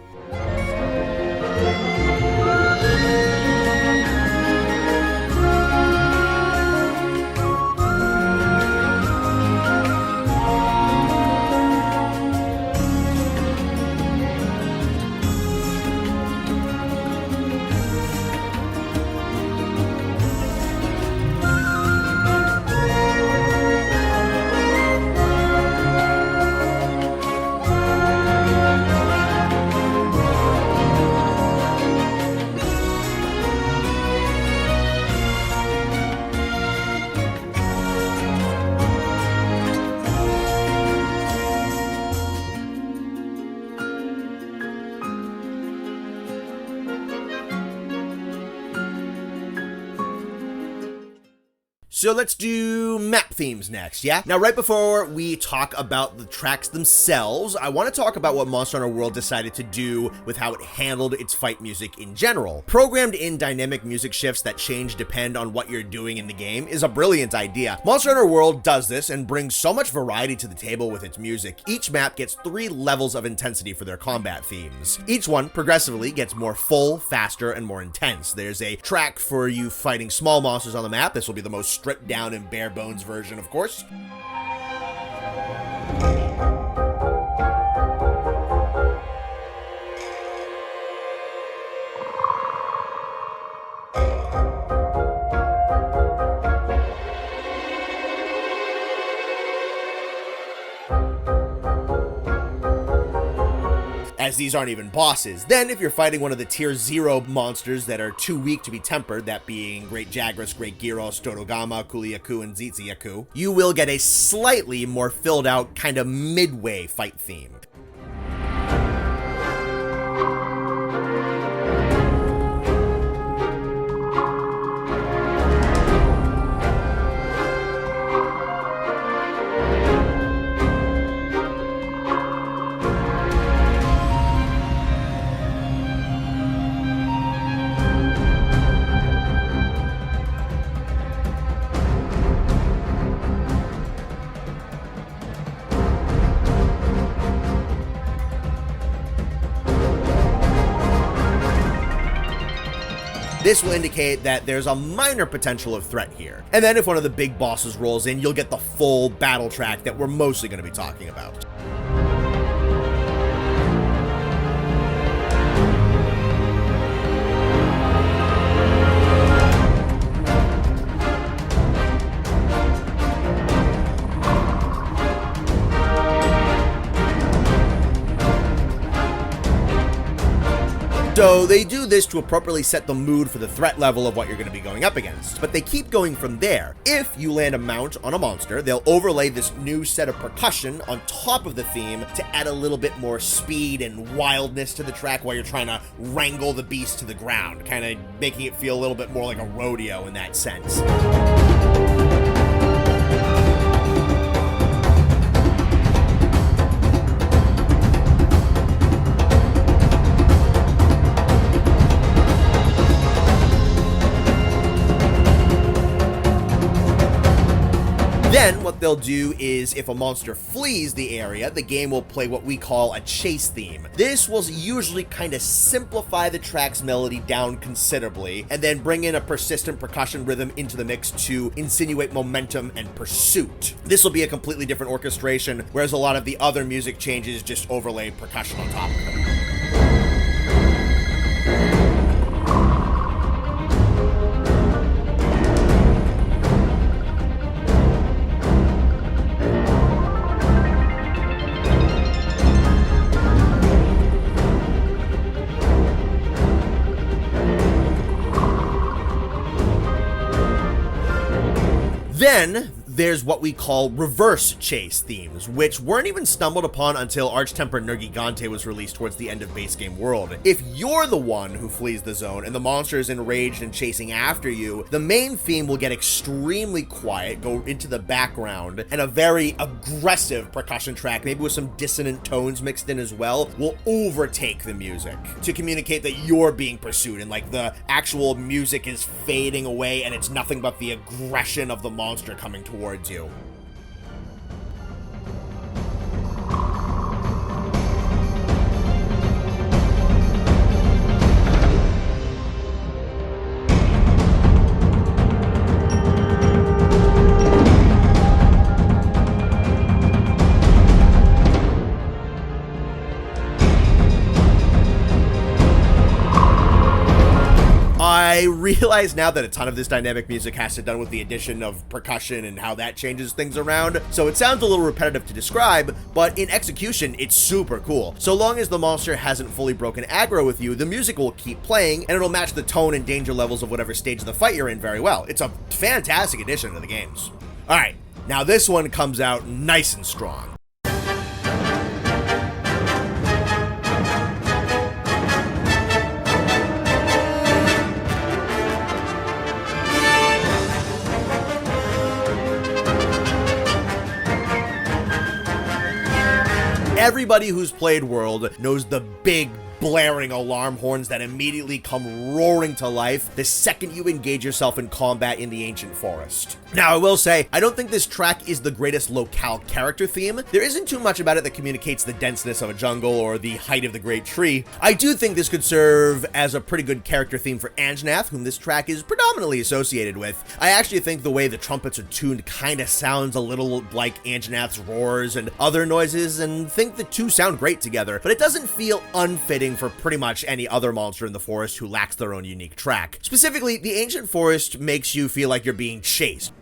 So let's do map themes next, yeah? Now, right before we talk about the tracks themselves, I want to talk about what Monster Hunter World decided to do with how it handled its fight music in general. Programmed in dynamic music shifts that change depend on what you're doing in the game is a brilliant idea. Monster Hunter World does this and brings so much variety to the table with its music. Each map gets 3 levels of intensity for their combat themes. Each one progressively gets more full, faster, and more intense. There's a track for you fighting small monsters on the map. This will be the most stripped down and bare bones version, of course. As these aren't even bosses. Then, if you're fighting one of the tier 0 monsters that are too weak to be tempered, that being Great Jagras, Great Gyros, Totogama, Kuliaku, and Zitziaku, you will get a slightly more filled out, kind of midway fight theme. This will indicate that there's a minor potential of threat here. And then if one of the big bosses rolls in, you'll get the full battle track that we're mostly going to be talking about. So they do this to appropriately set the mood for the threat level of what you're going to be going up against, but they keep going from there. If you land a mount on a monster, they'll overlay this new set of percussion on top of the theme to add a little bit more speed and wildness to the track while you're trying to wrangle the beast to the ground, kind of making it feel a little bit more like a rodeo in that sense. Then what they'll do is, if a monster flees the area, the game will play what we call a chase theme. This will usually kind of simplify the track's melody down considerably, and then bring in a persistent percussion rhythm into the mix to insinuate momentum and pursuit. This will be a completely different orchestration, whereas a lot of the other music changes just overlay percussion on top of it. Then there's what we call reverse chase themes, which weren't even stumbled upon until Arch-Tempered Nergigante was released towards the end of base game world. If you're the one who flees the zone and the monster is enraged and chasing after you, the main theme will get extremely quiet, go into the background, and a very aggressive percussion track, maybe with some dissonant tones mixed in as well, will overtake the music to communicate that you're being pursued, and like the actual music is fading away and it's nothing but the aggression of the monster coming towards you. I realize now that a ton of this dynamic music has to do with the addition of percussion and how that changes things around, so it sounds a little repetitive to describe, but in execution, it's super cool. So long as the monster hasn't fully broken aggro with you, the music will keep playing, and it'll match the tone and danger levels of whatever stage of the fight you're in very well. It's a fantastic addition to the games. Alright, now this one comes out nice and strong. Everybody who's played World knows the big blaring alarm horns that immediately come roaring to life the second you engage yourself in combat in the ancient forest. Now, I will say, I don't think this track is the greatest locale character theme. There isn't too much about it that communicates the denseness of a jungle or the height of the great tree. I do think this could serve as a pretty good character theme for Anjanath, whom this track is predominantly associated with. I actually think the way the trumpets are tuned kind of sounds a little like Anjanath's roars and other noises, and think the two sound great together, but it doesn't feel unfitting for pretty much any other monster in the forest who lacks their own unique track. Specifically, the ancient forest makes you feel like you're being chased.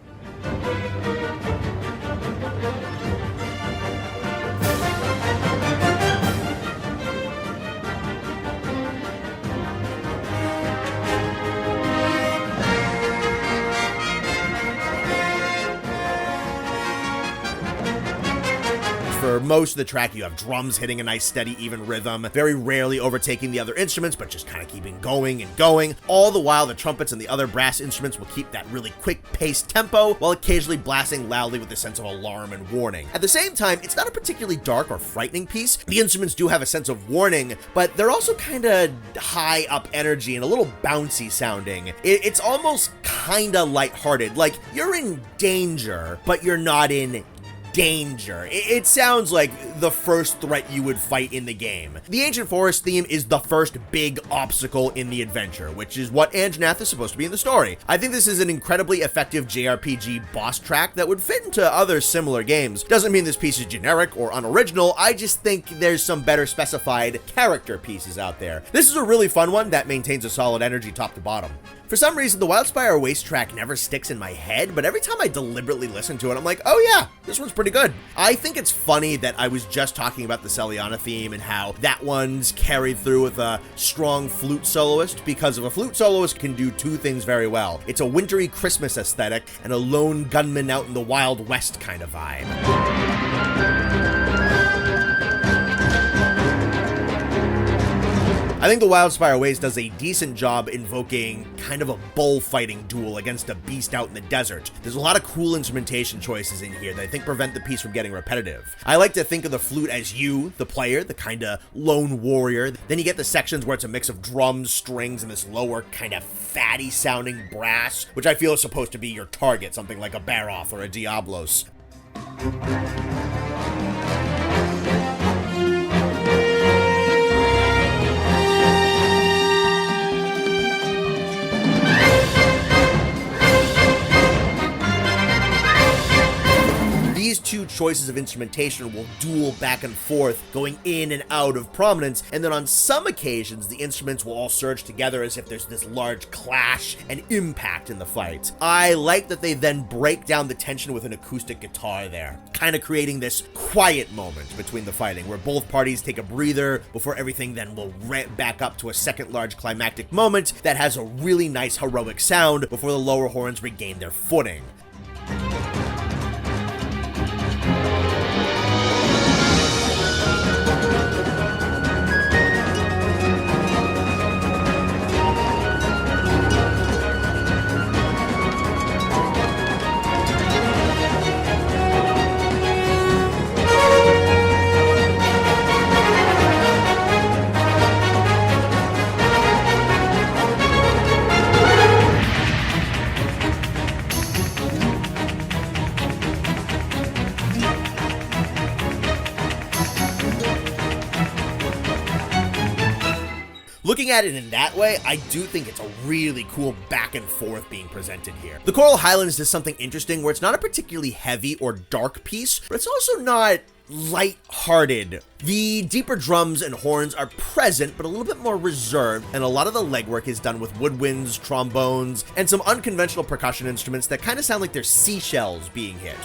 For most of the track, you have drums hitting a nice steady even rhythm, very rarely overtaking the other instruments, but just kind of keeping going and going. All the while, the trumpets and the other brass instruments will keep that really quick-paced tempo, while occasionally blasting loudly with a sense of alarm and warning. At the same time, it's not a particularly dark or frightening piece. The instruments do have a sense of warning, but they're also kind of high up energy and a little bouncy sounding. It's almost kind of lighthearted, like you're in danger, but you're not in danger. It sounds like the first threat you would fight in the game. The Ancient Forest theme is the first big obstacle in the adventure, which is what Anjanath is supposed to be in the story. I think this is an incredibly effective JRPG boss track that would fit into other similar games. Doesn't mean this piece is generic or unoriginal, I just think there's some better specified character pieces out there. This is a really fun one that maintains a solid energy top to bottom. For some reason, the Wildspire Waste track never sticks in my head, but every time I deliberately listen to it, I'm like, oh yeah, this one's pretty good. I think it's funny that I was just talking about the Seliana theme and how that one's carried through with a strong flute soloist, because if a flute soloist can do two things very well, it's a wintry Christmas aesthetic and a lone gunman out in the Wild West kind of vibe. I think the Wildspire Waste does a decent job invoking kind of a bullfighting duel against a beast out in the desert. There's a lot of cool instrumentation choices in here that I think prevent the piece from getting repetitive. I like to think of the flute as you, the player, the kind of lone warrior. Then you get the sections where it's a mix of drums, strings, and this lower kind of fatty sounding brass, which I feel is supposed to be your target, something like a Baroth or a Diablos. These two choices of instrumentation will duel back and forth, going in and out of prominence, and then on some occasions, the instruments will all surge together as if there's this large clash and impact in the fight. I like that they then break down the tension with an acoustic guitar there, kind of creating this quiet moment between the fighting, where both parties take a breather before everything then will ramp back up to a second large climactic moment that has a really nice heroic sound before the lower horns regain their footing. Looking at it in that way, I do think it's a really cool back and forth being presented here. The Choral Highlands does something interesting where it's not a particularly heavy or dark piece, but it's also not light-hearted. The deeper drums and horns are present, but a little bit more reserved, and a lot of the legwork is done with woodwinds, trombones, and some unconventional percussion instruments that kind of sound like they're seashells being hit.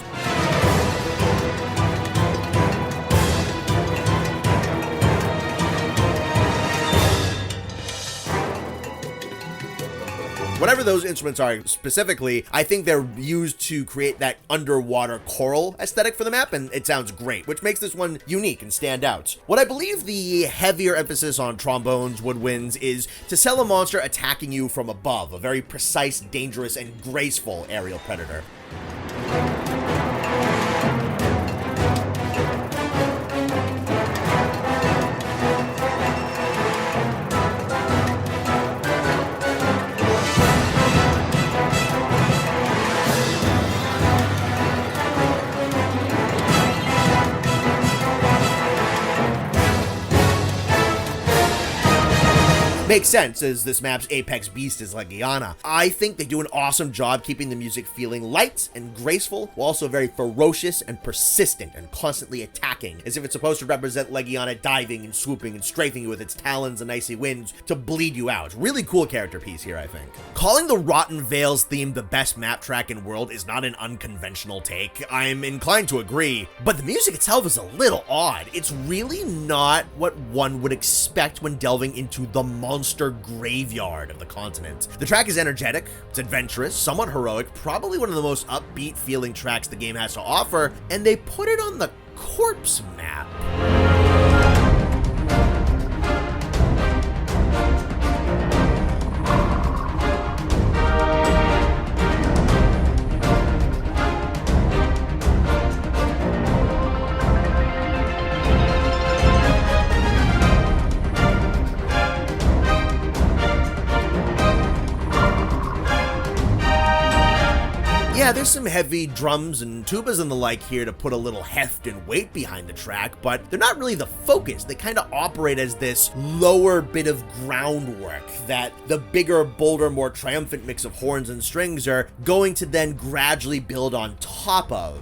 Whatever those instruments are specifically, I think they're used to create that underwater choral aesthetic for the map, and it sounds great, which makes this one unique and stand out. What I believe the heavier emphasis on trombones, woodwinds, is to sell a monster attacking you from above, a very precise, dangerous, and graceful aerial predator. Makes sense, as this map's apex beast is Legiana. I think they do an awesome job keeping the music feeling light and graceful, while also very ferocious and persistent and constantly attacking, as if it's supposed to represent Legiana diving and swooping and strafing you with its talons and icy winds to bleed you out. Really cool character piece here, I think. Calling the Rotten Vales theme the best map track in World is not an unconventional take. I'm inclined to agree, but the music itself is a little odd. It's really not what one would expect when delving into the monster graveyard of the continent. The track is energetic, it's adventurous, somewhat heroic, probably one of the most upbeat feeling tracks the game has to offer, and they put it on the corpse map. Yeah, there's some heavy drums and tubas and the like here to put a little heft and weight behind the track, but they're not really the focus. They kind of operate as this lower bit of groundwork that the bigger, bolder, more triumphant mix of horns and strings are going to then gradually build on top of.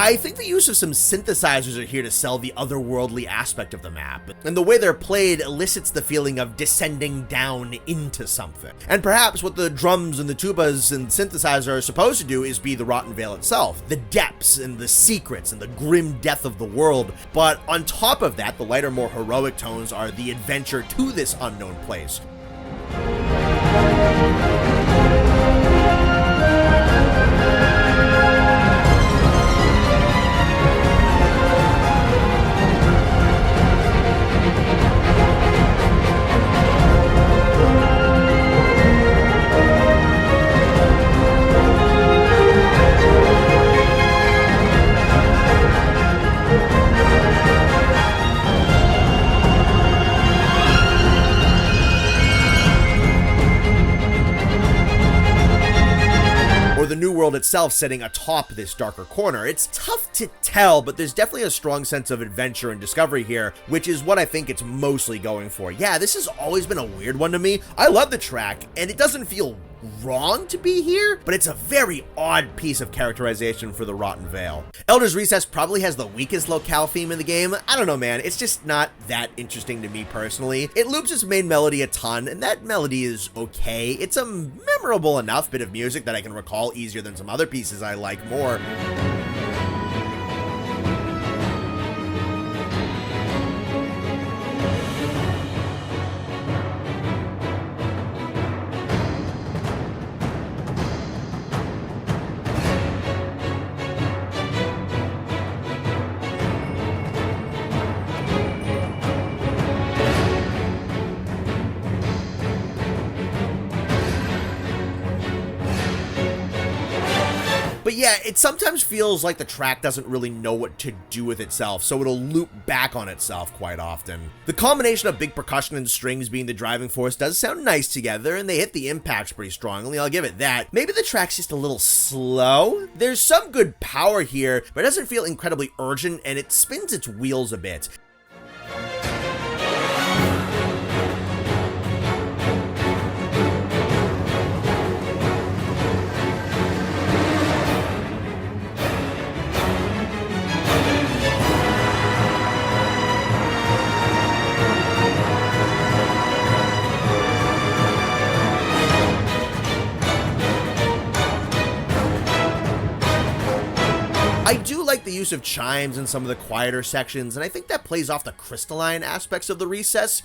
I think the use of some synthesizers are here to sell the otherworldly aspect of the map, and the way they're played elicits the feeling of descending down into something. And perhaps what the drums and the tubas and synthesizer are supposed to do is be the Rotten Vale itself, the depths and the secrets and the grim death of the world. But on top of that, the lighter, more heroic tones are the adventure to this unknown place. The new world itself sitting atop this darker corner. It's tough to tell, but there's definitely a strong sense of adventure and discovery here, which is what I think it's mostly going for. Yeah, this has always been a weird one to me. I love the track, and it doesn't feel wrong to be here, but it's a very odd piece of characterization for the Rotten Vale. Elder's Recess probably has the weakest locale theme in the game. I don't know, man. It's just not that interesting to me personally. It loops its main melody a ton, and that melody is okay. It's a memorable enough bit of music that I can recall easier than some other pieces I like more. But yeah, it sometimes feels like the track doesn't really know what to do with itself, so it'll loop back on itself quite often. The combination of big percussion and strings being the driving force does sound nice together, and they hit the impacts pretty strongly, I'll give it that. Maybe the track's just a little slow? There's some good power here, but it doesn't feel incredibly urgent, and it spins its wheels a bit. I do like the use of chimes in some of the quieter sections, and I think that plays off the crystalline aspects of the Recess.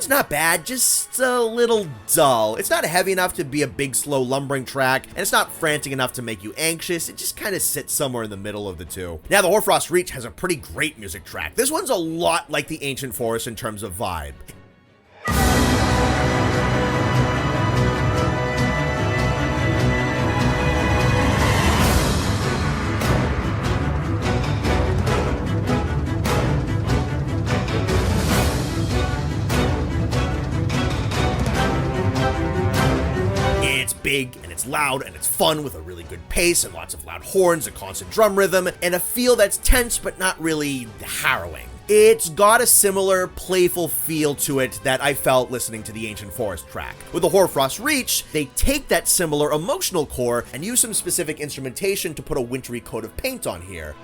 Not bad, just a little dull. It's not heavy enough to be a big, slow, lumbering track, and it's not frantic enough to make you anxious. It just kind of sits somewhere in the middle of the two. Now, the Hoarfrost Reach has a pretty great music track. This one's a lot like the Ancient Forest in terms of vibe. Big, and it's loud, and it's fun with a really good pace and lots of loud horns, a constant drum rhythm, and a feel that's tense but not really harrowing. It's got a similar playful feel to it that I felt listening to the Ancient Forest track. With the Hoarfrost Reach, they take that similar emotional core and use some specific instrumentation to put a wintry coat of paint on here.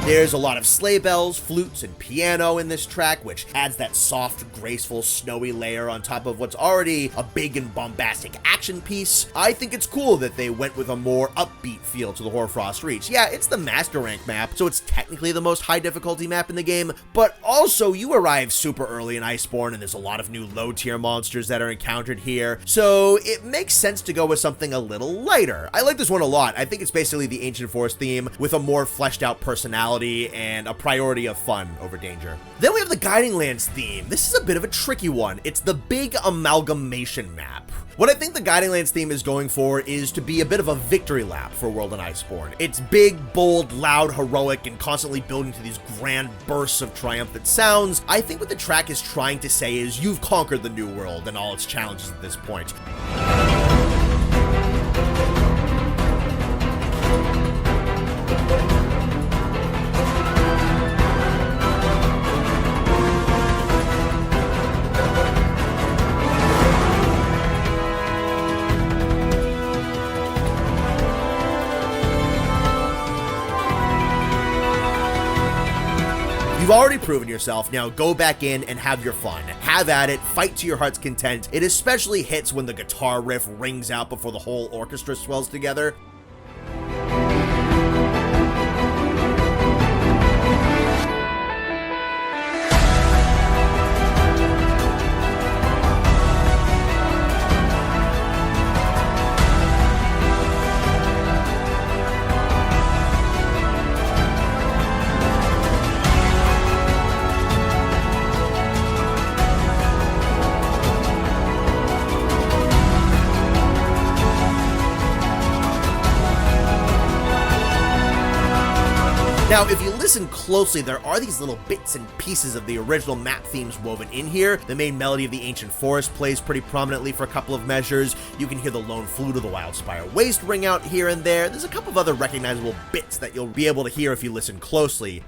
There's a lot of sleigh bells, flutes, and piano in this track, which adds that soft, graceful, snowy layer on top of what's already a big and bombastic action piece. I think it's cool that they went with a more upbeat feel to the Hoarfrost Reach. Yeah, it's the master rank map, so it's technically the most high difficulty map in the game, but also you arrive super early in Iceborne and there's a lot of new low tier monsters that are encountered here, so it makes sense to go with something a little lighter. I like this one a lot. I think it's basically the Ancient Forest theme with a more fleshed out personality and a priority of fun over danger. Then we have the Guiding Lands theme. This is a bit of a tricky one. It's the big amalgamation map. What I think the Guiding Lands theme is going for is to be a bit of a victory lap for World in Iceborne. It's big, bold, loud, heroic, and constantly building to these grand bursts of triumphant sounds. I think what the track is trying to say is you've conquered the new world and all its challenges at this point. You've already proven yourself, now go back in and have your fun. Have at it, fight to your heart's content. It especially hits when the guitar riff rings out before the whole orchestra swells together. Now, if you listen closely, there are these little bits and pieces of the original map themes woven in here. The main melody of the Ancient Forest plays pretty prominently for a couple of measures. You can hear the lone flute of the Wildspire Waste ring out here and there. There's a couple of other recognizable bits that you'll be able to hear if you listen closely.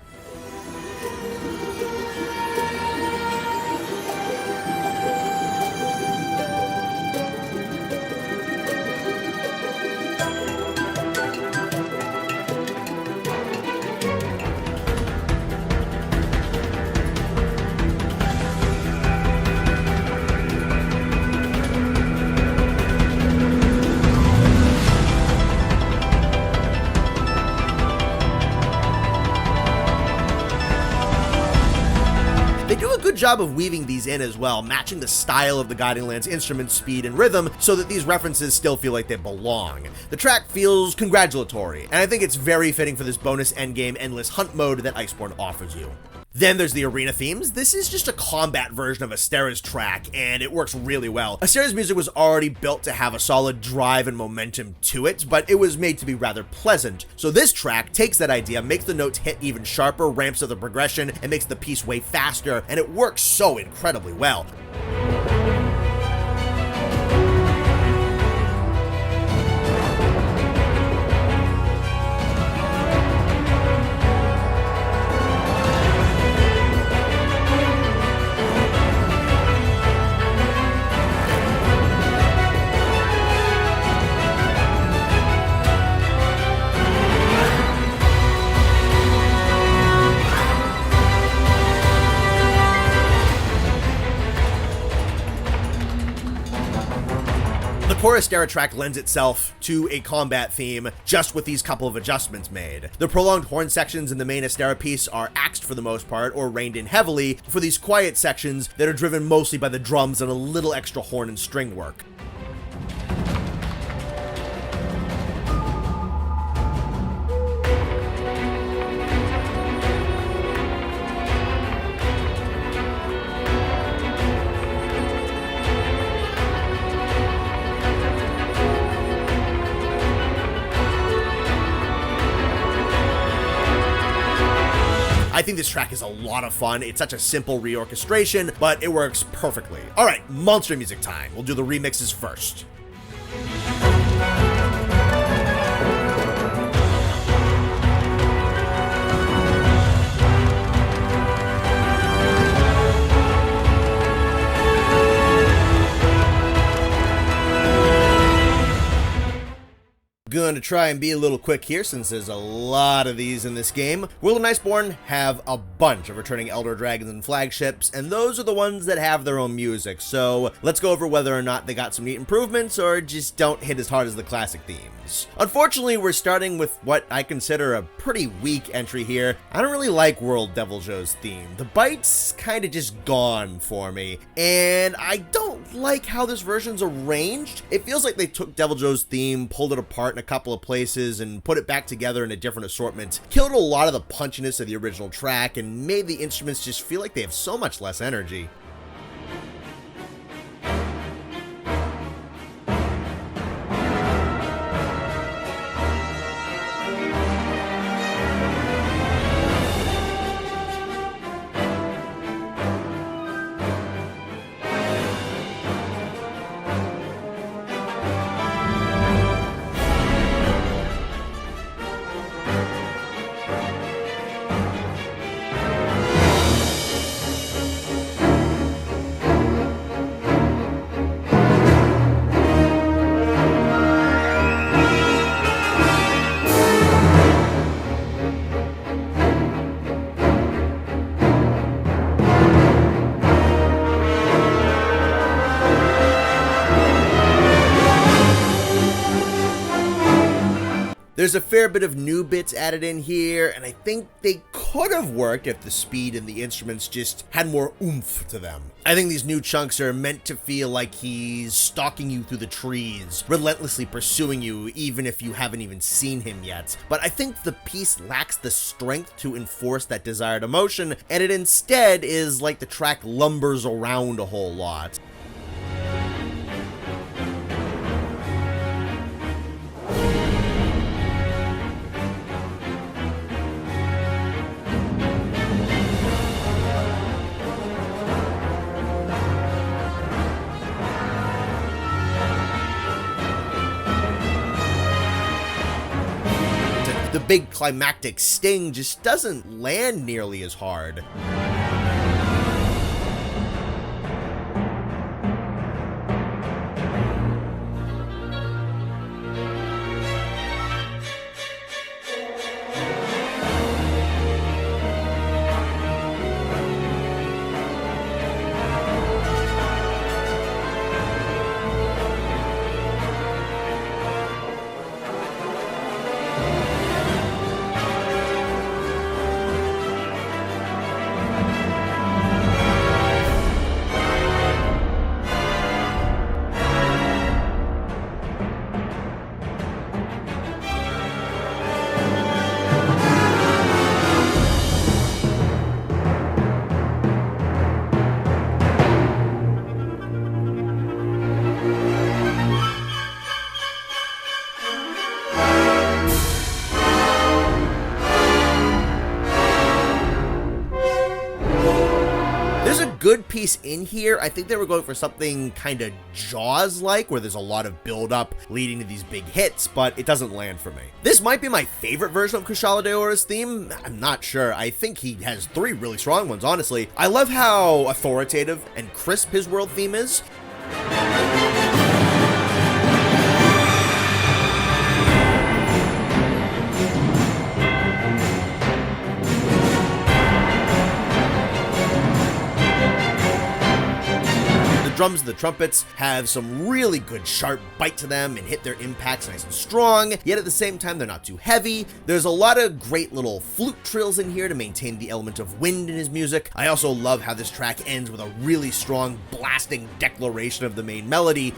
Job of weaving these in as well, matching the style of the Guiding Lands instrument speed and rhythm so that these references still feel like they belong. The track feels congratulatory, and I think it's very fitting for this bonus endgame endless hunt mode that Iceborne offers you. Then there's the arena themes. This is just a combat version of Astera's track, and it works really well. Astera's music was already built to have a solid drive and momentum to it, but it was made to be rather pleasant. So this track takes that idea, makes the notes hit even sharper, ramps up the progression, and makes the piece way faster, and it works so incredibly well. The core Astera track lends itself to a combat theme just with these couple of adjustments made. The prolonged horn sections in the main Astera piece are axed for the most part or reined in heavily for these quiet sections that are driven mostly by the drums and a little extra horn and string work. I think this track is a lot of fun. It's such a simple reorchestration, but it works perfectly. All right, monster music time. We'll do the remixes first. going to try and be a little quick here since there's a lot of these in this game. World Iceborne have a bunch of returning Elder Dragons and flagships, and those are the ones that have their own music, so let's go over whether or not they got some neat improvements or just don't hit as hard as the classic themes. Unfortunately, we're starting with what I consider a pretty weak entry here. I don't really like World Deviljho's theme. The bite's kind of just gone for me, and I don't like how this version's arranged. It feels like they took Deviljho's theme, pulled it apart in a couple of places, and put it back together in a different assortment, killed a lot of the punchiness of the original track, and made the instruments just feel like they have so much less energy. There's a fair bit of new bits added in here, and I think they could have worked if the speed and the instruments just had more oomph to them. I think these new chunks are meant to feel like he's stalking you through the trees, relentlessly pursuing you even if you haven't even seen him yet. But I think the piece lacks the strength to enforce that desired emotion, and it instead is like the track lumbers around a whole lot. The big climactic sting just doesn't land nearly as hard. Good piece in here. I think they were going for something kind of Jaws-like, where there's a lot of build-up leading to these big hits, but it doesn't land for me. This might be my favorite version of Kushala Daora's theme. I'm not sure. I think he has three really strong ones, honestly. I love how authoritative and crisp his world theme is. Drums and the trumpets have some really good sharp bite to them and hit their impacts nice and strong, yet at the same time they're not too heavy. There's a lot of great little flute trills in here to maintain the element of wind in his music. I also love how this track ends with a really strong blasting declaration of the main melody.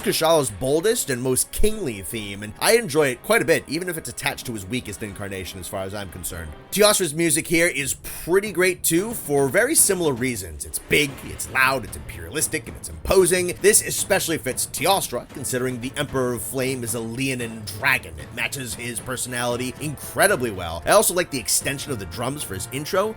Kushala's boldest and most kingly theme, and I enjoy it quite a bit, even if it's attached to his weakest incarnation as far as I'm concerned. Teostra's music here is pretty great too, for very similar reasons. It's big, it's loud, it's imperialistic, and it's imposing. This especially fits Teostra, considering the Emperor of Flame is a Leonin dragon. It matches his personality incredibly well. I also like the extension of the drums for his intro.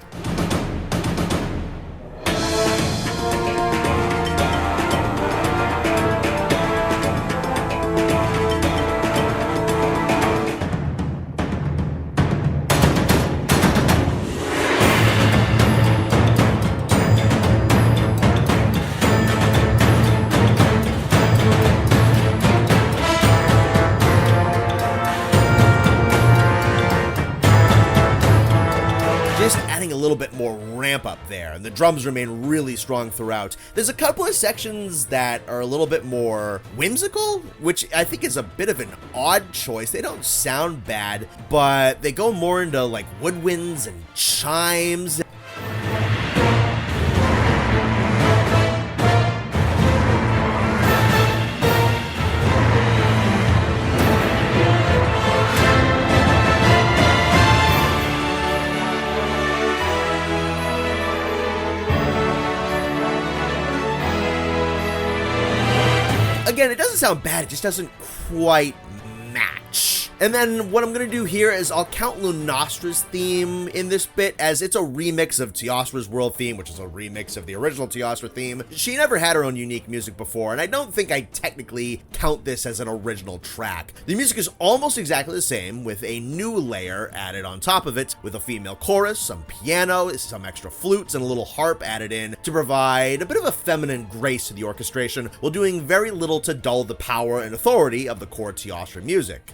ramp up there, and the drums remain really strong throughout. There's a couple of sections that are a little bit more whimsical, which I think is a bit of an odd choice. They don't sound bad, but they go more into like woodwinds and chimes. Again, it doesn't sound bad, it just doesn't quite match. And then what I'm going to do here is I'll count Lunostra's theme in this bit, as it's a remix of Teostra's World theme, which is a remix of the original Teostra theme. She never had her own unique music before, and I don't think I technically count this as an original track. The music is almost exactly the same, with a new layer added on top of it, with a female chorus, some piano, some extra flutes, and a little harp added in to provide a bit of a feminine grace to the orchestration, while doing very little to dull the power and authority of the core Teostra music.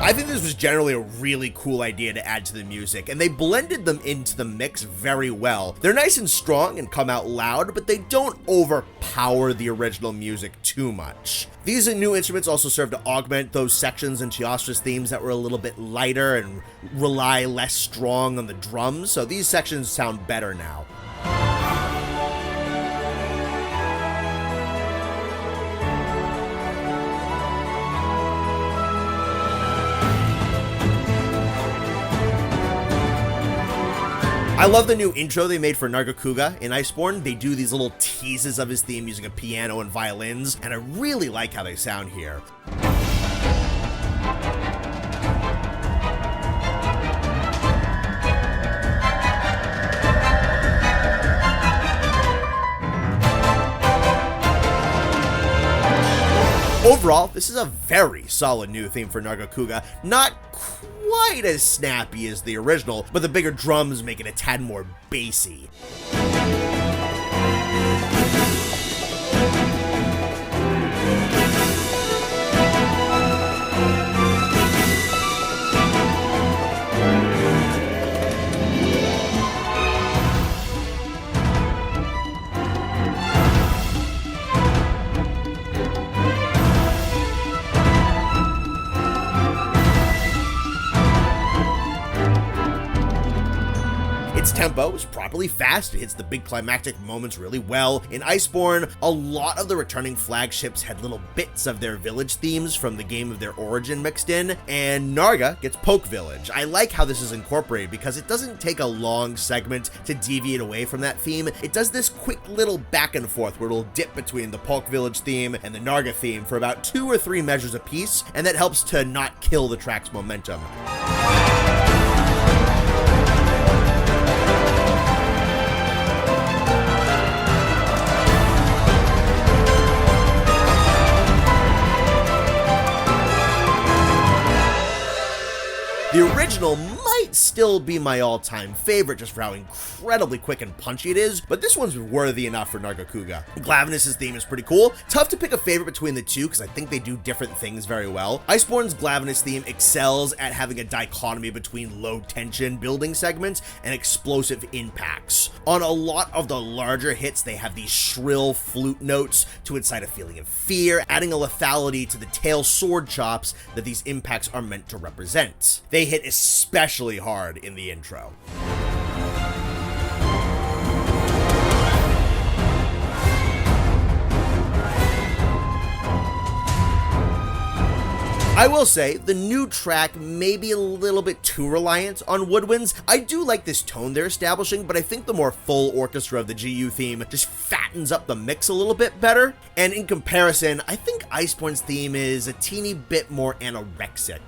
I think this was generally a really cool idea to add to the music, and they blended them into the mix very well. They're nice and strong and come out loud, but they don't overpower the original music too much. These new instruments also serve to augment those sections in Teostra's themes that were a little bit lighter and rely less strong on the drums, so these sections sound better now. I love the new intro they made for Nargacuga in Iceborne. They do these little teases of his theme using a piano and violins, and I really like how they sound here. Overall, this is a very solid new theme for Nargacuga. Not quite as snappy as the original, but the bigger drums make it a tad more bassy. Its tempo is properly fast, it hits the big climactic moments really well. In Iceborne, a lot of the returning flagships had little bits of their village themes from the game of their origin mixed in, and Narga gets Poke Village. I like how this is incorporated because it doesn't take a long segment to deviate away from that theme. It does this quick little back and forth where it'll dip between the Poke Village theme and the Narga theme for about 2 or 3 measures apiece, and that helps to not kill the track's momentum. The original might still be my all-time favorite just for how incredibly quick and punchy it is, but this one's worthy enough for Nargacuga. Glavenus' theme is pretty cool. Tough to pick a favorite between the two because I think they do different things very well. Iceborne's Glavenus theme excels at having a dichotomy between low-tension building segments and explosive impacts. On a lot of the larger hits, they have these shrill flute notes to incite a feeling of fear, adding a lethality to the tail sword chops that these impacts are meant to represent. They hit especially hard in the intro. I will say, the new track may be a little bit too reliant on woodwinds. I do like this tone they're establishing, but I think the more full orchestra of the GU theme just fattens up the mix a little bit better. And in comparison, I think Iceborne's theme is a teeny bit more anorexic.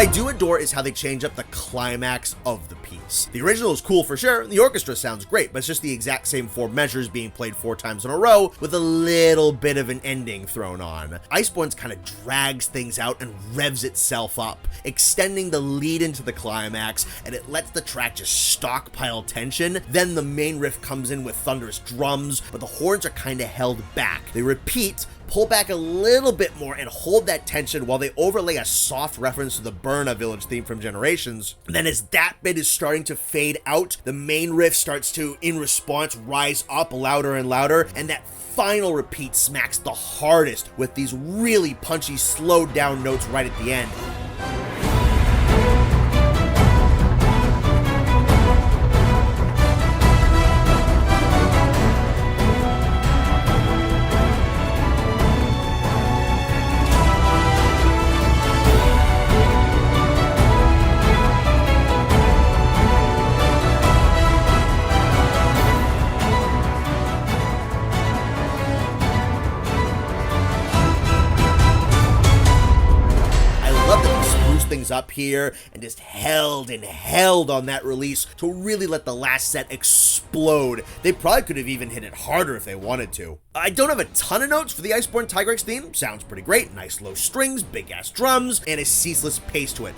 I do adore is how they change up the climax of the piece. The original is cool for sure, the orchestra sounds great, but it's just the exact same 4 measures being played 4 times in a row with a little bit of an ending thrown on. Iceborne's kind of drags things out and revs itself up, extending the lead into the climax, and it lets the track just stockpile tension. Then the main riff comes in with thunderous drums, but the horns are kind of held back. They repeat, pull back a little bit more, and hold that tension while they overlay a soft reference to the Burna village theme from Generations. And then as that bit is starting to fade out, the main riff starts to, in response, rise up louder and louder, and that final repeat smacks the hardest with these really punchy, slowed down notes right at the end. Things up here and just held on that release to really let the last set explode. They probably could have even hit it harder if they wanted to. I don't have a ton of notes for the Iceborne Tigrex theme. Sounds pretty great. Nice low strings, big ass drums, and a ceaseless pace to it.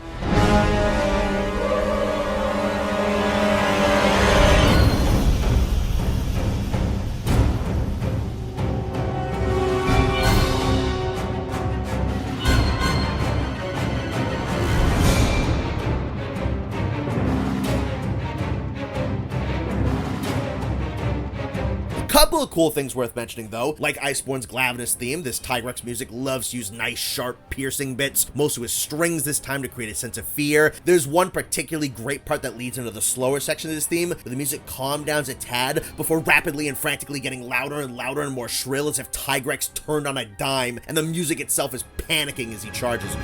Couple of cool things worth mentioning though, like Iceborne's Glavenus theme. This Tigrex music loves to use nice, sharp, piercing bits, mostly with strings this time to create a sense of fear. There's one particularly great part that leads into the slower section of this theme, where the music calms down a tad before rapidly and frantically getting louder and louder and more shrill, as if Tigrex turned on a dime, and the music itself is panicking as he charges.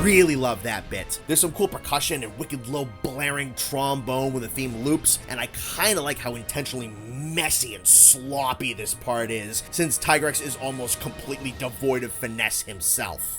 Really love that bit. There's some cool percussion and wicked low blaring trombone when the theme loops, and I kinda like how intentionally messy and sloppy this part is, since Tigrex is almost completely devoid of finesse himself.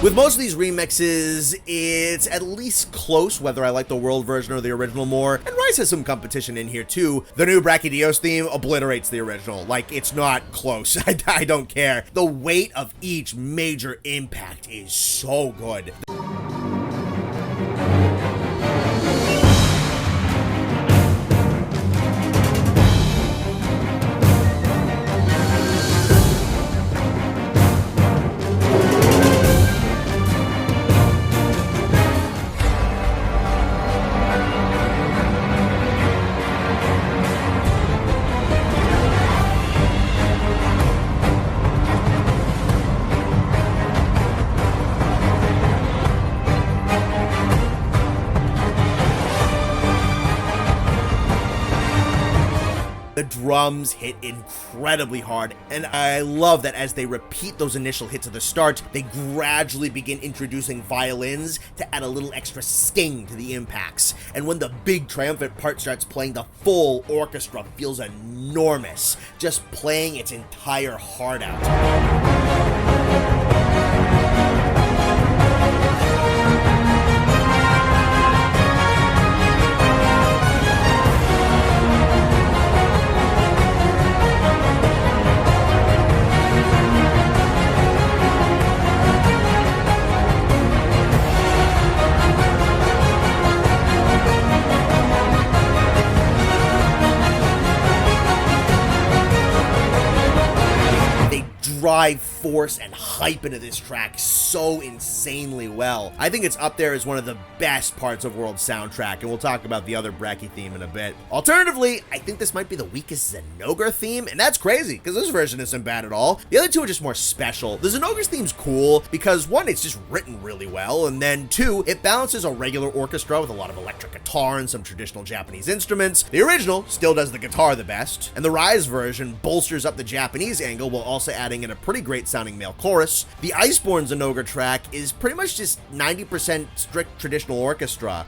With most of these remixes, it's at least close whether I like the world version or the original more, and Rise has some competition in here too. The new Brachydios theme obliterates the original, like it's not close. I don't care. The weight of each major impact is so good. The drums hit incredibly hard, and I love that as they repeat those initial hits at the start, they gradually begin introducing violins to add a little extra sting to the impacts. And when the big triumphant part starts playing, the full orchestra feels enormous, just playing its entire heart out. Drive force and hype into this track so insanely well. I think it's up there as one of the best parts of World's soundtrack, and we'll talk about the other Brecky theme in a bit. Alternatively, I think this might be the weakest Zinogre theme, and that's crazy, because this version isn't bad at all. The other two are just more special. The Zinogre's theme's cool, because one, it's just written really well, and then two, it balances a regular orchestra with a lot of electric guitar and some traditional Japanese instruments. The original still does the guitar the best, and the Rise version bolsters up the Japanese angle while also adding in a pretty great sounding male chorus. The Iceborne Zinogre track is pretty much just 90% strict traditional orchestra.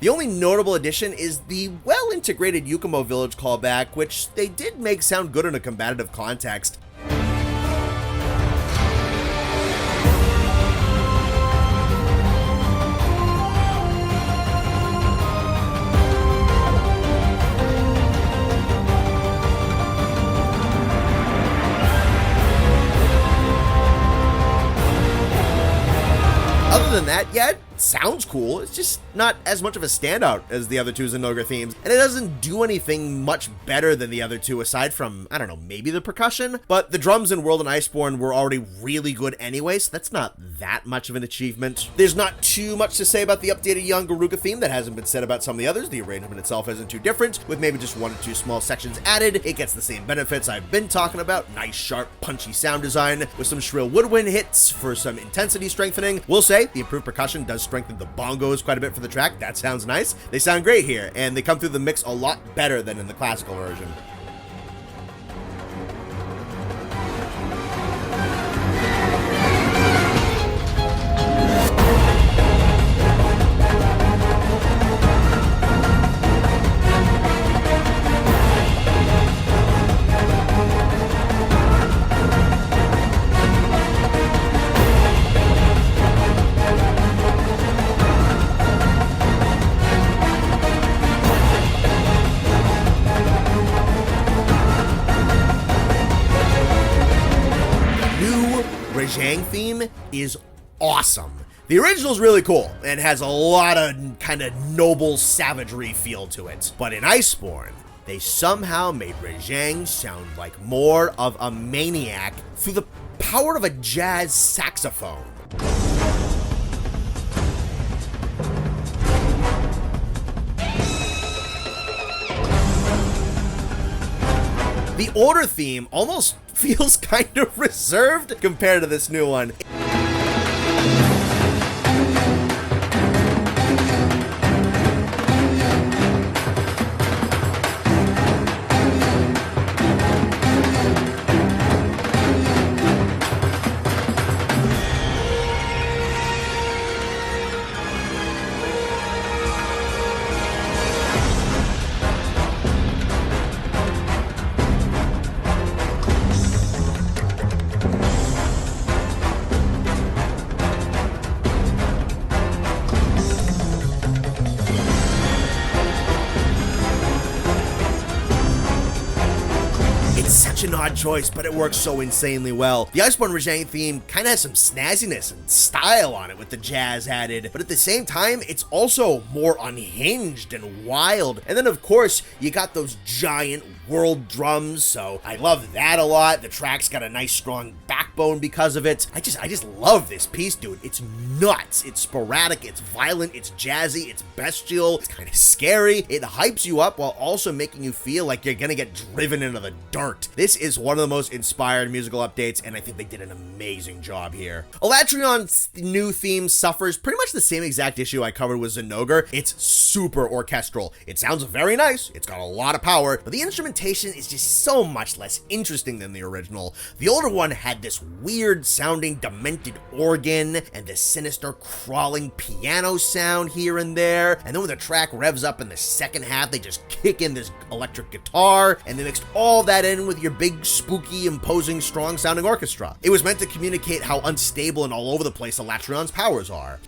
The only notable addition is the well-integrated Yukumo Village callback, which they did make sound good in a combative context. Other than that, yeah, it sounds cool. It's just not as much of a standout as the other two Zinogre themes, and it doesn't do anything much better than the other two aside from, I don't know, maybe the percussion, but the drums in World and Iceborne were already really good anyway, so that's not that much of an achievement. There's not too much to say about the updated Young Garuka theme that hasn't been said about some of the others. The arrangement itself isn't too different, with maybe just one or two small sections added. It gets the same benefits I've been talking about. Nice, sharp, punchy sound design with some shrill woodwind hits for some intensity strengthening. We'll say the improved percussion does strengthen the bongos quite a bit for the track. That sounds nice. They sound great here, and they come through the mix a lot better than in the classical version. Rajang theme is awesome. The original's really cool and has a lot of kind of noble savagery feel to it. But in Iceborne, they somehow made Rajang sound like more of a maniac through the power of a jazz saxophone. The Order theme almost feels kind of reserved compared to this new one. An odd choice, but it works so insanely well. The Iceborne Rajang theme kind of has some snazziness and style on it with the jazz added, but at the same time, it's also more unhinged and wild. And then of course, you got those giant world drums, so I love that a lot. The track's got a nice strong backbone because of it. I just love this piece, dude. It's nuts. It's sporadic, it's violent, it's jazzy, it's bestial, it's kind of scary. It hypes you up while also making you feel like you're gonna get driven into the dirt. This is one of the most inspired musical updates, and I think they did an amazing job here. Elatrion's new theme suffers pretty much the same exact issue I covered with Zinogre. It's super orchestral. It sounds very nice, it's got a lot of power, but the instrumentation is just so much less interesting than the original. The older one had this weird sounding demented organ and this sinister crawling piano sound here and there. And then when the track revs up in the second half, they just kick in this electric guitar, and they mixed all that in with your big, spooky, imposing, strong sounding orchestra. It was meant to communicate how unstable and all over the place Alatrion's powers are.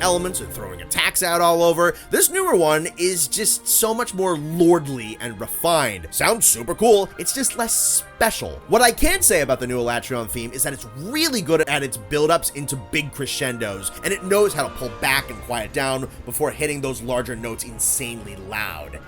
Elements and throwing attacks out all over. This newer one is just so much more lordly and refined. Sounds super cool, it's just less special. What I can say about the new Alatrion theme is that it's really good at its build-ups into big crescendos, and it knows how to pull back and quiet down before hitting those larger notes insanely loud.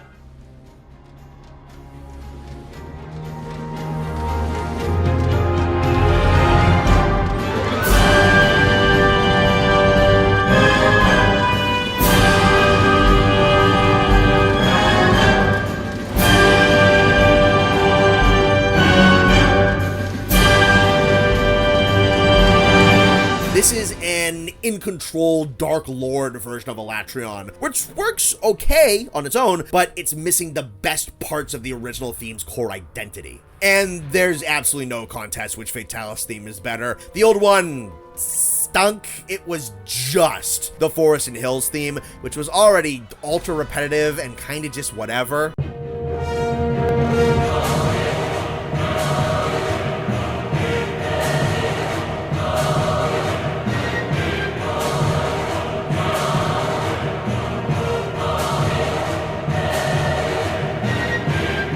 This is an in-control Dark Lord version of Alatrion, which works okay on its own, but it's missing the best parts of the original theme's core identity. And there's absolutely no contest which Fatalis theme is better. The old one stunk. It was just the Forest and Hills theme, which was already ultra repetitive and kind of just whatever.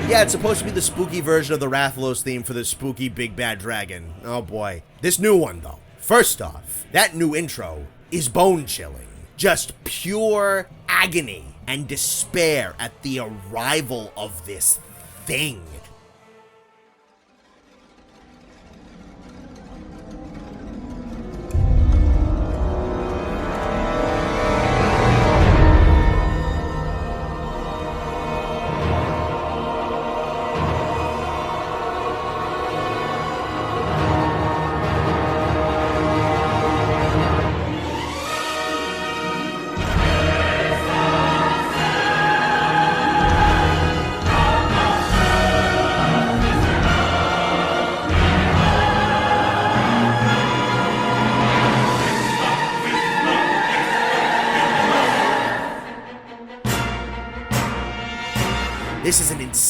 Yeah, it's supposed to be the spooky version of the Rathalos theme for the spooky big bad dragon. Oh boy. This new one, though. First off, that new intro is bone-chilling. Just pure agony and despair at the arrival of this thing.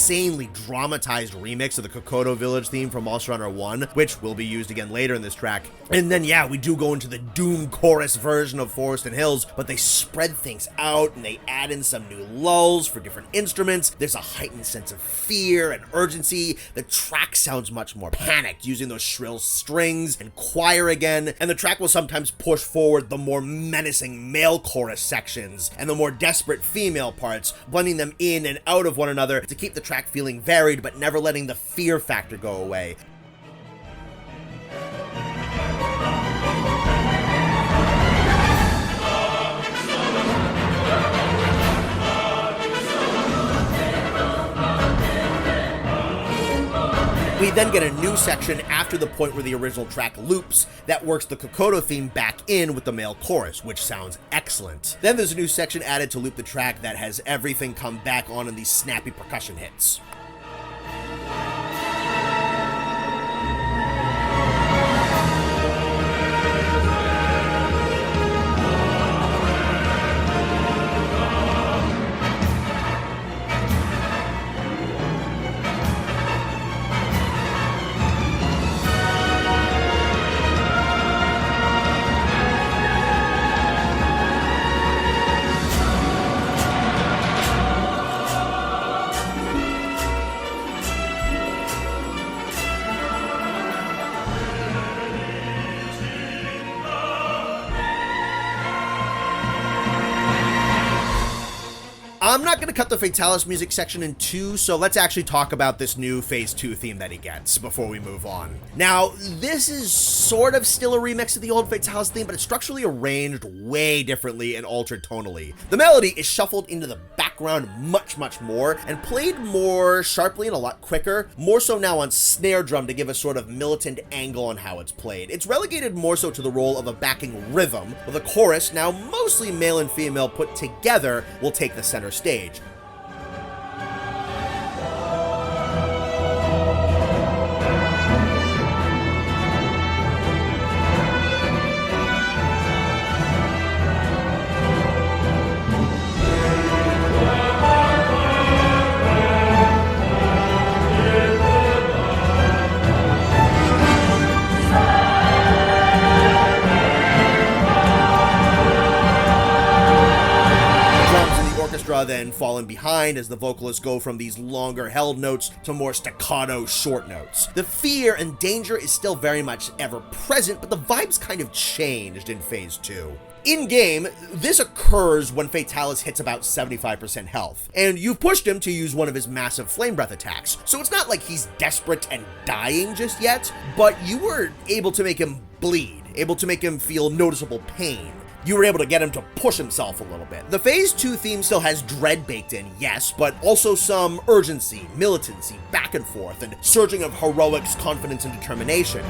insanely dramatized remix of the Kokoto Village theme from Monster Hunter 1, which will be used again later in this track. And then, yeah, we do go into the Doom chorus version of Forest and Hills, but they spread things out and they add in some new lulls for different instruments. There's a heightened sense of fear and urgency. The track sounds much more panicked, using those shrill strings and choir again, and the track will sometimes push forward the more menacing male chorus sections and the more desperate female parts, blending them in and out of one another to keep the track feeling varied but never letting the fear factor go away. We then get a new section after the point where the original track loops that works the Kokoto theme back in with the male chorus, which sounds excellent. Then there's a new section added to loop the track that has everything come back on in these snappy percussion hits. I'm not going to cut the Fatalis music section in two, so let's actually talk about this new Phase 2 theme that he gets before we move on. Now, this is sort of still a remix of the old Fatalis theme, but it's structurally arranged way differently and altered tonally. The melody is shuffled into the background much more, and played more sharply and a lot quicker, more so now on snare drum to give a sort of militant angle on how it's played. It's relegated more so to the role of a backing rhythm, with a chorus, now mostly male and female put together, will take the center stage. Then falling behind as the vocalists go from these longer held notes to more staccato short notes. The fear and danger is still very much ever present, but the vibes kind of changed in Phase 2. In-game, this occurs when Fatalis hits about 75% health, and you've pushed him to use one of his massive flame breath attacks, so it's not like he's desperate and dying just yet, but you were able to make him bleed, able to make him feel noticeable pain. You were able to get him to push himself a little bit. The Phase 2 theme still has dread baked in, yes, but also some urgency, militancy, back and forth, and surging of heroics, confidence, and determination.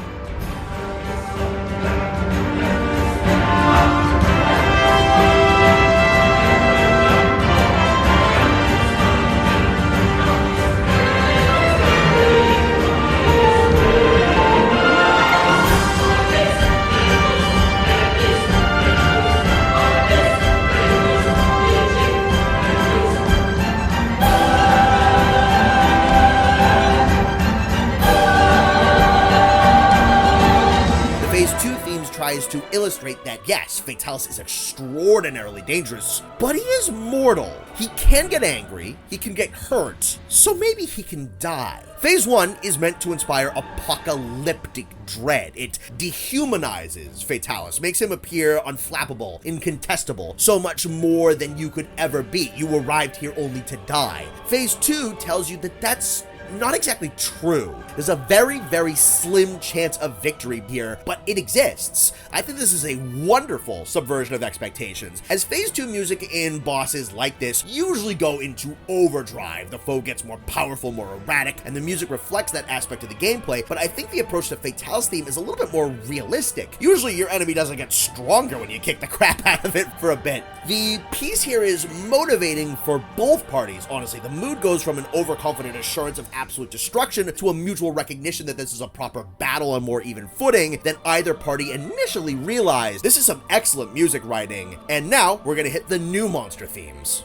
Tries to illustrate that, yes, Fatalis is extraordinarily dangerous, but he is mortal. He can get angry, he can get hurt, so maybe he can die. Phase 1 is meant to inspire apocalyptic dread. It dehumanizes Fatalis, makes him appear unflappable, incontestable, so much more than you could ever be. You arrived here only to die. Phase 2 tells you that that's not exactly true. There's a very slim chance of victory here, but it exists. I think this is a wonderful subversion of expectations, as Phase 2 music in bosses like this usually go into overdrive. The foe gets more powerful, more erratic, and the music reflects that aspect of the gameplay, but I think the approach to Fatalis theme is a little bit more realistic. Usually your enemy doesn't get stronger when you kick the crap out of it for a bit. The piece here is motivating for both parties, honestly. The mood goes from an overconfident assurance of absolute destruction to a mutual recognition that this is a proper battle on more even footing than either party initially realized. This is some excellent music writing, and now we're gonna hit the new monster themes.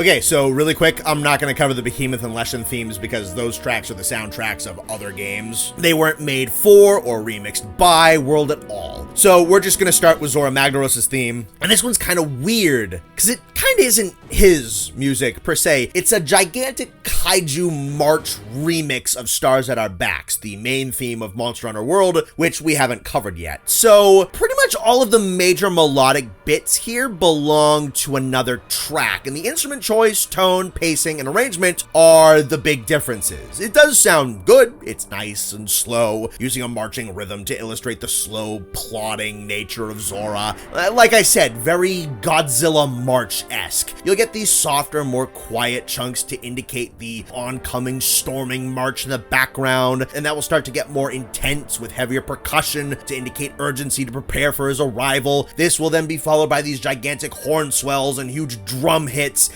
Okay, so really quick, I'm not going to cover the Behemoth and Leshen themes because those tracks are the soundtracks of other games. They weren't made for or remixed by World at all. So we're just going to start with Zora Magdaros' theme. And this one's kind of weird because it kind of isn't his music per se. It's a gigantic kaiju march remix of Stars at Our Backs, the main theme of Monster Hunter World, which we haven't covered yet. So pretty much all of the major melodic bits here belong to another track, and the instrument choice, tone, pacing, and arrangement are the big differences. It does sound good. It's nice and slow, using a marching rhythm to illustrate the slow, plodding nature of Zora. Like I said, very Godzilla March-esque. You'll get these softer, more quiet chunks to indicate the oncoming storming march in the background, and that will start to get more intense with heavier percussion to indicate urgency to prepare for his arrival. This will then be followed by these gigantic horn swells and huge drum hits.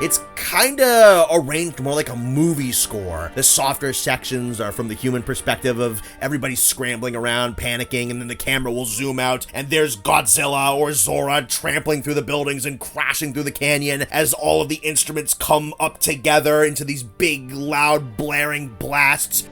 It's kinda arranged more like a movie score. The softer sections are from the human perspective of everybody scrambling around, panicking, and then the camera will zoom out, and there's Godzilla or Zora trampling through the buildings and crashing through the canyon as all of the instruments come up together into these big, loud, blaring blasts.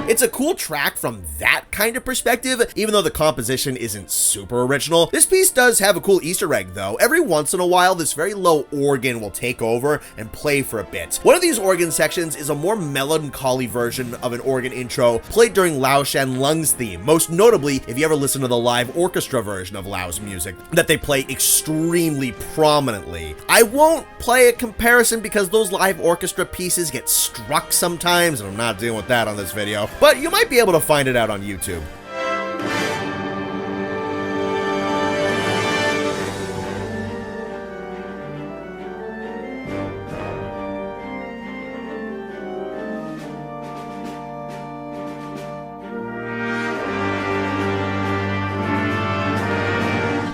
It's a cool track from that kind of perspective, even though the composition isn't super original. This piece does have a cool Easter egg though. Every once in a while, this very low organ will take over and play for a bit. One of these organ sections is a more melancholy version of an organ intro played during Lao Shan Lung's theme, most notably if you ever listen to the live orchestra version of Lao's music that they play extremely prominently. I won't play a comparison because those live orchestra pieces get struck sometimes, and I'm not dealing with that on this video, but you might be able to find it out on YouTube.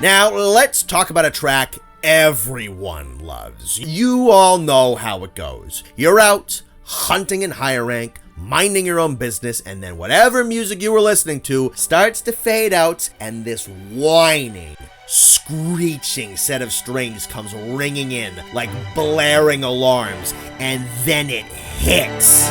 Now, let's talk about a track everyone loves. You all know how it goes. You're out hunting in higher rank, minding your own business, and then whatever music you were listening to starts to fade out, and this whining, screeching set of strings comes ringing in like blaring alarms, and then it hits.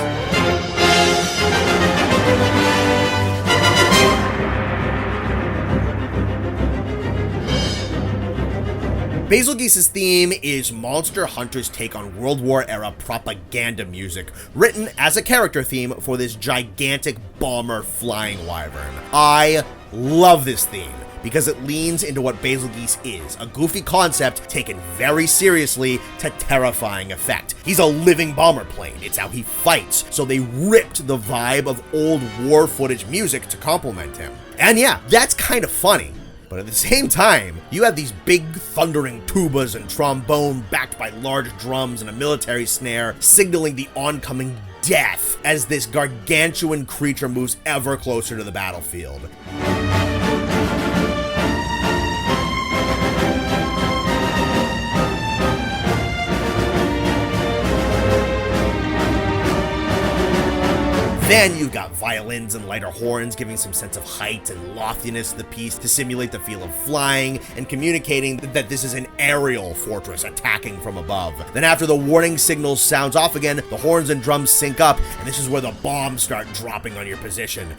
Bazelgeuse' theme is Monster Hunter's take on World War era propaganda music, written as a character theme for this gigantic bomber flying wyvern. I love this theme because it leans into what Bazelgeuse is, a goofy concept taken very seriously to terrifying effect. He's a living bomber plane, it's how he fights, so they ripped the vibe of old war footage music to complement him. And yeah, that's kind of funny. But at the same time, you have these big thundering tubas and trombone backed by large drums and a military snare signaling the oncoming death as this gargantuan creature moves ever closer to the battlefield. Then you've got violins and lighter horns giving some sense of height and loftiness to the piece to simulate the feel of flying and communicating that this is an aerial fortress attacking from above. Then after the warning signal sounds off again, the horns and drums sync up, and this is where the bombs start dropping on your position.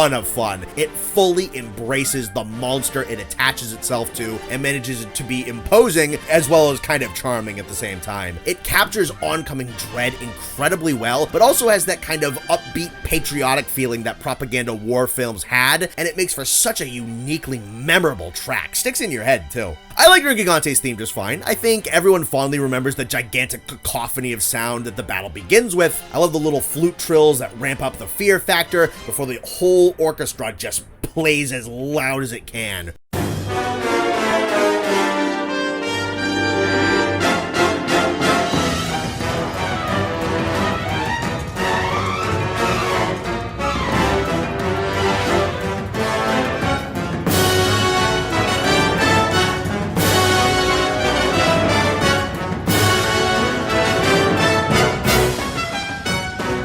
ton of fun. It fully embraces the monster it attaches itself to and manages to be imposing as well as kind of charming at the same time. It captures oncoming dread incredibly well, but also has that kind of upbeat patriotic feeling that propaganda war films had, and it makes for such a uniquely memorable track. Sticks in your head too. I like Nergigante's theme just fine. I think everyone fondly remembers the gigantic cacophony of sound that the battle begins with. I love the little flute trills that ramp up the fear factor before the whole orchestra just plays as loud as it can.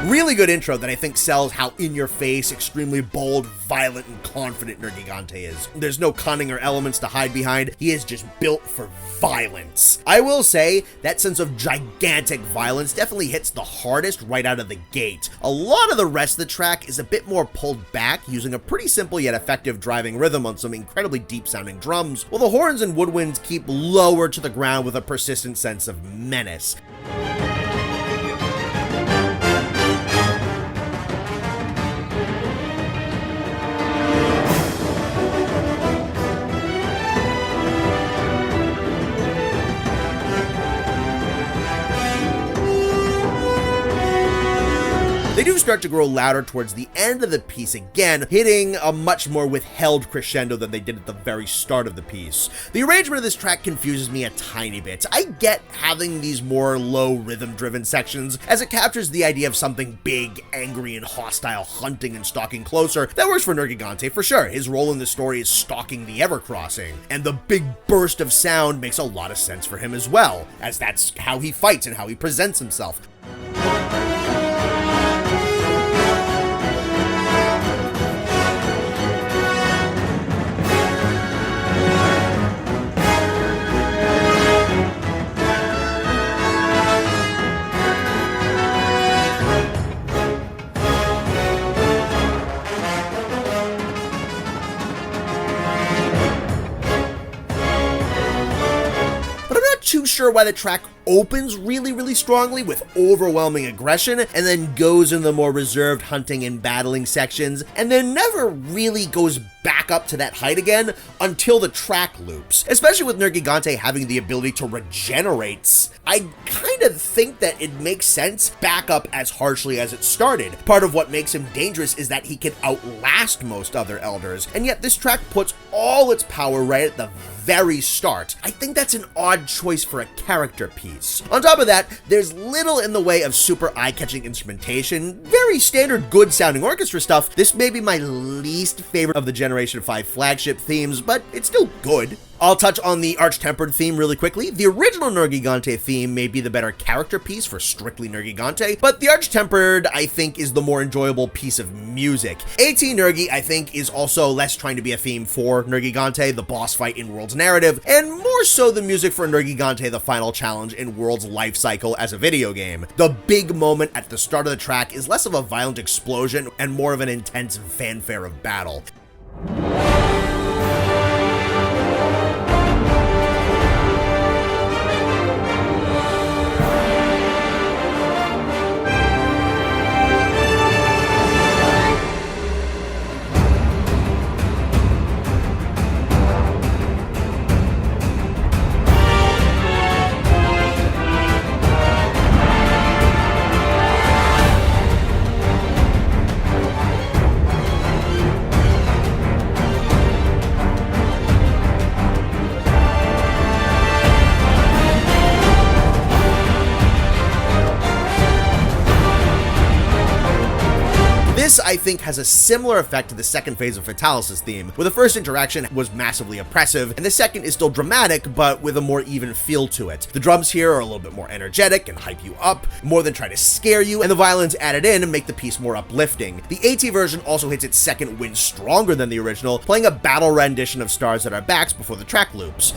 Really good intro that I think sells how in-your-face, extremely bold, violent, and confident Nergigante is. There's no cunning or elements to hide behind. He is just built for violence. I will say that sense of gigantic violence definitely hits the hardest right out of the gate. A lot of the rest of the track is a bit more pulled back, using a pretty simple yet effective driving rhythm on some incredibly deep-sounding drums, while the horns and woodwinds keep lower to the ground with a persistent sense of menace. They do start to grow louder towards the end of the piece again, hitting a much more withheld crescendo than they did at the very start of the piece. The arrangement of this track confuses me a tiny bit. I get having these more low rhythm-driven sections, as it captures the idea of something big, angry, and hostile hunting and stalking closer. That works for Nergigante for sure. His role in the story is stalking the Evercrossing, and the big burst of sound makes a lot of sense for him as well, as that's how he fights and how he presents himself. Too sure why the track opens really strongly with overwhelming aggression and then goes in the more reserved hunting and battling sections and then never really goes back up to that height again until the track loops. Especially with Nergigante having the ability to regenerate, I kind of think that it makes sense back up as harshly as it started. Part of what makes him dangerous is that he can outlast most other elders, and yet this track puts all its power right at the very start. I think that's an odd choice for a character piece. On top of that, there's little in the way of super eye-catching instrumentation, very standard good sounding orchestra stuff. This may be my least favorite of the Generation 5 flagship themes, but it's still good. I'll touch on the Arch-Tempered theme really quickly. The original Nergigante theme may be the better character piece for strictly Nergigante, but the Arch-Tempered, I think, is the more enjoyable piece of music. AT Nergi, I think, is also less trying to be a theme for Nergigante, the boss fight in World's narrative, and more so the music for Nergigante, the final challenge in World's life cycle as a video game. The big moment at the start of the track is less of a violent explosion and more of an intense fanfare of battle. This, I think, has a similar effect to the second phase of Fatalis' theme, where the first interaction was massively oppressive, and the second is still dramatic, but with a more even feel to it. The drums here are a little bit more energetic and hype you up, more than try to scare you, and the violins added in make the piece more uplifting. The AT version also hits its second wind stronger than the original, playing a battle rendition of Stars at Our Backs before the track loops.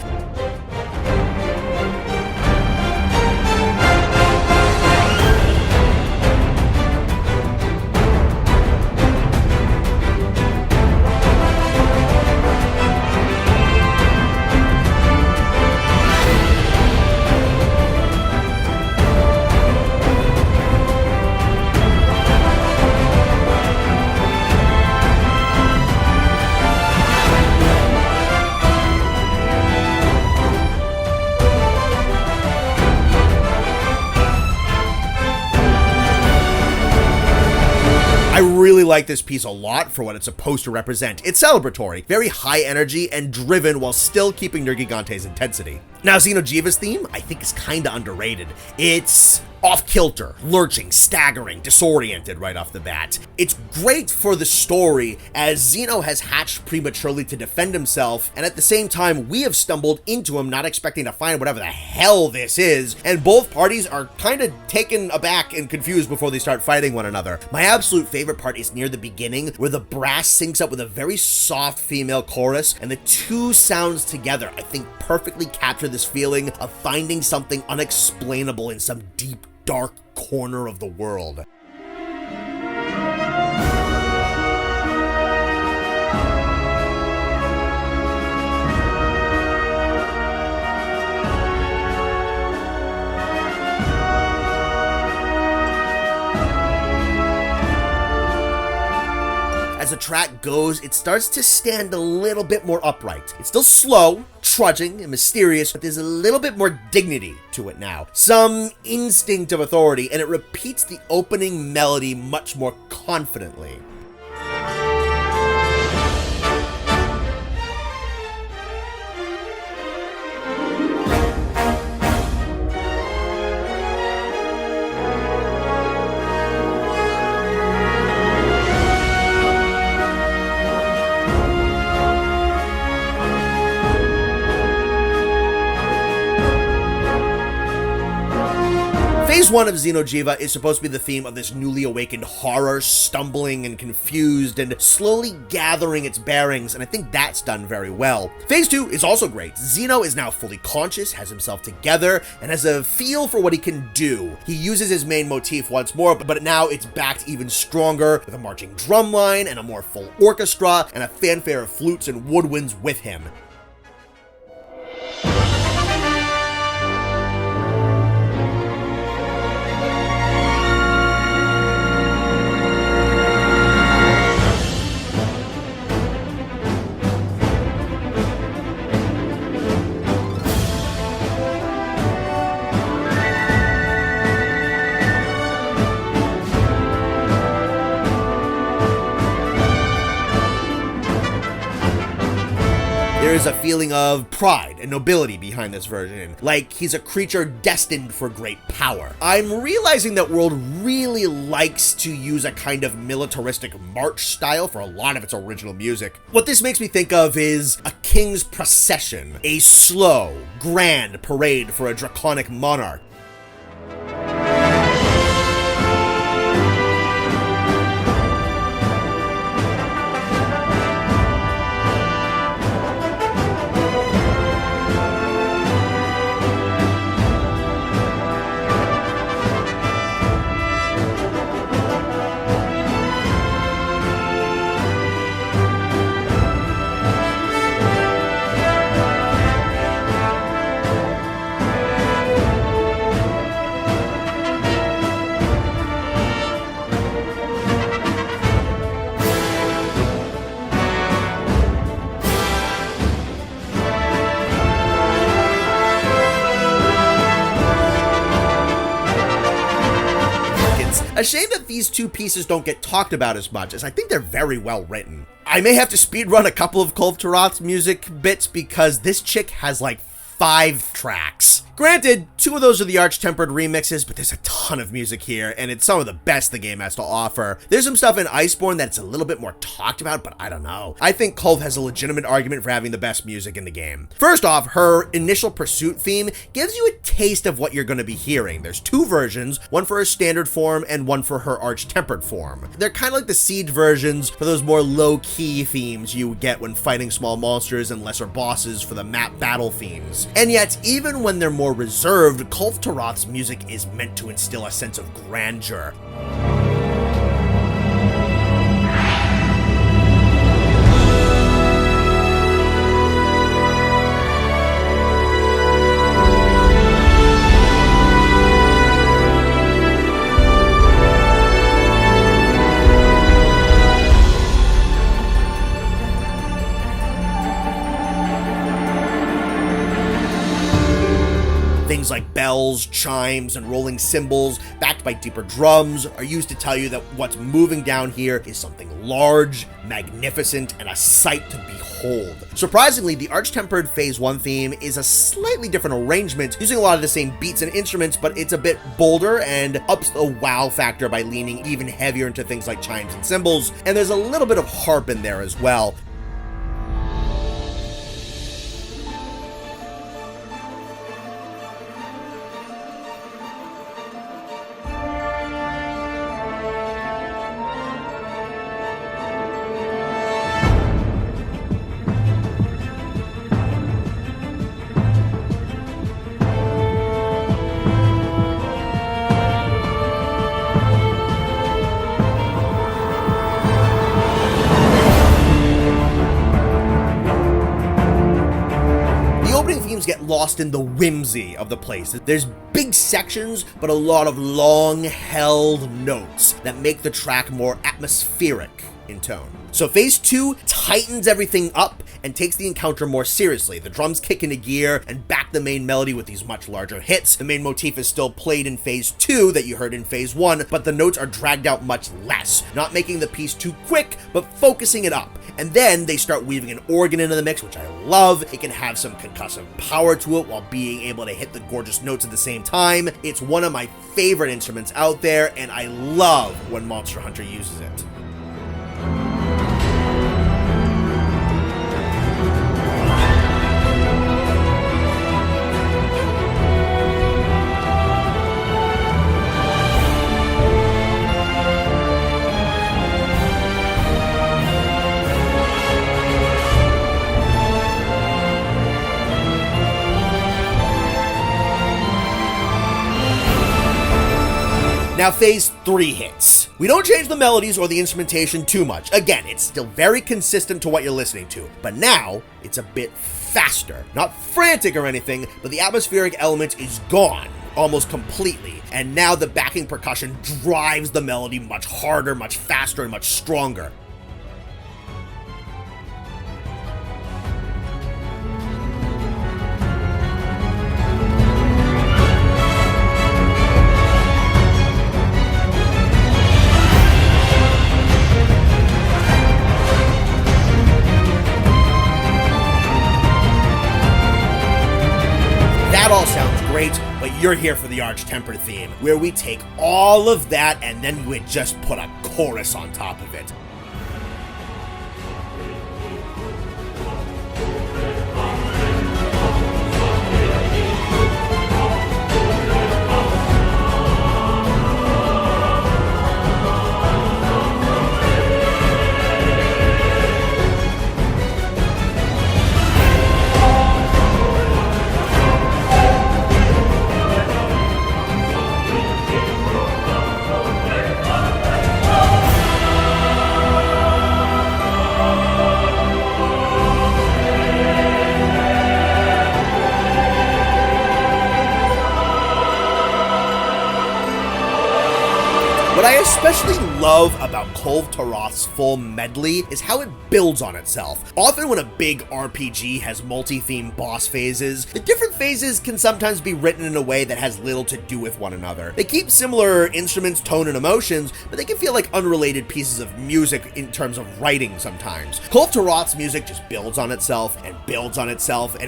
really like this piece a lot for what it's supposed to represent. It's celebratory, very high energy, and driven while still keeping Nergigante's intensity. Now, Xeno'jiiva's theme, I think, is kinda underrated. It's off-kilter, lurching, staggering, disoriented right off the bat. It's great for the story, as Xeno has hatched prematurely to defend himself, and at the same time, we have stumbled into him not expecting to find whatever the hell this is, and both parties are kinda taken aback and confused before they start fighting one another. My absolute favorite part is near the beginning, where the brass syncs up with a very soft female chorus, and the two sounds together, I think, perfectly capture this feeling of finding something unexplainable in some deep, dark corner of the world. As the track goes, it starts to stand a little bit more upright. It's still slow, trudging, and mysterious, but there's a little bit more dignity to it now. Some instinct of authority, and it repeats the opening melody much more confidently. Phase 1 of Xeno'jiiva is supposed to be the theme of this newly awakened horror, stumbling and confused and slowly gathering its bearings, and I think that's done very well. Phase 2 is also great. Xeno is now fully conscious, has himself together, and has a feel for what he can do. He uses his main motif once more, but now it's backed even stronger with a marching drum line and a more full orchestra and a fanfare of flutes and woodwinds with him. There is a feeling of pride and nobility behind this version, like he's a creature destined for great power. I'm realizing that World really likes to use a kind of militaristic march style for a lot of its original music. What this makes me think of is a king's procession, a slow, grand parade for a draconic monarch. A shame that these two pieces don't get talked about as much, as I think they're very well written. I may have to speedrun a couple of Kulftaroth's music bits because this chick has like 5 tracks. Granted, 2 of those are the Arch-Tempered remixes, but there's a ton of music here, and it's some of the best the game has to offer. There's some stuff in Iceborne that's a little bit more talked about, but I don't know. I think Kulf has a legitimate argument for having the best music in the game. First off, her Initial Pursuit theme gives you a taste of what you're going to be hearing. There's 2 versions, one for her standard form and one for her Arch-Tempered form. They're kind of like the Siege versions for those more low-key themes you get when fighting small monsters and lesser bosses for the map battle themes. And yet, even when they're more reserved, Kulftaroth's music is meant to instill a sense of grandeur. Things like bells, chimes, and rolling cymbals, backed by deeper drums, are used to tell you that what's moving down here is something large, magnificent, and a sight to behold. Surprisingly, the Arch-Tempered Phase 1 theme is a slightly different arrangement, using a lot of the same beats and instruments, but it's a bit bolder and ups the wow factor by leaning even heavier into things like chimes and cymbals, and there's a little bit of harp in there as well. Get lost in the whimsy of the place. There's big sections, but a lot of long-held notes that make the track more atmospheric in tone. So Phase 2 tightens everything up and takes the encounter more seriously. The drums kick into gear and back the main melody with these much larger hits. The main motif is still played in Phase 2 that you heard in Phase 1, but the notes are dragged out much less, not making the piece too quick, but focusing it up. And then they start weaving an organ into the mix, which I love. It can have some concussive power to it while being able to hit the gorgeous notes at the same time. It's one of my favorite instruments out there, and I love when Monster Hunter uses it. Now Phase 3 hits. We don't change the melodies or the instrumentation too much. Again, it's still very consistent to what you're listening to, but now it's a bit faster. Not frantic or anything, but the atmospheric element is gone almost completely, and now the backing percussion drives the melody much harder, much faster, and much stronger. That all sounds great, but you're here for the Arch-Tempered theme, where we take all of that and then we just put a chorus on top of it. What I especially love about Kulve Taroth's full medley is how it builds on itself. Often when a big RPG has multi-theme boss phases, the different phases can sometimes be written in a way that has little to do with one another. They keep similar instruments, tone, and emotions, but they can feel like unrelated pieces of music in terms of writing sometimes. Kulve Taroth's music just builds on itself, and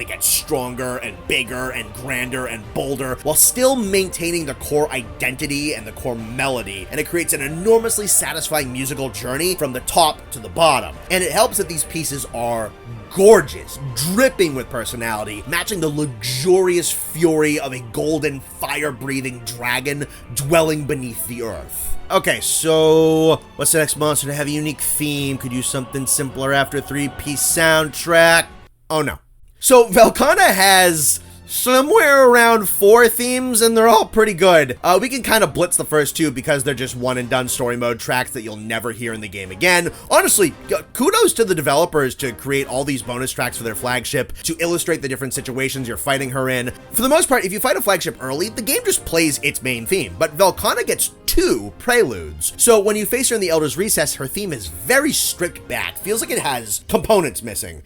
it gets stronger and bigger and grander and bolder, while still maintaining the core identity and the core melody, and it creates an enormously satisfying musical journey from the top to the bottom. And it helps that these pieces are gorgeous, dripping with personality, matching the luxurious fury of a golden, fire-breathing dragon dwelling beneath the earth. Okay, so what's the next monster to have a unique theme? Could use something simpler after a 3-piece soundtrack? Oh no. So Velkhana has somewhere around 4 themes, and they're all pretty good. We can kind of blitz the first 2 because they're just one-and-done story mode tracks that you'll never hear in the game again. Honestly, kudos to the developers to create all these bonus tracks for their flagship to illustrate the different situations you're fighting her in. For the most part, if you fight a flagship early, the game just plays its main theme, but Velkhana gets 2 preludes. So when you face her in the Elder's Recess, her theme is very stripped back. Feels like it has components missing.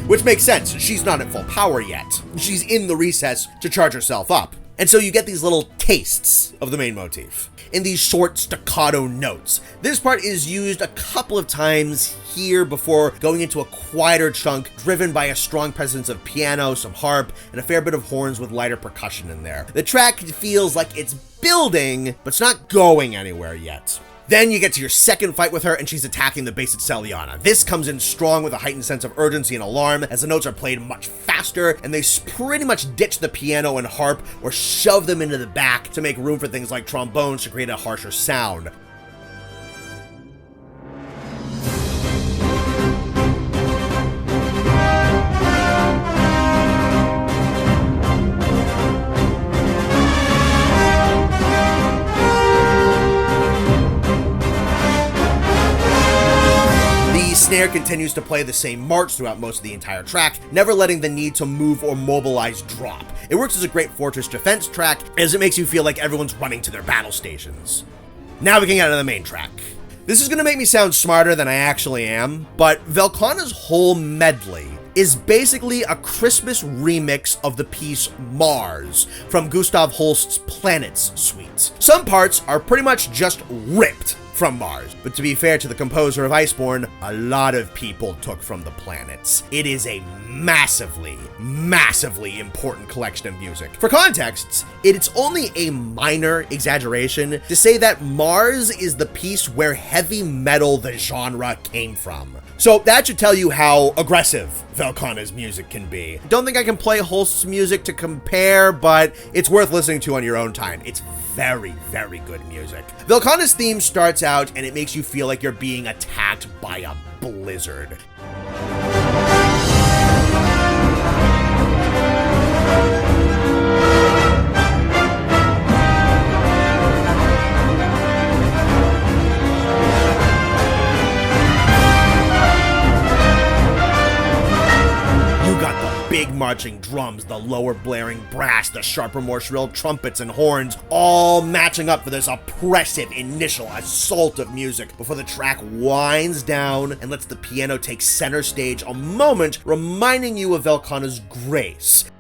which makes sense. She's not at full power yet. She's in the recess to charge herself up. And so you get these little tastes of the main motif in these short staccato notes. This part is used a couple of times here before going into a quieter chunk driven by a strong presence of piano, some harp, and a fair bit of horns with lighter percussion in there. The track feels like it's building, but it's not going anywhere yet. Then you get to your second fight with her, and she's attacking the base at Seliana. This comes in strong with a heightened sense of urgency and alarm, as the notes are played much faster, and they pretty much ditch the piano and harp or shove them into the back to make room for things like trombones to create a harsher sound. Snare continues to play the same march throughout most of the entire track, never letting the need to move or mobilize drop. It works as a great fortress defense track, as it makes you feel like everyone's running to their battle stations. Now we can get into the main track. This is going to make me sound smarter than I actually am, but Velkhana's whole medley is basically a Christmas remix of the piece Mars from Gustav Holst's Planets suite. Some parts are pretty much just ripped from Mars, but to be fair to the composer of Iceborne, a lot of people took from the planets. It is a massively, massively important collection of music. For context, it's only a minor exaggeration to say that Mars is the piece where heavy metal, the genre, came from. So that should tell you how aggressive Velkhana's music can be. Don't think I can play Holst's music to compare, but it's worth listening to on your own time. It's very, very good music. Velkhana's theme starts out and it makes you feel like you're being attacked by a blizzard. Big marching drums, the lower blaring brass, the sharper, more shrill trumpets and horns, all matching up for this oppressive initial assault of music before the track winds down and lets the piano take center stage a moment, reminding you of Velkhana's grace.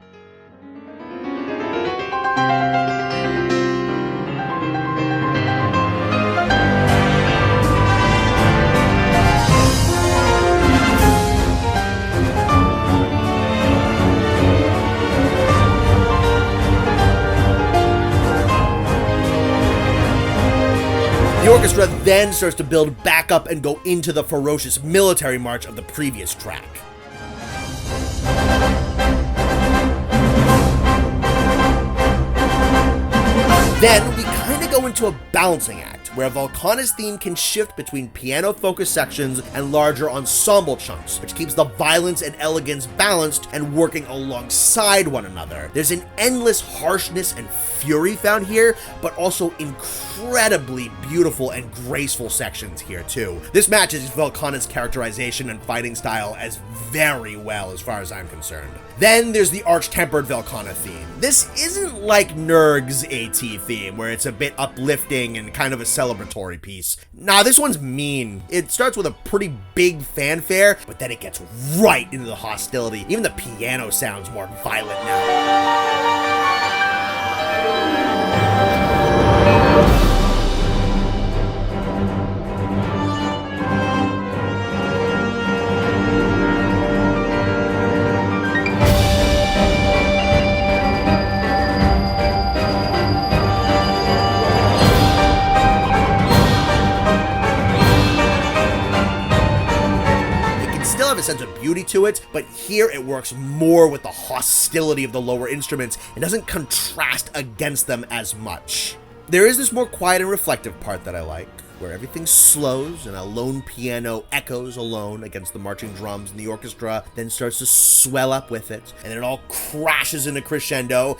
The orchestra then starts to build back up and go into the ferocious military march of the previous track. Then we kind of go into a balancing act, where Velkhana's theme can shift between piano-focused sections and larger ensemble chunks, which keeps the violence and elegance balanced and working alongside one another. There's an endless harshness and fury found here, but also incredibly beautiful and graceful sections here too. This matches Velkhana's characterization and fighting style as very well as far as I'm concerned. Then there's the arch-tempered Velkhana theme. This isn't like Nurg's AT theme, where it's a bit uplifting and kind of a celebratory piece. Nah, this one's mean. It starts with a pretty big fanfare, but then it gets right into the hostility. Even the piano sounds more violent now. A sense of beauty to it, but here it works more with the hostility of the lower instruments and doesn't contrast against them as much. There is this more quiet and reflective part that I like, where everything slows and a lone piano echoes alone against the marching drums, and the orchestra then starts to swell up with it, and then it all crashes into crescendo.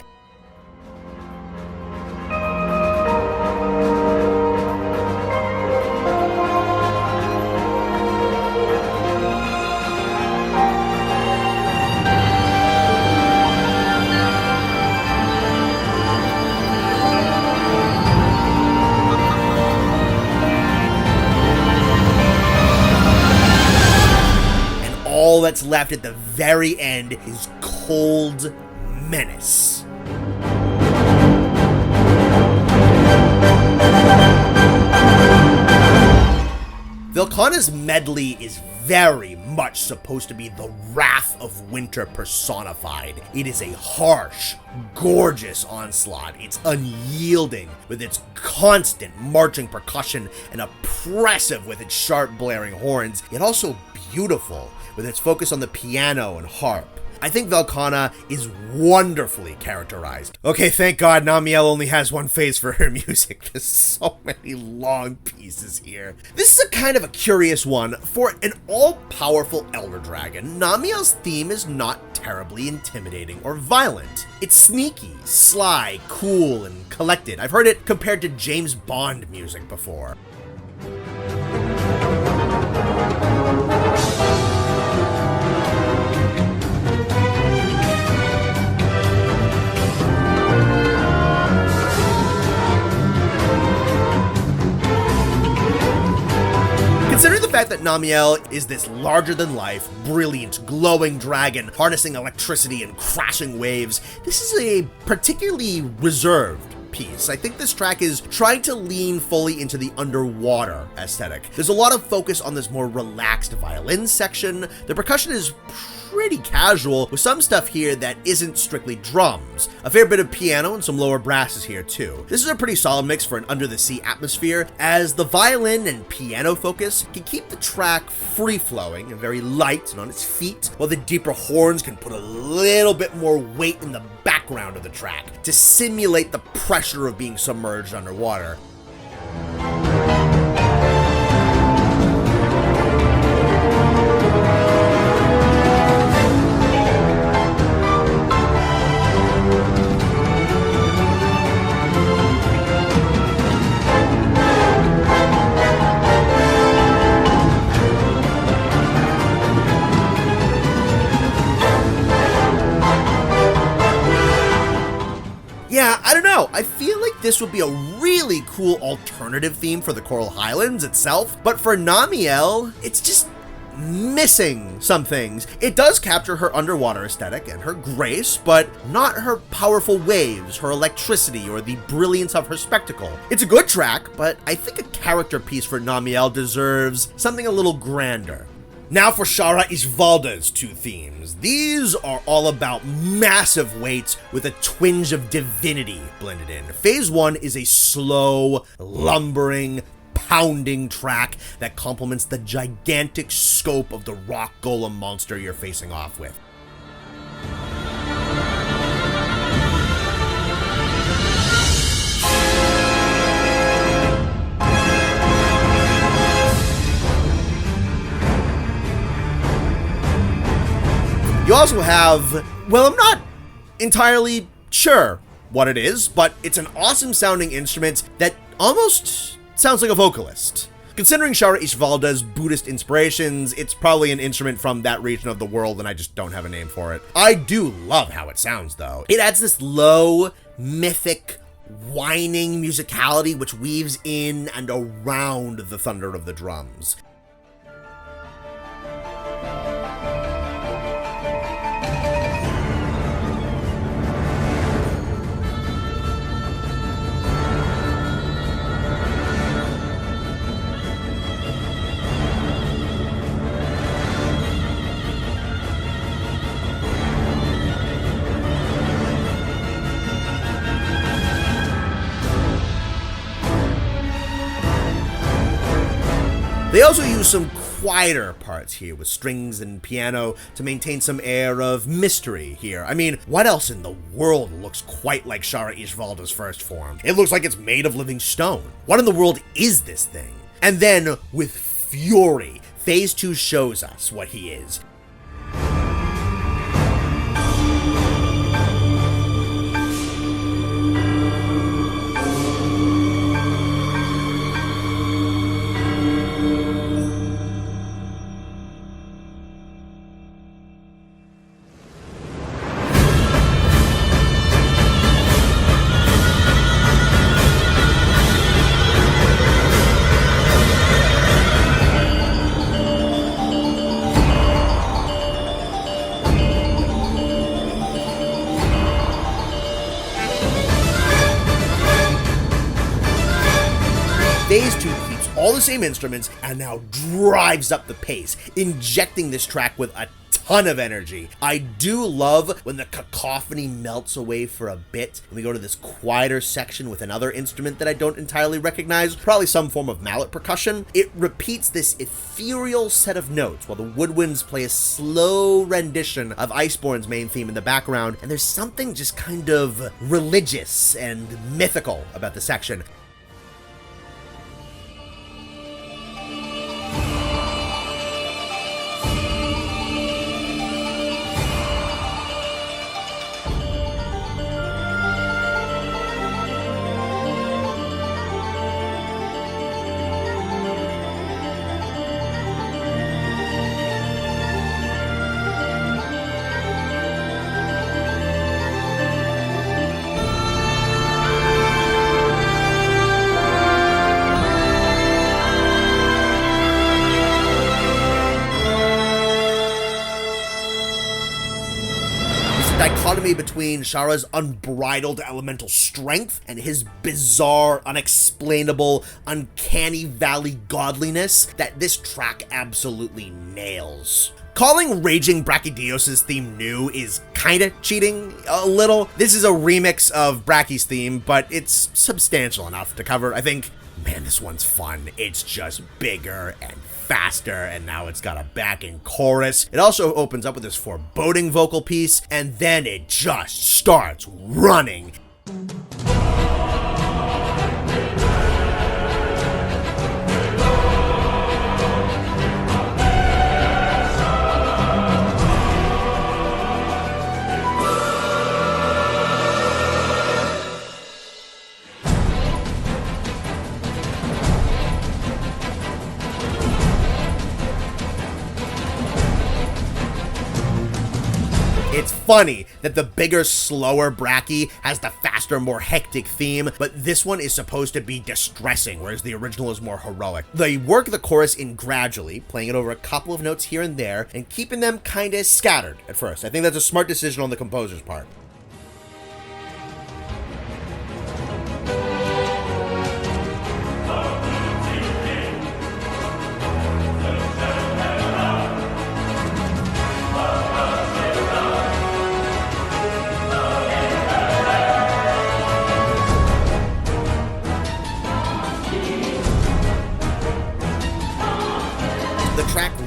All that's left at the very end, his cold menace. Velkhana's medley is very much supposed to be the wrath of winter personified. It is a harsh, gorgeous onslaught. It's unyielding with its constant marching percussion and oppressive with its sharp blaring horns, yet also beautiful with its focus on the piano and harp. I think Velkhana is wonderfully characterized. Okay, thank God Namielle only has one phase for her music. There's so many long pieces here. This is a kind of a curious one. For an all-powerful Elder Dragon, Namielle's theme is not terribly intimidating or violent. It's sneaky, sly, cool, and collected. I've heard it compared to James Bond music before. Considering the fact that Namielle is this larger-than-life, brilliant, glowing dragon harnessing electricity and crashing waves, this is a particularly reserved piece. I think this track is trying to lean fully into the underwater aesthetic. There's a lot of focus on this more relaxed violin section. The percussion is pretty casual, with some stuff here that isn't strictly drums. A fair bit of piano and some lower brasses here too. This is a pretty solid mix for an under-the-sea atmosphere, as the violin and piano focus can keep the track free-flowing and very light and on its feet, while the deeper horns can put a little bit more weight in the background of the track to simulate the pressure of being submerged underwater. Yeah, I don't know. I feel like this would be a really cool alternative theme for the Coral Highlands itself, but for Namielle, it's just missing some things. It does capture her underwater aesthetic and her grace, but not her powerful waves, her electricity, or the brilliance of her spectacle. It's a good track, but I think a character piece for Namielle deserves something a little grander. Now for Shara Ishvalda's two themes. These are all about massive weights with a twinge of divinity blended in. Phase 1 is a slow, lumbering, pounding track that complements the gigantic scope of the rock golem monster you're facing off with. You also have, well, I'm not entirely sure what it is, but it's an awesome sounding instrument that almost sounds like a vocalist. Considering Shara Ishvalda's Buddhist inspirations, it's probably an instrument from that region of the world and I just don't have a name for it. I do love how it sounds though. It adds this low, mythic, whining musicality which weaves in and around the thunder of the drums. They also use some quieter parts here with strings and piano to maintain some air of mystery here. I mean, what else in the world looks quite like Shara Ishvalda's first form? It looks like it's made of living stone. What in the world is this thing? And then, with fury, Phase 2 shows us what he is. all the same instruments and now drives up the pace, injecting this track with a ton of energy. I do love when the cacophony melts away for a bit and we go to this quieter section with another instrument that I don't entirely recognize, probably some form of mallet percussion. It repeats this ethereal set of notes while the woodwinds play a slow rendition of Iceborne's main theme in the background, and there's something just kind of religious and mythical about the section. Dichotomy between Shara's unbridled elemental strength and his bizarre, unexplainable, uncanny valley godliness that this track absolutely nails. Calling Raging Brachydios' theme new is kinda cheating a little. This is a remix of Brachy's theme, but it's substantial enough to cover, I think. Man, this one's fun. It's just bigger and faster, and now it's got a backing chorus. It also opens up with this foreboding vocal piece, and then it just starts running. It's funny that the bigger, slower Brachy has the faster, more hectic theme, but this one is supposed to be distressing, whereas the original is more heroic. They work the chorus in gradually, playing it over a couple of notes here and there, and keeping them kinda scattered at first. I think that's a smart decision on the composer's part.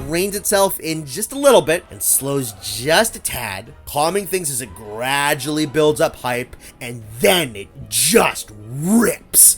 Reins itself in just a little bit and slows just a tad, calming things as it gradually builds up hype, and then it just rips.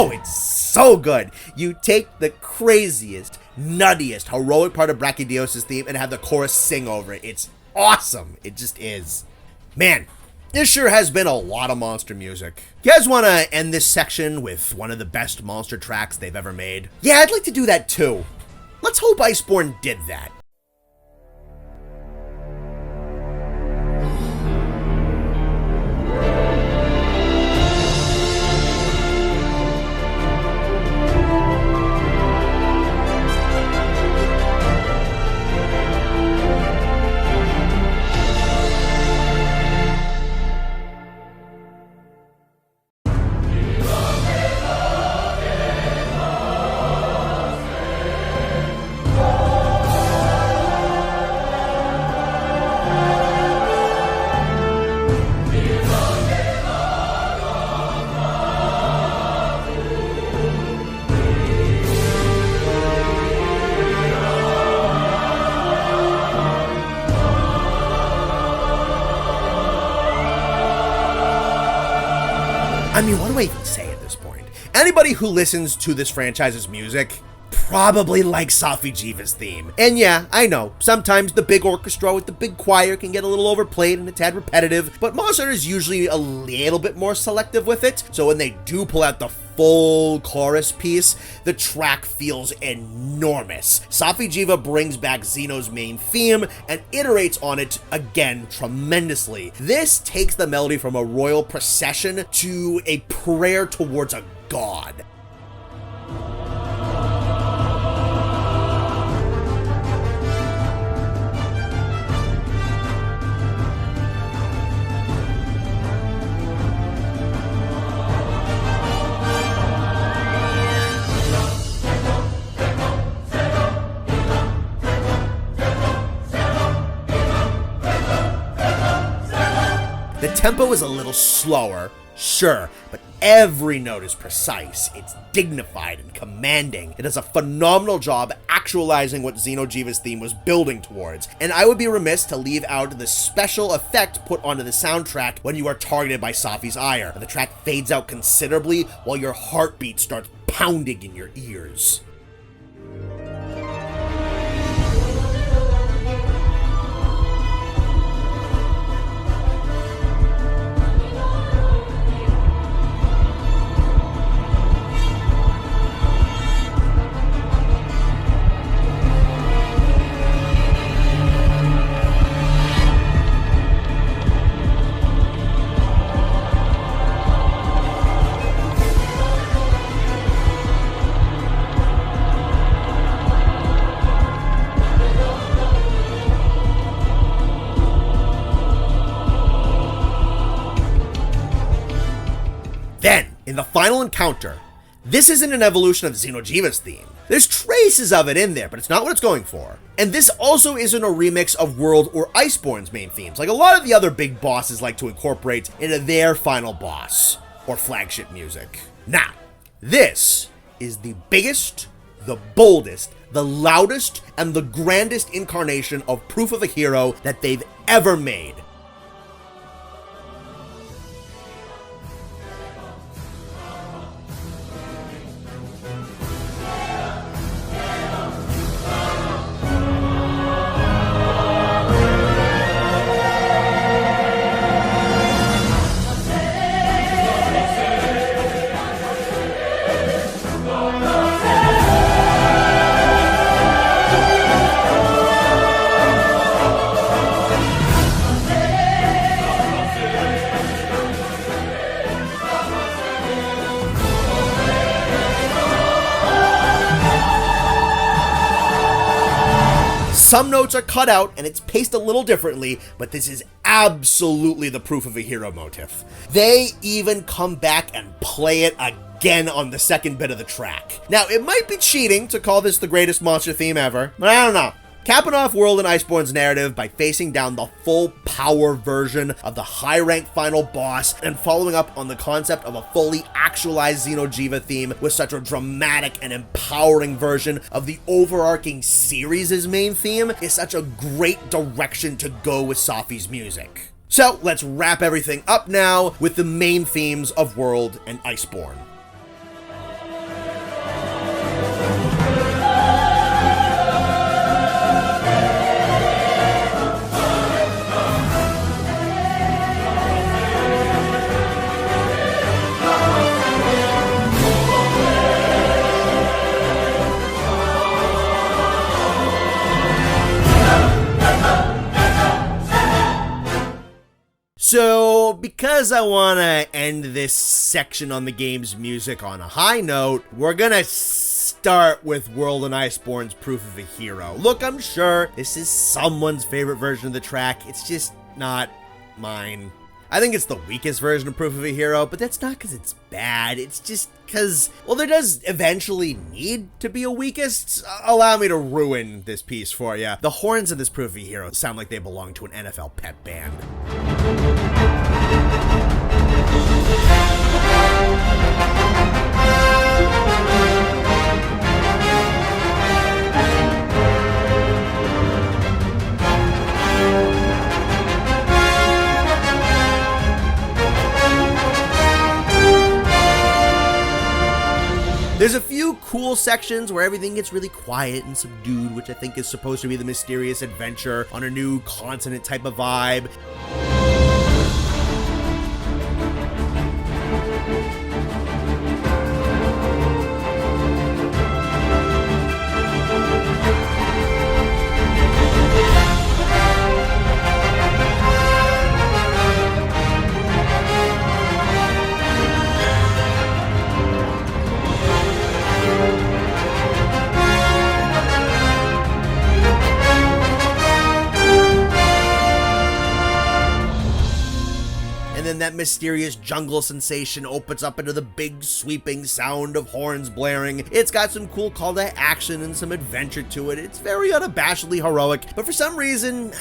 Oh, it's so good. You take the craziest, nuttiest, heroic part of Brachydios' theme and have the chorus sing over it. It's awesome. It just is. Man, this sure has been a lot of monster music. You guys want to end this section with one of the best monster tracks they've ever made? Yeah, I'd like to do that too. Let's hope Iceborne did that. I mean, what do I even say at this point? Anybody who listens to this franchise's music probably likes Safi'jiiva's theme. And yeah, I know, sometimes the big orchestra with the big choir can get a little overplayed and a tad repetitive, but Monster Hunter is usually a little bit more selective with it, so when they do pull out the full chorus piece, the track feels enormous. Safi'jiiva brings back Xeno's main theme and iterates on it again tremendously. This takes the melody from a royal procession to a prayer towards a god. The tempo is a little slower, sure, but every note is precise, it's dignified and commanding. It does a phenomenal job actualizing what Xeno'jiiva's theme was building towards, and I would be remiss to leave out the special effect put onto the soundtrack when you are targeted by Safi's ire. The track fades out considerably while your heartbeat starts pounding in your ears. Then, in the final encounter, this isn't an evolution of Xeno'jiiva's theme. There's traces of it in there, but it's not what it's going for. And this also isn't a remix of World or Iceborne's main themes, like a lot of the other big bosses like to incorporate into their final boss, or flagship music. Now, this is the biggest, the boldest, the loudest, and the grandest incarnation of Proof of a Hero that they've ever made. Some notes are cut out and it's paced a little differently, but this is absolutely the Proof of a Hero motif. They even come back and play it again on the second bit of the track. Now, it might be cheating to call this the greatest monster theme ever, but I don't know. Capping off World and Iceborne's narrative by facing down the full power version of the high-ranked final boss and following up on the concept of a fully actualized Xeno'jiiva theme with such a dramatic and empowering version of the overarching series' main theme is such a great direction to go with Safi's music. So let's wrap everything up now with the main themes of World and Iceborne. So, because I want to end this section on the game's music on a high note, we're gonna start with World and Iceborne's Proof of a Hero. Look, I'm sure this is someone's favorite version of the track, it's just not mine. I think it's the weakest version of Proof of a Hero, but that's not because it's bad, it's just because, well, there does eventually need to be a weakest. Allow me to ruin this piece for you. The horns of this Proof of a Hero sound like they belong to an NFL pep band. There's a few cool sections where everything gets really quiet and subdued, which I think is supposed to be the mysterious adventure on a new continent type of vibe. Then that mysterious jungle sensation opens up into the big sweeping sound of horns blaring. It's got some cool call to action and some adventure to it. It's very unabashedly heroic, but for some reason,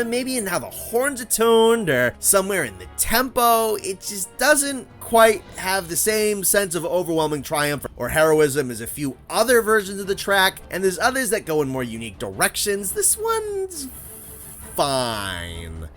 maybe in how the horns are tuned or somewhere in the tempo, it just doesn't quite have the same sense of overwhelming triumph or heroism as a few other versions of the track, and there's others that go in more unique directions. This one's fine.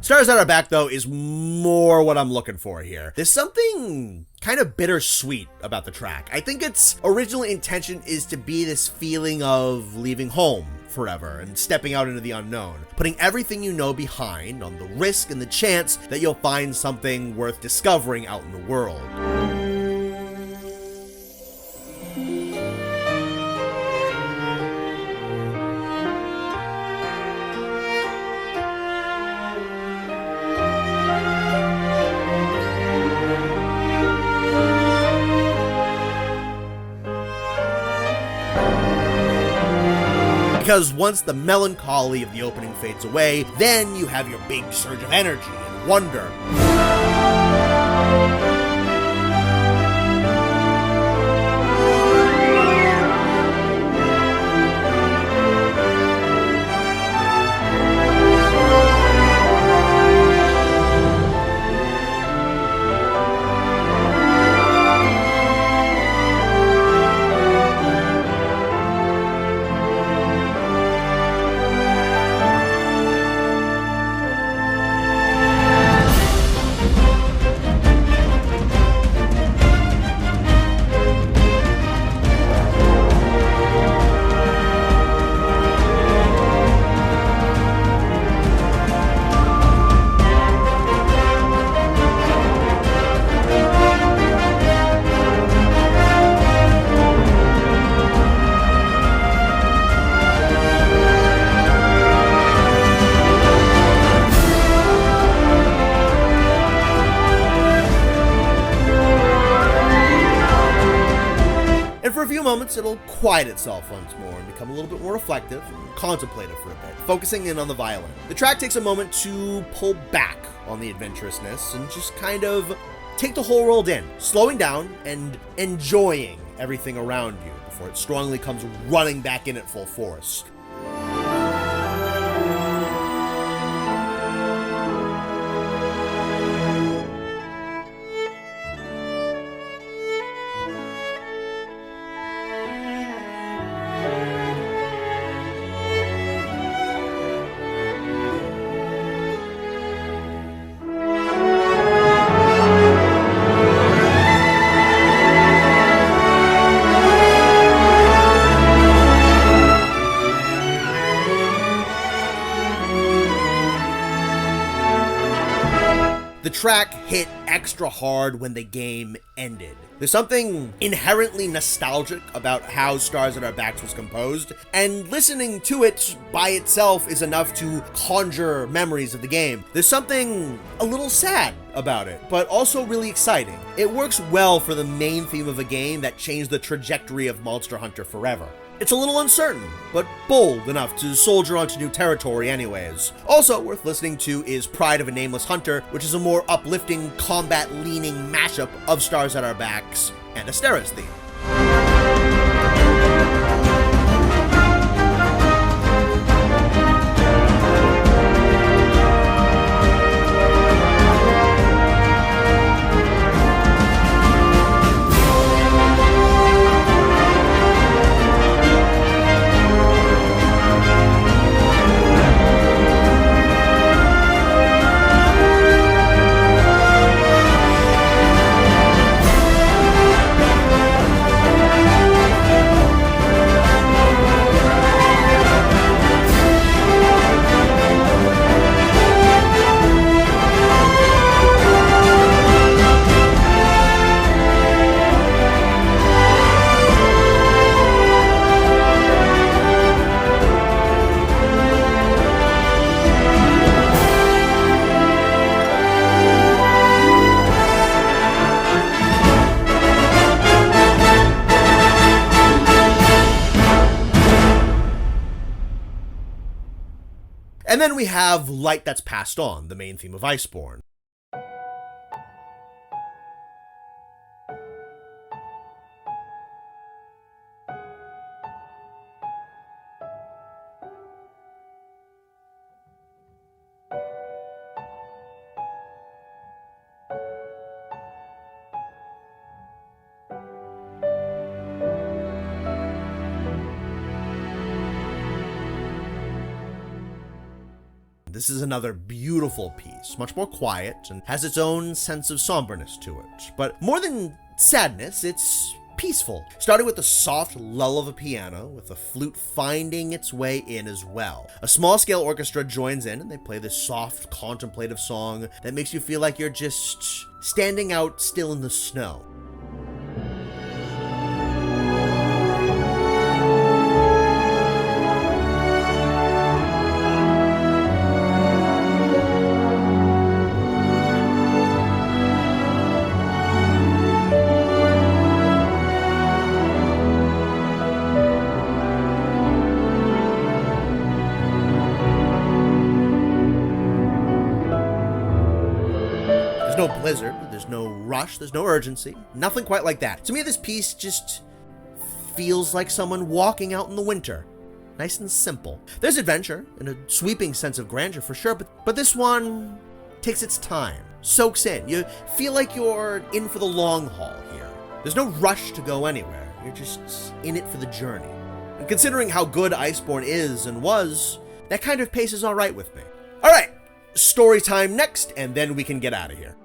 Stars That Are Back, though, is more what I'm looking for here. There's something kind of bittersweet about the track. I think its original intention is to be this feeling of leaving home forever and stepping out into the unknown, putting everything you know behind on the risk and the chance that you'll find something worth discovering out in the world. Because once the melancholy of the opening fades away, then you have your big surge of energy and wonder. For a few moments, it'll quiet itself once more and become a little bit more reflective and contemplative for a bit, focusing in on the violin. The track takes a moment to pull back on the adventurousness and just kind of take the whole world in, slowing down and enjoying everything around you before it strongly comes running back in at full force. The track hit extra hard when the game ended. There's something inherently nostalgic about how Stars at Our Backs was composed, and listening to it by itself is enough to conjure memories of the game. There's something a little sad about it, but also really exciting. It works well for the main theme of a game that changed the trajectory of Monster Hunter forever. It's a little uncertain, but bold enough to soldier onto new territory anyways. Also worth listening to is Pride of a Nameless Hunter, which is a more uplifting, combat-leaning mashup of Stars at Our Backs and Astera's theme. And then we have Light That's Passed On, the main theme of Iceborne. This is another beautiful piece, much more quiet, and has its own sense of somberness to it. But more than sadness, it's peaceful, starting with the soft lull of a piano, with the flute finding its way in as well. A small-scale orchestra joins in, and they play this soft, contemplative song that makes you feel like you're just standing out still in the snow. There's no blizzard, there's no rush, there's no urgency, nothing quite like that. To me, this piece just feels like someone walking out in the winter. Nice and simple. There's adventure and a sweeping sense of grandeur for sure, but this one takes its time, soaks in. You feel like you're in for the long haul here. There's no rush to go anywhere. You're just in it for the journey. And considering how good Iceborne is and was, that kind of pace is all right with me. All right, story time next, and then we can get out of here.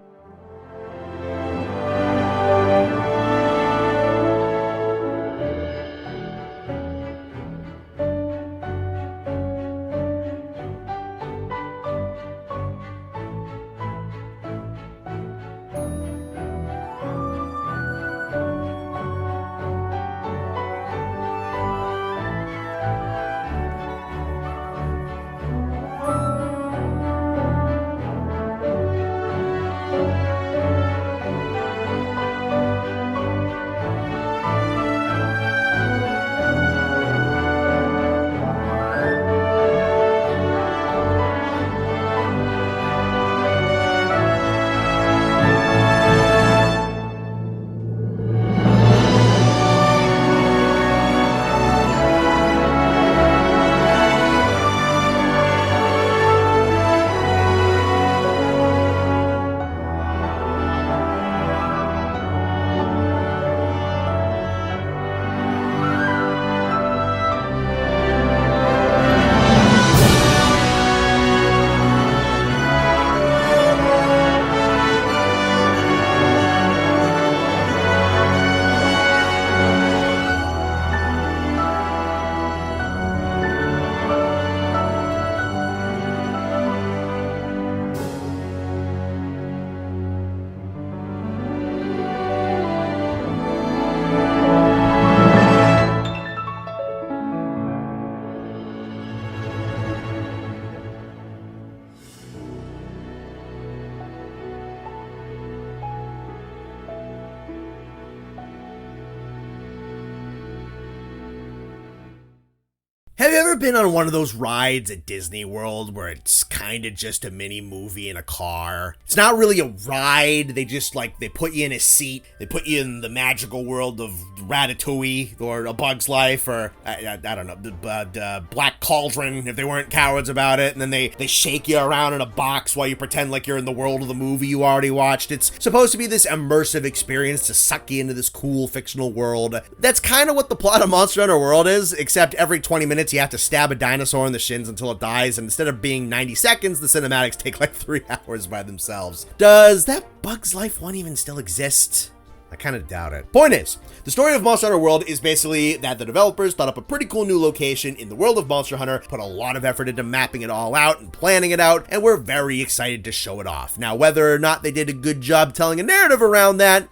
Have you ever been on one of those rides at Disney World where it's kind of just a mini movie in a car? It's not really a ride. They just they put you in a seat. They put you in the magical world of Ratatouille or A Bug's Life or I don't know, the Black Cauldron if they weren't cowards about it. And then they shake you around in a box while you pretend like you're in the world of the movie you already watched. It's supposed to be this immersive experience to suck you into this cool fictional world. That's kind of what the plot of Monster Hunter World is, except every 20 minutes you have to stab a dinosaur in the shins until it dies, and instead of being 90 seconds, the cinematics take like 3 hours by themselves. Does that Bug's Life one even still exist? I kind of doubt it. Point is, the story of Monster Hunter World is basically that the developers thought up a pretty cool new location in the world of Monster Hunter, put a lot of effort into mapping it all out and planning it out, and we're very excited to show it off. Now, whether or not they did a good job telling a narrative around that,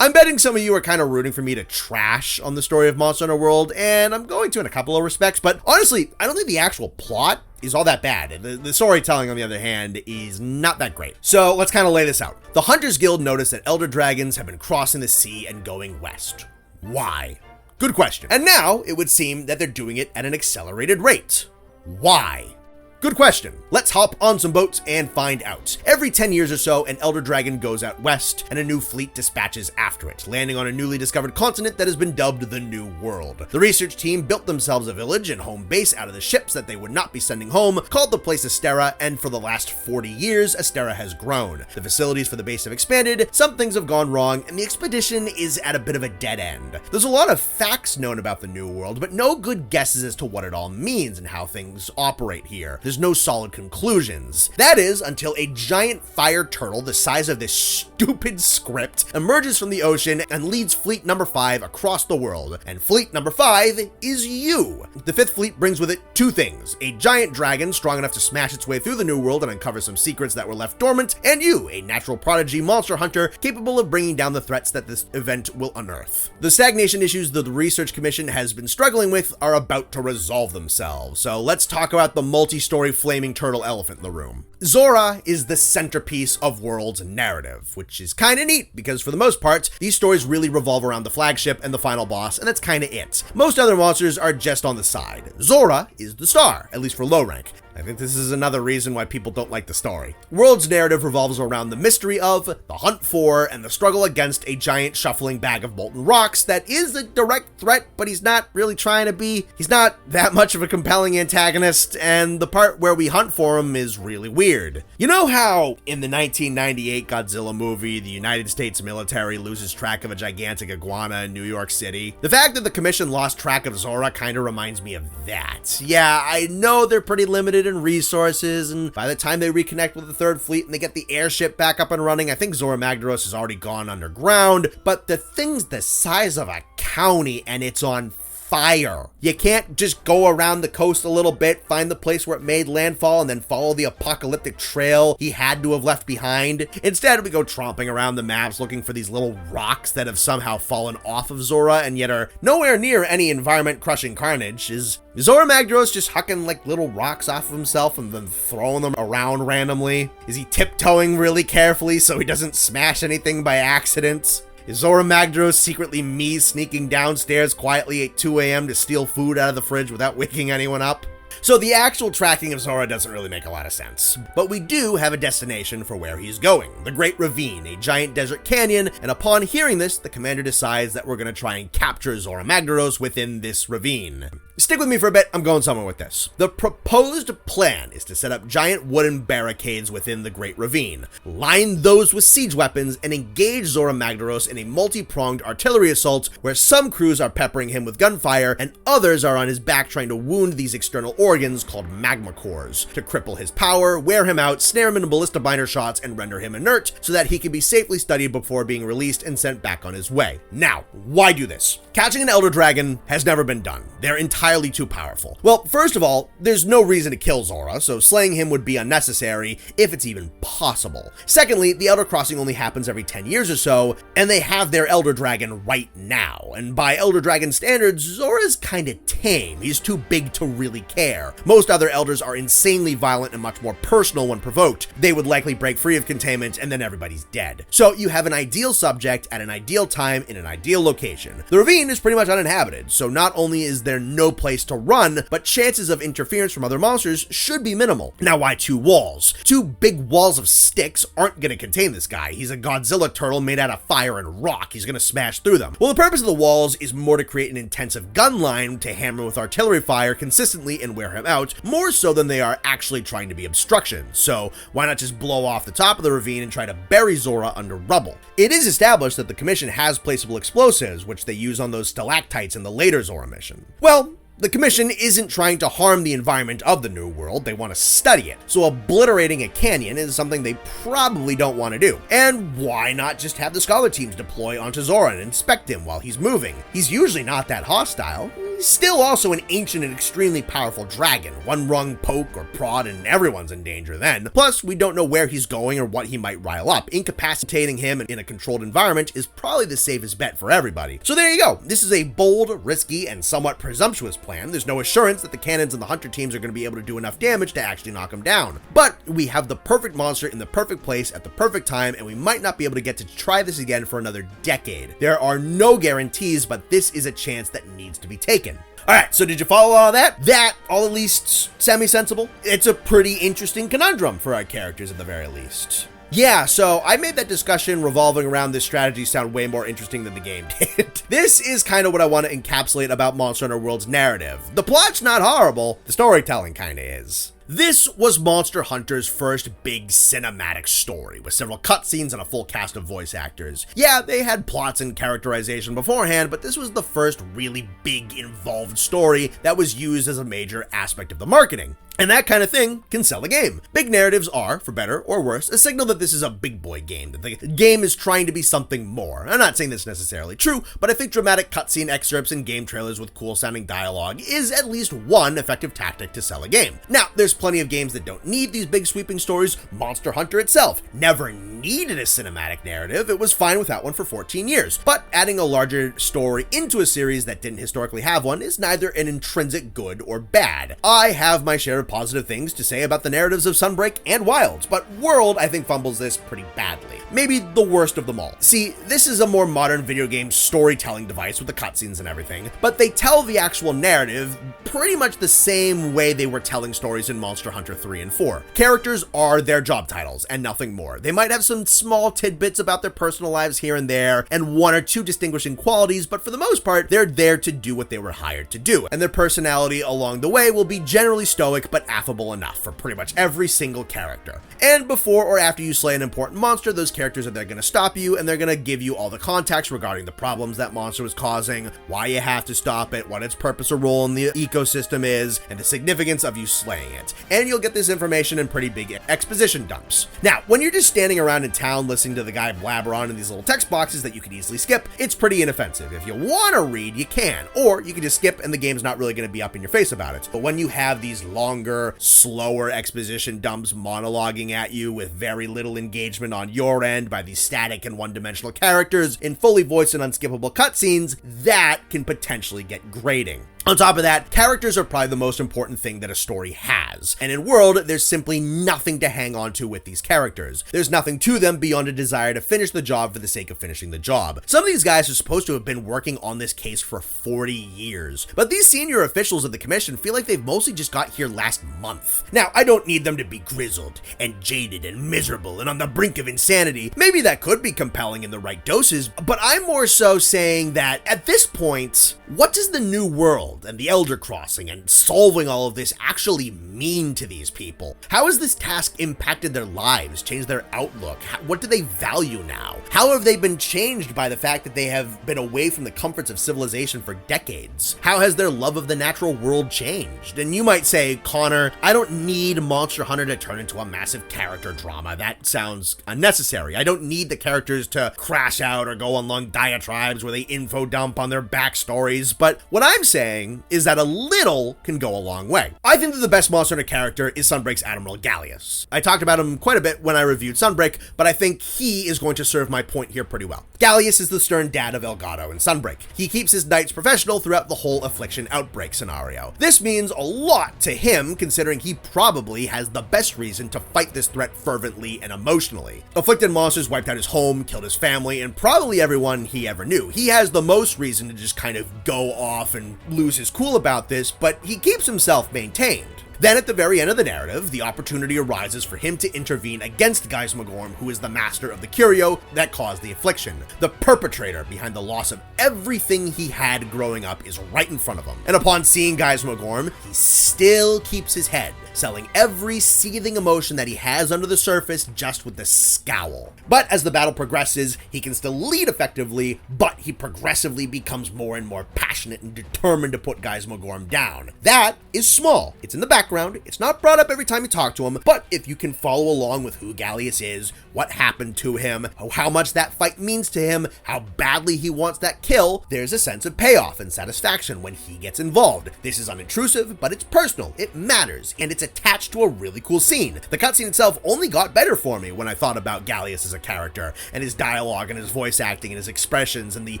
I'm betting some of you are kind of rooting for me to trash on the story of Monster Hunter World, and I'm going to in a couple of respects, but honestly, I don't think the actual plot is all that bad. The storytelling, on the other hand, is not that great. So let's kind of lay this out. The Hunters Guild noticed that elder dragons have been crossing the sea and going west. Why? Good question. And now it would seem that they're doing it at an accelerated rate. Why? Good question. Let's hop on some boats and find out. Every 10 years or so, an elder dragon goes out west, and a new fleet dispatches after it, landing on a newly discovered continent that has been dubbed the New World. The research team built themselves a village and home base out of the ships that they would not be sending home, called the place Astera, and for the last 40 years, Astera has grown. The facilities for the base have expanded, some things have gone wrong, and the expedition is at a bit of a dead end. There's a lot of facts known about the New World, but no good guesses as to what it all means and how things operate here. There's no solid conclusions. That is, until a giant fire turtle the size of this stupid script emerges from the ocean and leads Fleet Number 5 across the world. And Fleet Number 5 is you. The 5th Fleet brings with it 2 things: a giant dragon strong enough to smash its way through the New World and uncover some secrets that were left dormant, and you, a natural prodigy monster hunter capable of bringing down the threats that this event will unearth. The stagnation issues that the Research Commission has been struggling with are about to resolve themselves. So let's talk about the multi-story flaming turtle elephant in the room. Zora is the centerpiece of World's narrative, which is kind of neat because for the most part, these stories really revolve around the flagship and the final boss, and that's kind of it. Most other monsters are just on the side. Zora is the star, at least for low rank. I think this is another reason why people don't like the story. World's narrative revolves around the mystery of, the hunt for, and the struggle against a giant shuffling bag of molten rocks that is a direct threat, but he's not really trying to be. He's not that much of a compelling antagonist, and the part where we hunt for him is really weird. You know how in the 1998 Godzilla movie, the United States military loses track of a gigantic iguana in New York City? The fact that the Commission lost track of Zora kind of reminds me of that. Yeah, I know they're pretty limited in resources, and by the time they reconnect with the 3rd Fleet and they get the airship back up and running, I think Zora Magdaros has already gone underground, but the thing's the size of a county and it's on fire. You can't just go around the coast a little bit, find the place where it made landfall, and then follow the apocalyptic trail he had to have left behind. Instead, we go tromping around the maps looking for these little rocks that have somehow fallen off of Zora and yet are nowhere near any environment-crushing carnage. Is Zora Magdaros just hucking like little rocks off of himself and then throwing them around randomly? Is he tiptoeing really carefully so he doesn't smash anything by accident? Is Zora Magdaros secretly me sneaking downstairs quietly at 2 a.m. to steal food out of the fridge without waking anyone up? So the actual tracking of Zora doesn't really make a lot of sense. But we do have a destination for where he's going, the Great Ravine, a giant desert canyon, and upon hearing this, the commander decides that we're going to try and capture Zora Magdaros within this ravine. Stick with me for a bit, I'm going somewhere with this. The proposed plan is to set up giant wooden barricades within the Great Ravine, line those with siege weapons, and engage Zora Magdaros in a multi-pronged artillery assault where some crews are peppering him with gunfire and others are on his back trying to wound these external organs called magma cores to cripple his power, wear him out, snare him into ballista binder shots, and render him inert so that he can be safely studied before being released and sent back on his way. Now, why do this? Catching an elder dragon has never been done. They're entirely too powerful. Well, first of all, there's no reason to kill Zora, so slaying him would be unnecessary if it's even possible. Secondly, the Elder Crossing only happens every 10 years or so, and they have their elder dragon right now. And by elder dragon standards, Zora's kinda tame. He's too big to really care. rare. Most other elders are insanely violent and much more personal when provoked. They would likely break free of containment and then everybody's dead. So you have an ideal subject at an ideal time in an ideal location. The ravine is pretty much uninhabited, so not only is there no place to run, but chances of interference from other monsters should be minimal. Now why two walls? Two big walls of sticks aren't gonna contain this guy. He's a Godzilla turtle made out of fire and rock. He's gonna smash through them. Well, the purpose of the walls is more to create an intensive gun line to hammer with artillery fire consistently and wear him out, more so than they are actually trying to be obstructions. So why not just blow off the top of the ravine and try to bury Zora under rubble? It is established that the Commission has placeable explosives, which they use on those stalactites in the later Zora mission. Well, the Commission isn't trying to harm the environment of the New World, they want to study it, so obliterating a canyon is something they probably don't want to do. And why not just have the Scholar teams deploy onto Zora and inspect him while he's moving? He's usually not that hostile. He's still also an ancient and extremely powerful dragon. One wrong poke or prod and everyone's in danger then. Plus, we don't know where he's going or what he might rile up. Incapacitating him in a controlled environment is probably the safest bet for everybody. So there you go. This is a bold, risky, and somewhat presumptuous plan. There's no assurance that the cannons and the hunter teams are going to be able to do enough damage to actually knock him down. But we have the perfect monster in the perfect place at the perfect time, and we might not be able to get to try this again for another decade. There are no guarantees, but this is a chance that needs to be taken. Alright, so did you follow all that? That, all at least semi-sensible? It's a pretty interesting conundrum for our characters at the very least. Yeah, so I made that discussion revolving around this strategy sound way more interesting than the game did. This is kind of what I want to encapsulate about Monster Hunter World's narrative. The plot's not horrible, the storytelling kinda is. This was Monster Hunter's first big cinematic story, with several cutscenes and a full cast of voice actors. Yeah, they had plots and characterization beforehand, but this was the first really big, involved story that was used as a major aspect of the marketing. And that kind of thing can sell a game. Big narratives are, for better or worse, a signal that this is a big boy game, that the game is trying to be something more. I'm not saying this is necessarily true, but I think dramatic cutscene excerpts and game trailers with cool sounding dialogue is at least one effective tactic to sell a game. Now, there's plenty of games that don't need these big sweeping stories. Monster Hunter itself never needed a cinematic narrative. It was fine without one for 14 years. But adding a larger story into a series that didn't historically have one is neither an intrinsic good or bad. I have my share of positive things to say about the narratives of Sunbreak and Wilds, but World, I think, fumbles this pretty badly. Maybe the worst of them all. See, this is a more modern video game storytelling device with the cutscenes and everything, but they tell the actual narrative pretty much the same way they were telling stories in Monster Hunter 3 and 4. Characters are their job titles and nothing more. They might have some small tidbits about their personal lives here and there, and one or two distinguishing qualities, but for the most part, they're there to do what they were hired to do, and their personality along the way will be generally stoic but affable enough for pretty much every single character. And before or after you slay an important monster, those characters are there going to stop you, and they're going to give you all the context regarding the problems that monster was causing, why you have to stop it, what its purpose or role in the ecosystem is, and the significance of you slaying it. And you'll get this information in pretty big exposition dumps. Now, when you're just standing around in town listening to the guy blabber on in these little text boxes that you can easily skip, it's pretty inoffensive. If you want to read, you can, or you can just skip and the game's not really going to be up in your face about it. But when you have these longer, slower exposition dumps monologuing at you with very little engagement on your end by these static and one-dimensional characters in fully voiced and unskippable cutscenes, that can potentially get grating. On top of that, characters are probably the most important thing that a story has, and in World, there's simply nothing to hang on to with these characters. There's nothing to them beyond a desire to finish the job for the sake of finishing the job. Some of these guys are supposed to have been working on this case for 40 years, but these senior officials of the Commission feel like they've mostly just got here last month. Now, I don't need them to be grizzled and jaded and miserable and on the brink of insanity. Maybe that could be compelling in the right doses, but I'm more so saying that at this point, what does the New World and the Elder Crossing and solving all of this actually mean to these people? How has this task impacted their lives, changed their outlook? What do they value now? How have they been changed by the fact that they have been away from the comforts of civilization for decades? How has their love of the natural world changed? And you might say, Connor, I don't need Monster Hunter to turn into a massive character drama. That sounds unnecessary. I don't need the characters to crash out or go on long diatribes where they info dump on their backstories. But what I'm saying saying is that a little can go a long way. I think that the best Monster Hunter character is Sunbreak's Admiral Gallius. I talked about him quite a bit when I reviewed Sunbreak, but I think he is going to serve my point here pretty well. Gallius is the stern dad of Elgato in Sunbreak. He keeps his knights professional throughout the whole Affliction outbreak scenario. This means a lot to him, considering he probably has the best reason to fight this threat fervently and emotionally. Afflicted monsters wiped out his home, killed his family, and probably everyone he ever knew. He has the most reason to just kind of go off and lose his cool about this, but he keeps himself maintained. Then at the very end of the narrative, the opportunity arises for him to intervene against Geismagorm, who is the master of the curio that caused the affliction. The perpetrator behind the loss of everything he had growing up is right in front of him. And upon seeing Geismagorm, he still keeps his head, selling every seething emotion that he has under the surface just with the scowl. But as the battle progresses, he can still lead effectively, but he progressively becomes more and more passionate and determined to put Geismagorm down. That is small. It's in the background. It's not brought up every time you talk to him, but if you can follow along with who Gallius is, what happened to him, how much that fight means to him, how badly he wants that kill, there's a sense of payoff and satisfaction when he gets involved. This is unintrusive, but it's personal, it matters, and it's attached to a really cool scene. The cutscene itself only got better for me when I thought about Gallius as a character, and his dialogue and his voice acting and his expressions, and the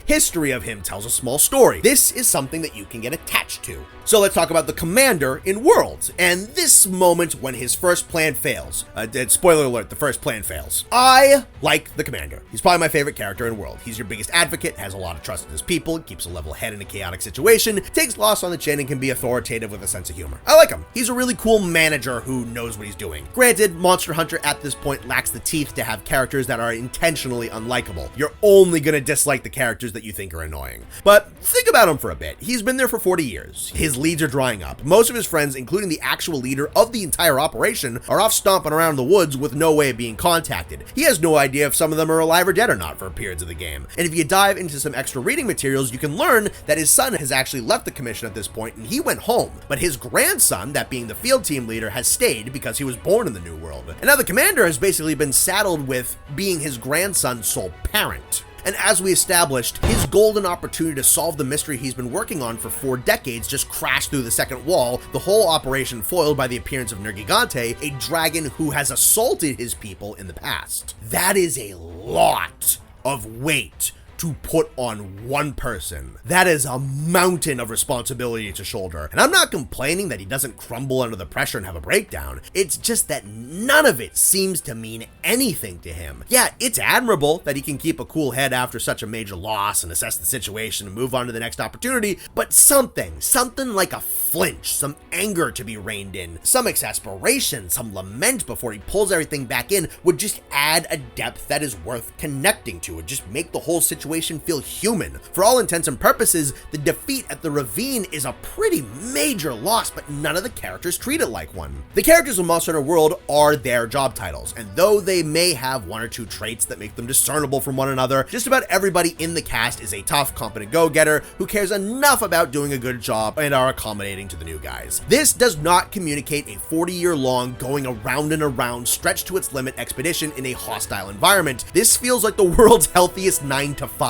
history of him tells a small story. This is something that you can get attached to. So let's talk about the commander in Worlds, and this moment when his first plan fails. Spoiler alert, the first plan fails. I like the commander. He's probably my favorite character in World. He's your biggest advocate, has a lot of trust in his people, keeps a level head in a chaotic situation, takes loss on the chin, and can be authoritative with a sense of humor. I like him. He's a really cool manager who knows what he's doing. Granted, Monster Hunter at this point lacks the teeth to have characters that are intentionally unlikable. You're only gonna dislike the characters that you think are annoying. But think about him for a bit. He's been there for 40 years. His leads are drying up. Most of his friends, including the actual leader of the entire operation, are off stomping around the woods with no way of being contacted. He has no idea if some of them are alive or dead or not for periods of the game. And if you dive into some extra reading materials, you can learn that his son has actually left the commission at this point and he went home. But his grandson, that being the field team leader, has stayed because he was born in the New World. And now the commander has basically been saddled with being his grandson's sole parent. And as we established, his golden opportunity to solve the mystery he's been working on for 4 decades just crashed through the second wall, the whole operation foiled by the appearance of Nergigante, a dragon who has assaulted his people in the past. That is a lot of weight to put on one person. That is a mountain of responsibility to shoulder. And I'm not complaining that he doesn't crumble under the pressure and have a breakdown. It's just that none of it seems to mean anything to him. Yeah, it's admirable that he can keep a cool head after such a major loss and assess the situation and move on to the next opportunity, but something like a flinch, some anger to be reined in, some exasperation, some lament before he pulls everything back in would just add a depth that is worth connecting to. It would just make the whole situation feel human. For all intents and purposes, the defeat at the ravine is a pretty major loss, but none of the characters treat it like one. The characters of Monster Hunter World are their job titles, and though they may have 1 or 2 traits that make them discernible from one another, just about everybody in the cast is a tough, competent go-getter who cares enough about doing a good job and are accommodating to the new guys. This does not communicate a 40-year-long going around and around, stretched to its limit expedition in a hostile environment. This feels like the world's healthiest 9 to 5.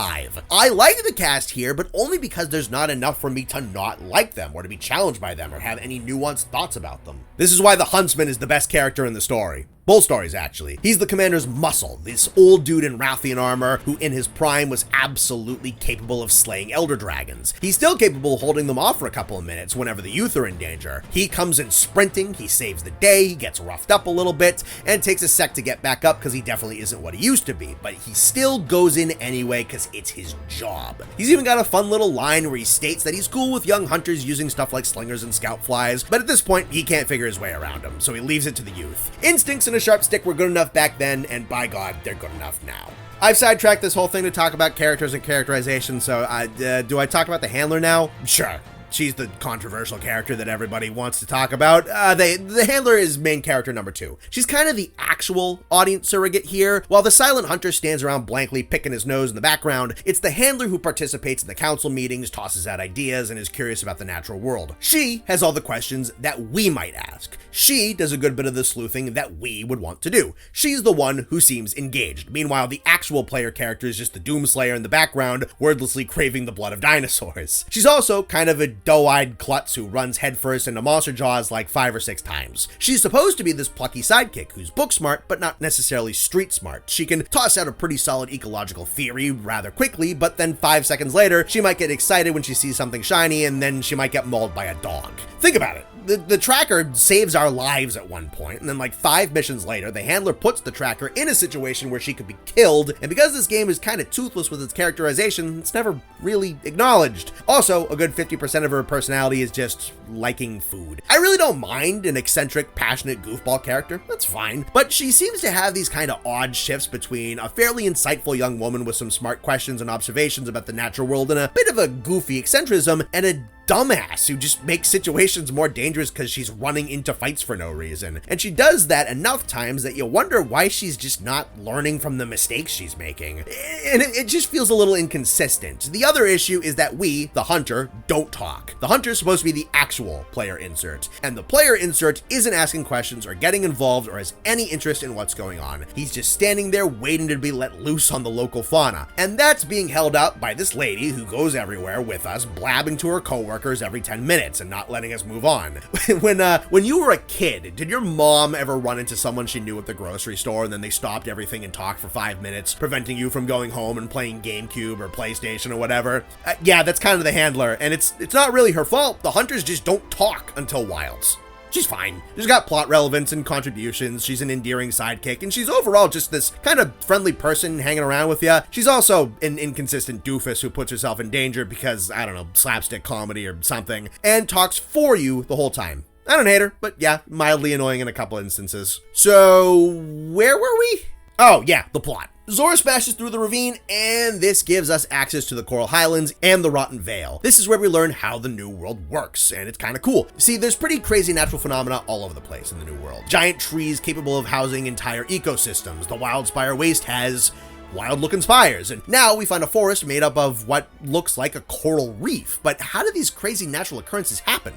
I like the cast here, but only because there's not enough for me to not like them or to be challenged by them or have any nuanced thoughts about them. This is why the Huntsman is the best character in the story. Both stories, actually. He's the commander's muscle, this old dude in Rathian armor who in his prime was absolutely capable of slaying elder dragons. He's still capable of holding them off for a couple of minutes whenever the youth are in danger. He comes in sprinting, he saves the day, he gets roughed up a little bit, and takes a sec to get back up because he definitely isn't what he used to be, but he still goes in anyway because it's his job. He's even got a fun little line where he states that he's cool with young hunters using stuff like slingers and scout flies, but at this point, he can't figure his way around them, so he leaves it to the youth. Instincts and a sharp stick were good enough back then, and by God, they're good enough now. I've sidetracked this whole thing to talk about characters and characterization, so do I talk about the handler now? Sure. She's the controversial character that everybody wants to talk about. The handler is main character number 2. She's kind of the actual audience surrogate here. While the silent hunter stands around blankly picking his nose in the background, it's the handler who participates in the council meetings, tosses out ideas, and is curious about the natural world. She has all the questions that we might ask. She does a good bit of the sleuthing that we would want to do. She's the one who seems engaged. Meanwhile, the actual player character is just the Doomslayer in the background, wordlessly craving the blood of dinosaurs. She's also kind of a doe-eyed klutz who runs headfirst into monster jaws like 5 or 6 times. She's supposed to be this plucky sidekick who's book smart, but not necessarily street smart. She can toss out a pretty solid ecological theory rather quickly, but then 5 seconds later, she might get excited when she sees something shiny, and then she might get mauled by a dog. Think about it. The tracker saves our lives at one point, and then like 5 missions later, the handler puts the tracker in a situation where she could be killed, and because this game is kind of toothless with its characterization, it's never really acknowledged. Also, a good 50% of her personality is just liking food. I really don't mind an eccentric, passionate goofball character, that's fine, but she seems to have these kind of odd shifts between a fairly insightful young woman with some smart questions and observations about the natural world and a bit of a goofy eccentricism, and a dumbass who just makes situations more dangerous because she's running into fights for no reason. And she does that enough times that you wonder why she's just not learning from the mistakes she's making. And it just feels a little inconsistent. The other issue is that we, the hunter, don't talk. The hunter is supposed to be the actual player insert, and the player insert isn't asking questions or getting involved or has any interest in what's going on. He's just standing there waiting to be let loose on the local fauna. And that's being held up by this lady who goes everywhere with us, blabbing to her coworkers every 10 minutes and not letting us move on. When you were a kid, did your mom ever run into someone she knew at the grocery store and then they stopped everything and talked for 5 minutes, preventing you from going home and playing GameCube or PlayStation or whatever? Yeah, that's kind of the handler, and it's not really her fault. The hunters just don't talk until Wilds. She's fine. She's got plot relevance and contributions. She's an endearing sidekick, and she's overall just this kind of friendly person hanging around with you. She's also an inconsistent doofus who puts herself in danger because, I don't know, slapstick comedy or something, and talks for you the whole time. I don't hate her, but yeah, mildly annoying in a couple instances. So, where were we? Oh yeah, the plot. Zora smashes through the ravine, and this gives us access to the Coral Highlands and the Rotten Vale. This is where we learn how the New World works, and it's kind of cool. See, there's pretty crazy natural phenomena all over the place in the New World. Giant trees capable of housing entire ecosystems. The Wildspire Waste has wild-looking spires, and now we find a forest made up of what looks like a coral reef. But how do these crazy natural occurrences happen?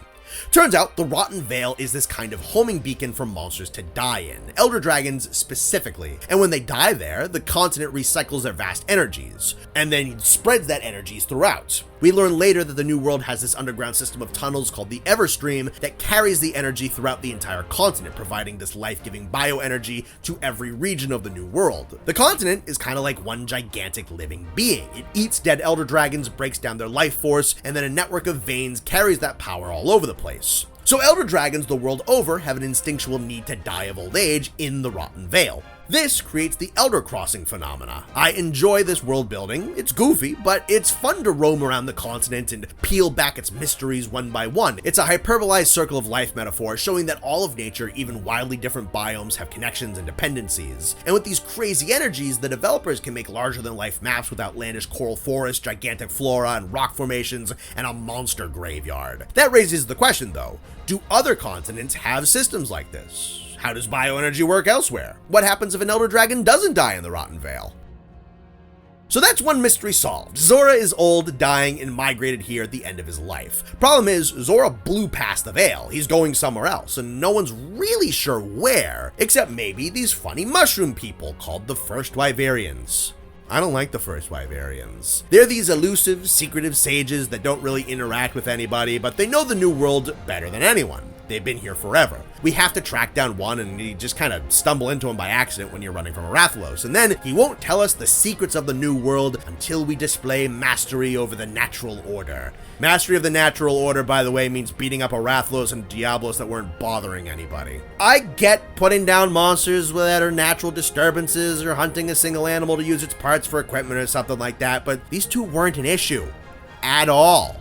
Turns out the Rotten Vale is this kind of homing beacon for monsters to die in, elder dragons specifically, and when they die there, the continent recycles their vast energies, and then spreads that energies throughout. We learn later that the New World has this underground system of tunnels called the Everstream that carries the energy throughout the entire continent, providing this life-giving bioenergy to every region of the New World. The continent is kind of like one gigantic living being. It eats dead elder dragons, breaks down their life force, and then a network of veins carries that power all over the place. So elder dragons the world over have an instinctual need to die of old age in the Rotten Vale. This creates the Elder Crossing phenomena. I enjoy this world building. It's goofy, but it's fun to roam around the continent and peel back its mysteries one by one. It's a hyperbolized circle of life metaphor showing that all of nature, even wildly different biomes, have connections and dependencies. And with these crazy energies, the developers can make larger than life maps with outlandish coral forests, gigantic flora and rock formations, and a monster graveyard. That raises the question though, do other continents have systems like this? How does bioenergy work elsewhere? What happens if an elder dragon doesn't die in the Rotten Vale? So that's one mystery solved. Zora is old, dying, and migrated here at the end of his life. Problem is, Zora blew past the Vale. He's going somewhere else, and no one's really sure where, except maybe these funny mushroom people called the First Wyverians. I don't like the First Wyverians. They're these elusive, secretive sages that don't really interact with anybody, but they know the New World better than anyone. They've been here forever. We have to track down one, and you just kind of stumble into him by accident when you're running from a Rathalos, and then he won't tell us the secrets of the New World until we display mastery over the natural order. Mastery of the natural order, by the way, means beating up a Rathalos and Diablos that weren't bothering anybody. I get putting down monsters that are natural disturbances or hunting a single animal to use its parts for equipment or something like that, but these two weren't an issue. At all.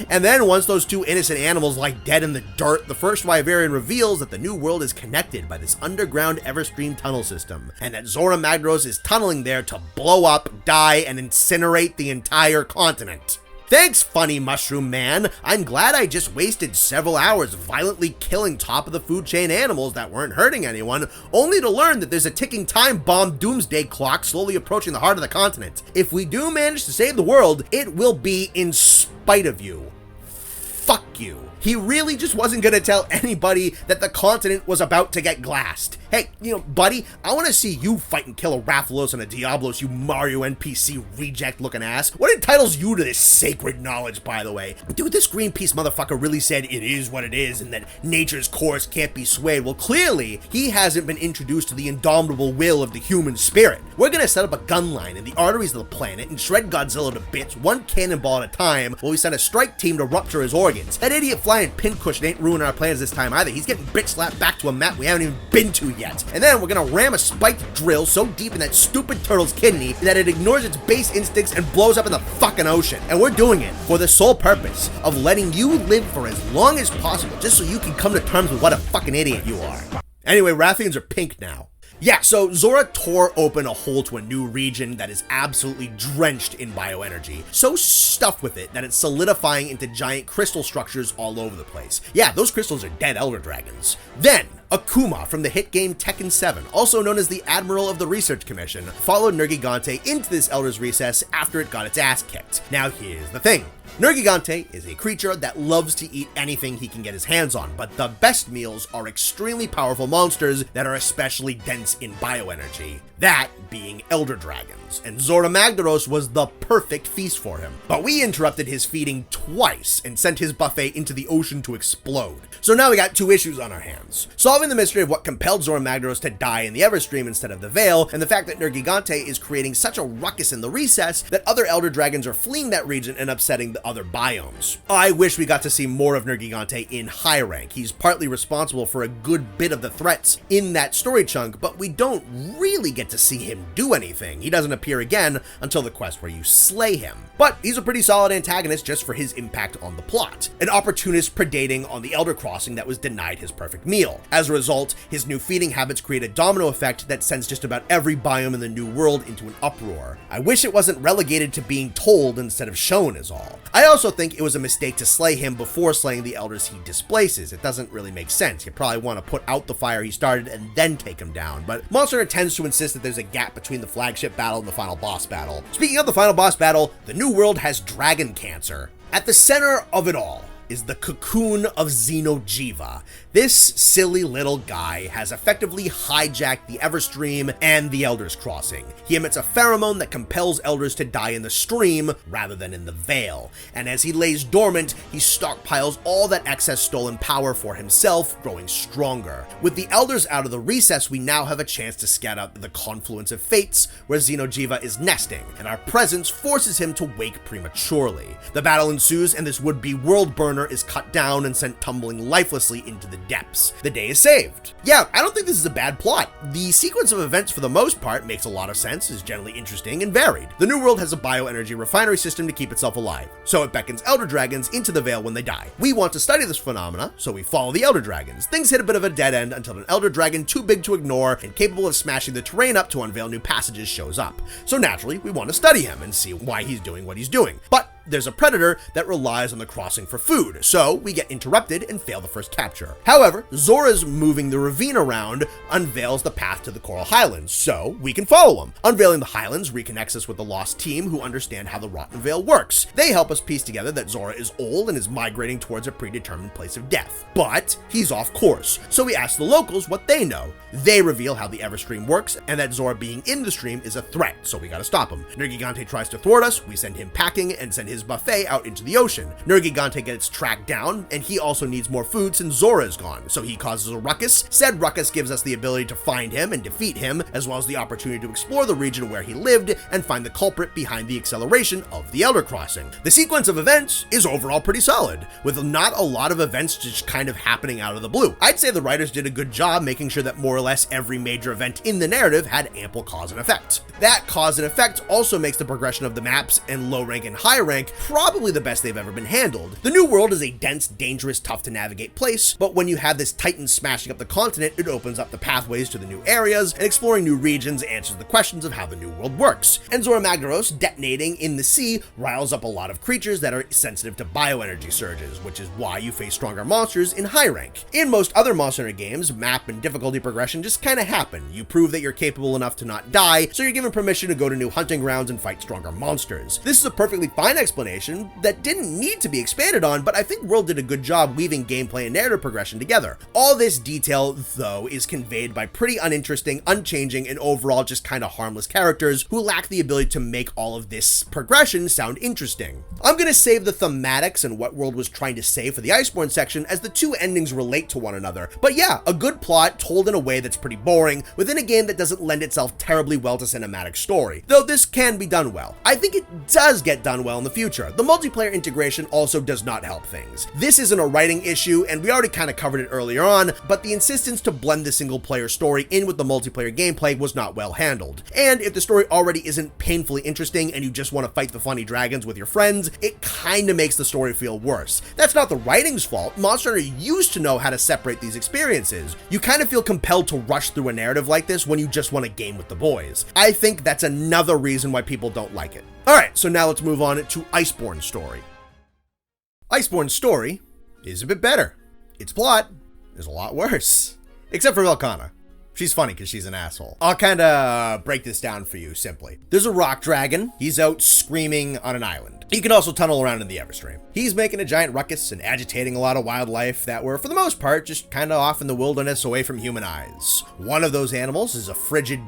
And then once those two innocent animals lie dead in the dirt, the First Wyverian reveals that the New World is connected by this underground Everstream tunnel system, and that Zora Magdaros is tunneling there to blow up, die, and incinerate the entire continent. Thanks, funny mushroom man. I'm glad I just wasted several hours violently killing top of the food chain animals that weren't hurting anyone, only to learn that there's a ticking time bomb doomsday clock slowly approaching the heart of the continent. If we do manage to save the world, it will be in spite of you. Fuck you. He really just wasn't gonna tell anybody that the continent was about to get glassed. Hey, buddy, I want to see you fight and kill a Rathalos and a Diablos, you Mario NPC reject-looking ass. What entitles you to this sacred knowledge, by the way? Dude, this Greenpeace motherfucker really said it is what it is and that nature's course can't be swayed. Well, clearly, he hasn't been introduced to the indomitable will of the human spirit. We're gonna set up a gun line in the arteries of the planet and shred Godzilla to bits, one cannonball at a time, while we send a strike team to rupture his organs. That idiot flying pincushion ain't ruining our plans this time either. He's getting bitch slapped back to a map we haven't even been to yet. And then we're gonna ram a spiked drill so deep in that stupid turtle's kidney that it ignores its base instincts and blows up in the fucking ocean. And we're doing it for the sole purpose of letting you live for as long as possible, just so you can come to terms with what a fucking idiot you are. Anyway, Rathians are pink now. Yeah, so Zora tore open a hole to a new region that is absolutely drenched in bioenergy, so stuffed with it that it's solidifying into giant crystal structures all over the place. Yeah, those crystals are dead elder dragons. Then, Akuma from the hit game Tekken 7, also known as the Admiral of the Research Commission, followed Nergigante into this Elder's Recess after it got its ass kicked. Now here's the thing. Nergigante is a creature that loves to eat anything he can get his hands on, but the best meals are extremely powerful monsters that are especially dense in bioenergy, that being elder dragons, and Zora Magdaros was the perfect feast for him. But we interrupted his feeding twice and sent his buffet into the ocean to explode. So now we got two issues on our hands. Solving the mystery of what compelled Zora Magdaros to die in the Everstream instead of the Vale, and the fact that Nergigante is creating such a ruckus in the recess that other elder dragons are fleeing that region and upsetting the other biomes. I wish we got to see more of Nergigante in high rank. He's partly responsible for a good bit of the threats in that story chunk, but we don't really get to see him do anything. He doesn't appear again until the quest where you slay him. But he's a pretty solid antagonist just for his impact on the plot. An opportunist predating on the Elder Crossing that was denied his perfect meal. As a result, his new feeding habits create a domino effect that sends just about every biome in the new world into an uproar. I wish it wasn't relegated to being told instead of shown is all. I also think it was a mistake to slay him before slaying the elders he displaces. It doesn't really make sense. You probably want to put out the fire he started and then take him down, but Monster Hunter tends to insist that there's a gap between the flagship battle and the final boss battle. Speaking of the final boss battle, the new world has dragon cancer. At the center of it all is the cocoon of Xeno'jiiva. This silly little guy has effectively hijacked the Everstream and the Elder's Crossing. He emits a pheromone that compels elders to die in the stream rather than in the Vale, and as he lays dormant, he stockpiles all that excess stolen power for himself, growing stronger. With the elders out of the recess, we now have a chance to scout out the confluence of fates where Xeno'jiiva is nesting, and our presence forces him to wake prematurely. The battle ensues, and this would-be world burner is cut down and sent tumbling lifelessly into the depths. The day is saved. Yeah, I don't think this is a bad plot. The sequence of events for the most part makes a lot of sense, is generally interesting and varied. The new world has a bioenergy refinery system to keep itself alive, so it beckons elder dragons into the Vale when they die. We want to study this phenomena, so we follow the elder dragons. Things hit a bit of a dead end until an elder dragon too big to ignore and capable of smashing the terrain up to unveil new passages shows up. So naturally, we want to study him and see why he's doing what he's doing. But there's a predator that relies on the crossing for food, so we get interrupted and fail the first capture. However, Zora's moving the ravine around unveils the path to the Coral Highlands, so we can follow him. Unveiling the Highlands reconnects us with the lost team who understand how the Rotten Vale works. They help us piece together that Zora is old and is migrating towards a predetermined place of death. But he's off course, so we ask the locals what they know. They reveal how the Everstream works and that Zora being in the stream is a threat, so we gotta stop him. Nergigante tries to thwart us, we send him packing and send his buffet out into the ocean. Nergigante gets tracked down, and he also needs more food since Zora is gone, so he causes a ruckus. Said ruckus gives us the ability to find him and defeat him, as well as the opportunity to explore the region where he lived and find the culprit behind the acceleration of the Elder Crossing. The sequence of events is overall pretty solid, with not a lot of events just kind of happening out of the blue. I'd say the writers did a good job making sure that more or less every major event in the narrative had ample cause and effect. That cause and effect also makes the progression of the maps and low rank and high rank probably the best they've ever been handled. The new world is a dense, dangerous, tough to navigate place, but when you have this titan smashing up the continent, it opens up the pathways to the new areas, and exploring new regions answers the questions of how the new world works. And Zora Magdaros detonating in the sea riles up a lot of creatures that are sensitive to bioenergy surges, which is why you face stronger monsters in high rank. In most other Monster Hunter games, map and difficulty progression just kinda happen. You prove that you're capable enough to not die, so you're given permission to go to new hunting grounds and fight stronger monsters. This is a perfectly fine explanation explanation that didn't need to be expanded on, but I think World did a good job weaving gameplay and narrative progression together. All this detail, though, is conveyed by pretty uninteresting, unchanging, and overall just kind of harmless characters who lack the ability to make all of this progression sound interesting. I'm gonna save the thematics and what World was trying to say for the Iceborne section, as the two endings relate to one another. But yeah, a good plot told in a way that's pretty boring within a game that doesn't lend itself terribly well to cinematic story, though this can be done well. I think it does get done well in the future. The multiplayer integration also does not help things. This isn't a writing issue, and we already kind of covered it earlier on, but the insistence to blend the single player story in with the multiplayer gameplay was not well handled. And if the story already isn't painfully interesting and you just want to fight the funny dragons with your friends, it kinda makes the story feel worse. That's not the writing's fault. Monster Hunter used to know how to separate these experiences. You kind of feel compelled to rush through a narrative like this when you just want to game with the boys. I think that's another reason why people don't like it. Alright, so now let's move on to Iceborne's story. Iceborne's story is a bit better. Its plot is a lot worse. Except for Velkhana. She's funny because she's an asshole. I'll kind of break this down for you simply. There's a rock dragon. He's out screaming on an island. He can also tunnel around in the Everstream. He's making a giant ruckus and agitating a lot of wildlife that were, for the most part, just kind of off in the wilderness away from human eyes. One of those animals is a frigid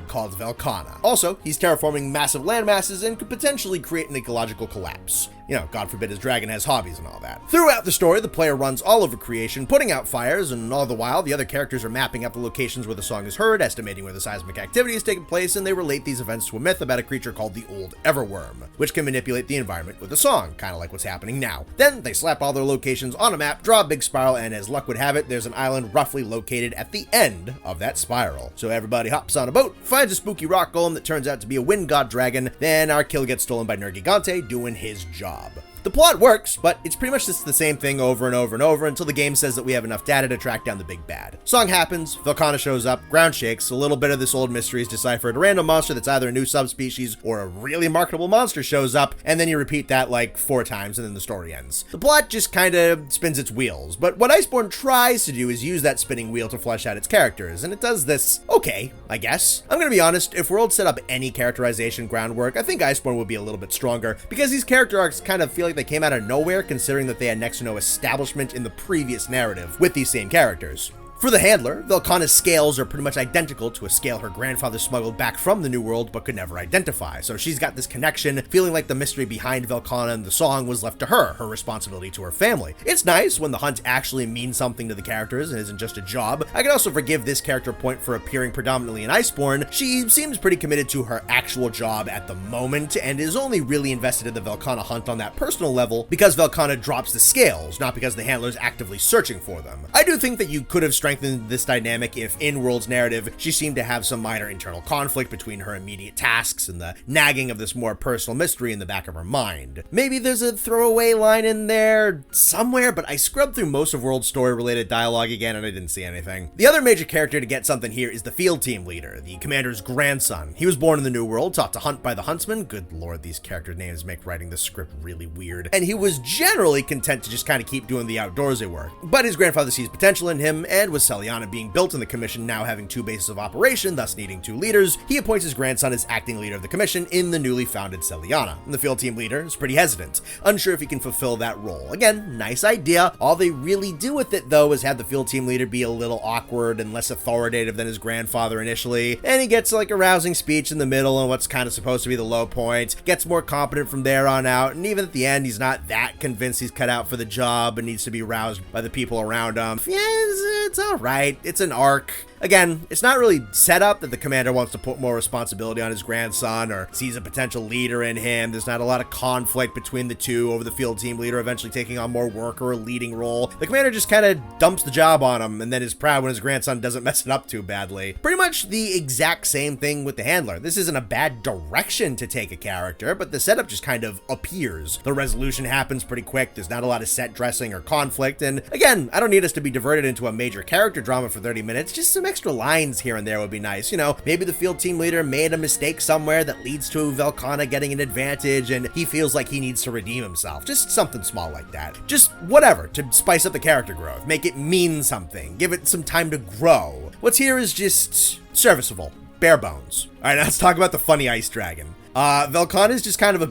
called Velkhana. Also, he's terraforming massive landmasses and could potentially create an ecological collapse. You know, God forbid his dragon has hobbies and all that. Throughout the story, the player runs all over creation, putting out fires, and all the while, the other characters are mapping out the locations where the song is heard, estimating where the seismic activity is taking place, and they relate these events to a myth about a creature called the Old Everworm, which can manipulate the environment with a song, kind of like what's happening now. Then, they slap all their locations on a map, draw a big spiral, and as luck would have it, there's an island roughly located at the end of that spiral. So everybody hops on a boat, finds a spooky rock golem that turns out to be a wind god dragon, then our kill gets stolen by Nergigante doing his job. The plot works, but it's pretty much just the same thing over and over and over until the game says that we have enough data to track down the big bad. Song happens, Velkhana shows up, ground shakes, a little bit of this old mystery is deciphered, a random monster that's either a new subspecies or a really marketable monster shows up, and then you repeat that like 4 times and then the story ends. The plot just kinda spins its wheels, but what Iceborne tries to do is use that spinning wheel to flesh out its characters, and it does this okay, I guess. I'm gonna be honest, if World set up any characterization groundwork, I think Iceborne would be a little bit stronger, because these character arcs kind of feel like they came out of nowhere considering that they had next to no establishment in the previous narrative with these same characters. For the handler, Velkhana's scales are pretty much identical to a scale her grandfather smuggled back from the New World but could never identify, so she's got this connection, feeling like the mystery behind Velkhana and the song was left to her responsibility to her family. It's nice when the hunt actually means something to the characters and isn't just a job. I can also forgive this character point for appearing predominantly in Iceborne. She seems pretty committed to her actual job at the moment and is only really invested in the Velkhana hunt on that personal level because Velkhana drops the scales, not because the handler is actively searching for them. I do think that you could have strengthened this dynamic if in World's narrative she seemed to have some minor internal conflict between her immediate tasks and the nagging of this more personal mystery in the back of her mind. Maybe there's a throwaway line in there somewhere, but I scrubbed through most of World's story related dialogue again and I didn't see anything. The other major character to get something here is the field team leader, the commander's grandson. He was born in the New World, taught to hunt by the huntsman. Good lord, these character names make writing this script really weird. And he was generally content to just kind of keep doing the outdoorsy work. But his grandfather sees potential in him, and with Seliana being built in the commission now having 2 bases of operation, thus needing 2 leaders, he appoints his grandson as acting leader of the commission in the newly founded Seliana. And the field team leader is pretty hesitant, unsure if he can fulfill that role. Again, nice idea. All they really do with it though is have the field team leader be a little awkward and less authoritative than his grandfather initially, and he gets like a rousing speech in the middle and what's kind of supposed to be the low point, gets more competent from there on out, and even at the end he's not that convinced he's cut out for the job and needs to be roused by the people around him. Yeah, it's alright. It's an arc. Again, it's not really set up that the commander wants to put more responsibility on his grandson or sees a potential leader in him. There's not a lot of conflict between the two over the field team leader eventually taking on more work or a leading role. The commander just kind of dumps the job on him and then is proud when his grandson doesn't mess it up too badly. Pretty much the exact same thing with the handler. This isn't a bad direction to take a character, but the setup just kind of appears. The resolution happens pretty quick. There's not a lot of set dressing or conflict. And again, I don't need us to be diverted into a major character drama for 30 minutes. Just some extra lines here and there would be nice. You know, maybe the field team leader made a mistake somewhere that leads to Velkhana getting an advantage and he feels like he needs to redeem himself. Just something small like that. Just whatever to spice up the character growth. Make it mean something. Give it some time to grow. What's here is just serviceable. Bare bones. Alright, now let's talk about the funny ice dragon. Velkhana is just kind of a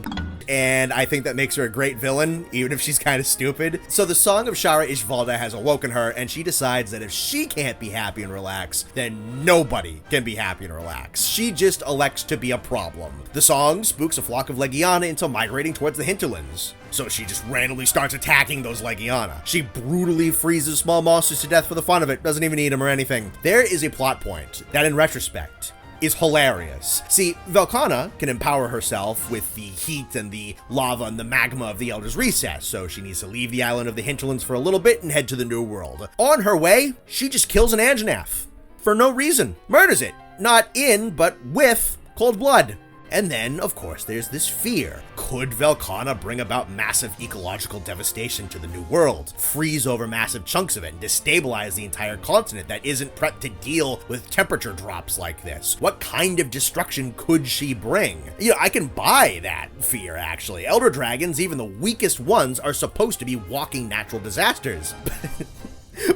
and I think that makes her a great villain, even if she's kind of stupid. So the Song of Shara Ishvalda has awoken her, and she decides that if she can't be happy and relax, then nobody can be happy and relax. She just elects to be a problem. The song spooks a flock of Legiana into migrating towards the hinterlands. So she just randomly starts attacking those Legiana. She brutally freezes small monsters to death for the fun of it, doesn't even eat them or anything. There is a plot point that in retrospect is hilarious. See, Velkhana can empower herself with the heat and the lava and the magma of the Elder's Recess, so she needs to leave the island of the hinterlands for a little bit and head to the New World. On her way, she just kills an Anjanath. For no reason. Murders it. Not in, but with cold blood. And then, of course, there's this fear. Could Velkhana bring about massive ecological devastation to the New World, freeze over massive chunks of it, and destabilize the entire continent that isn't prepped to deal with temperature drops like this? What kind of destruction could she bring? You know, I can buy that fear, actually. Elder dragons, even the weakest ones, are supposed to be walking natural disasters.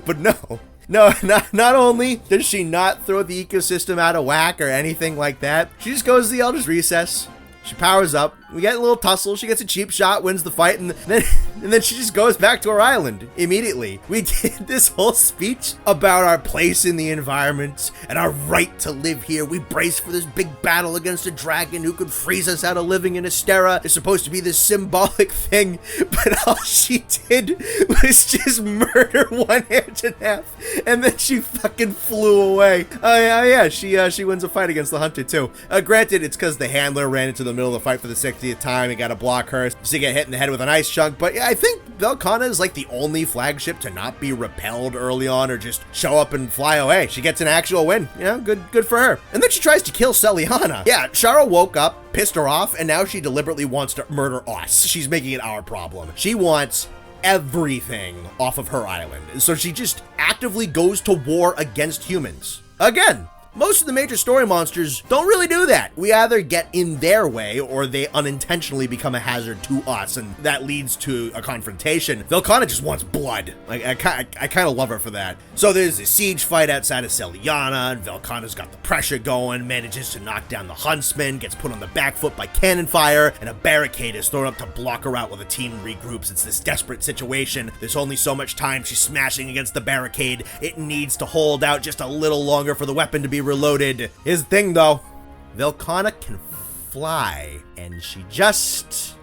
But no. No, not only does she not throw the ecosystem out of whack or anything like that, she just goes to the Elder's Recess. She powers up. We get a little tussle. She gets a cheap shot, wins the fight, and then she just goes back to her island immediately. We did this whole speech about our place in the environment and our right to live here. We brace for this big battle against a dragon who could freeze us out of living in Astera. It's supposed to be this symbolic thing, but all she did was just murder one Anjanath, and then she fucking flew away. Oh yeah, she wins a fight against the hunter too. Granted, it's because the handler ran into the middle of the fight for the 60th time and got to block her, so she get hit in the head with an ice chunk. But yeah, I think Velkhana is like the only flagship to not be repelled early on or just show up and fly away. She gets an actual win. You know, good for her. And then she tries to kill Seliana. Yeah, Shara woke up, pissed her off, and now she deliberately wants to murder us. She's making it our problem. She wants everything off of her island. So she just actively goes to war against humans. Again, most of the major story monsters don't really do that. We either get in their way or they unintentionally become a hazard to us, and that leads to a confrontation. Velkhana just wants blood. Like, I kind of love her for that. So there's a siege fight outside of Seliana, and Velkhana's got the pressure going, manages to knock down the huntsman, gets put on the back foot by cannon fire, and a barricade is thrown up to block her out while the team regroups. It's this desperate situation. There's only so much time. She's smashing against the barricade. It needs to hold out just a little longer for the weapon to be reloaded. Here's the thing though, Velkhana can fly, and she just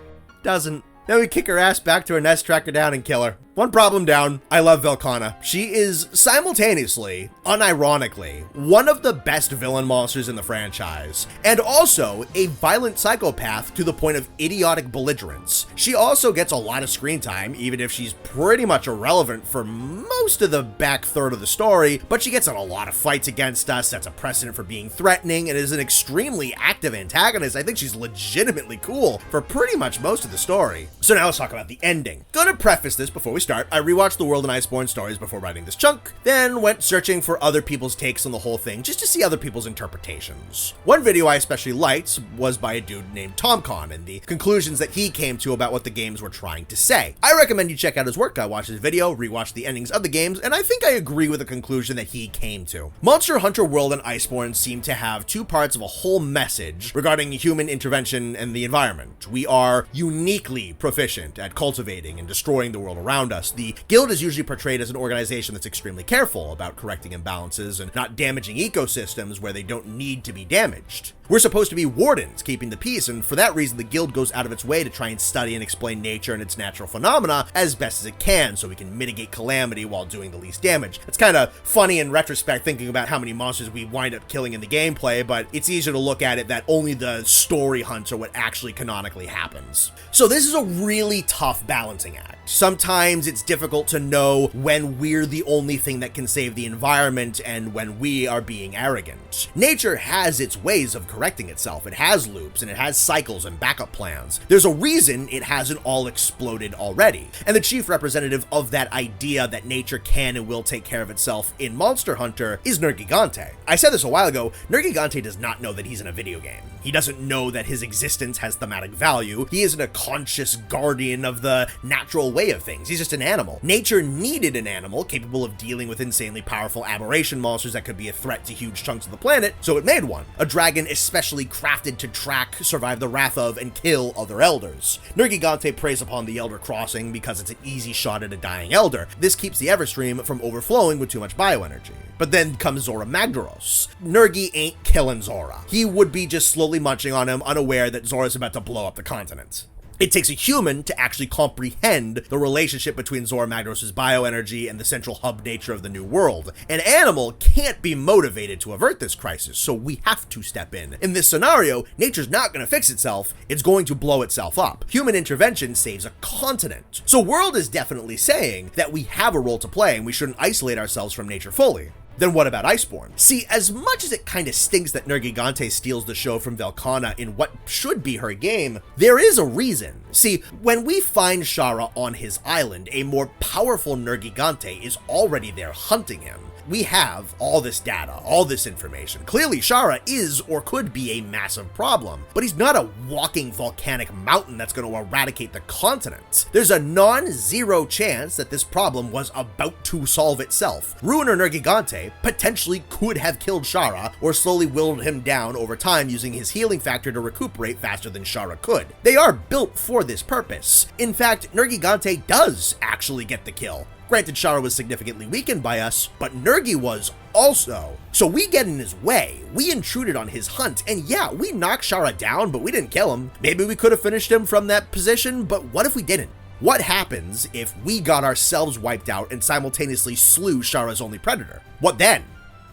doesn't. Then we kick her ass back to her nest, track her down, and kill her. One problem down. I love Velkhana. She is simultaneously, unironically, one of the best villain monsters in the franchise, and also a violent psychopath to the point of idiotic belligerence. She also gets a lot of screen time, even if she's pretty much irrelevant for most of the back third of the story, but she gets in a lot of fights against us, sets a precedent for being threatening, and is an extremely active antagonist. I think she's legitimately cool for pretty much most of the story. So now let's talk about the ending. Gonna preface this before we start. I rewatched the World and Iceborne stories before writing this chunk, then went searching for other people's takes on the whole thing just to see other people's interpretations. One video I especially liked was by a dude named TomCon and the conclusions that he came to about what the games were trying to say. I recommend you check out his work. I watched his video, rewatched the endings of the games, and I think I agree with the conclusion that he came to. Monster Hunter World and Iceborne seem to have two parts of a whole message regarding human intervention and the environment. We are uniquely proficient at cultivating and destroying the world around us. The guild is usually portrayed as an organization that's extremely careful about correcting imbalances and not damaging ecosystems where they don't need to be damaged. We're supposed to be wardens, keeping the peace, and for that reason the guild goes out of its way to try and study and explain nature and its natural phenomena as best as it can so we can mitigate calamity while doing the least damage. It's kind of funny in retrospect thinking about how many monsters we wind up killing in the gameplay, but it's easier to look at it that only the story hunts are what actually canonically happens. So this is a really tough balancing act. Sometimes it's difficult to know when we're the only thing that can save the environment and when we are being arrogant. Nature has its ways of correcting itself. It has loops and it has cycles and backup plans. There's a reason it hasn't all exploded already. And the chief representative of that idea that nature can and will take care of itself in Monster Hunter is Nergigante. I said this a while ago, Nergigante does not know that he's in a video game. He doesn't know that his existence has thematic value. He isn't a conscious guardian of the natural way of things. He's just an animal. Nature needed an animal capable of dealing with insanely powerful aberration monsters that could be a threat to huge chunks of the planet, so it made one. A dragon specially crafted to track, survive the wrath of, and kill other elders. Nergigante preys upon the Elder Crossing because it's an easy shot at a dying elder. This keeps the Everstream from overflowing with too much bioenergy. But then comes Zora Magdaros. Nergi ain't killing Zora. He would be just slowly munching on him, unaware that Zora's about to blow up the continent. It takes a human to actually comprehend the relationship between Zora Magdaros' bioenergy and the central hub nature of the new world. An animal can't be motivated to avert this crisis, so we have to step in. In this scenario, nature's not going to fix itself, it's going to blow itself up. Human intervention saves a continent. So World is definitely saying that we have a role to play and we shouldn't isolate ourselves from nature fully. Then what about Iceborne? See, as much as it kinda stinks that Nergigante steals the show from Velkhana in what should be her game, there is a reason. See, when we find Shara on his island, a more powerful Nergigante is already there hunting him. We have all this data, all this information. Clearly, Shara is or could be a massive problem, but he's not a walking volcanic mountain that's going to eradicate the continent. There's a non-zero chance that this problem was about to solve itself. Ruiner Nergigante potentially could have killed Shara or slowly whittled him down over time using his healing factor to recuperate faster than Shara could. They are built for this purpose. In fact, Nergigante does actually get the kill. Granted, Shara was significantly weakened by us, but Nergi was also. So we get in his way, we intruded on his hunt, and yeah, we knocked Shara down, but we didn't kill him. Maybe we could have finished him from that position, but what if we didn't? What happens if we got ourselves wiped out and simultaneously slew Shara's only predator? What then?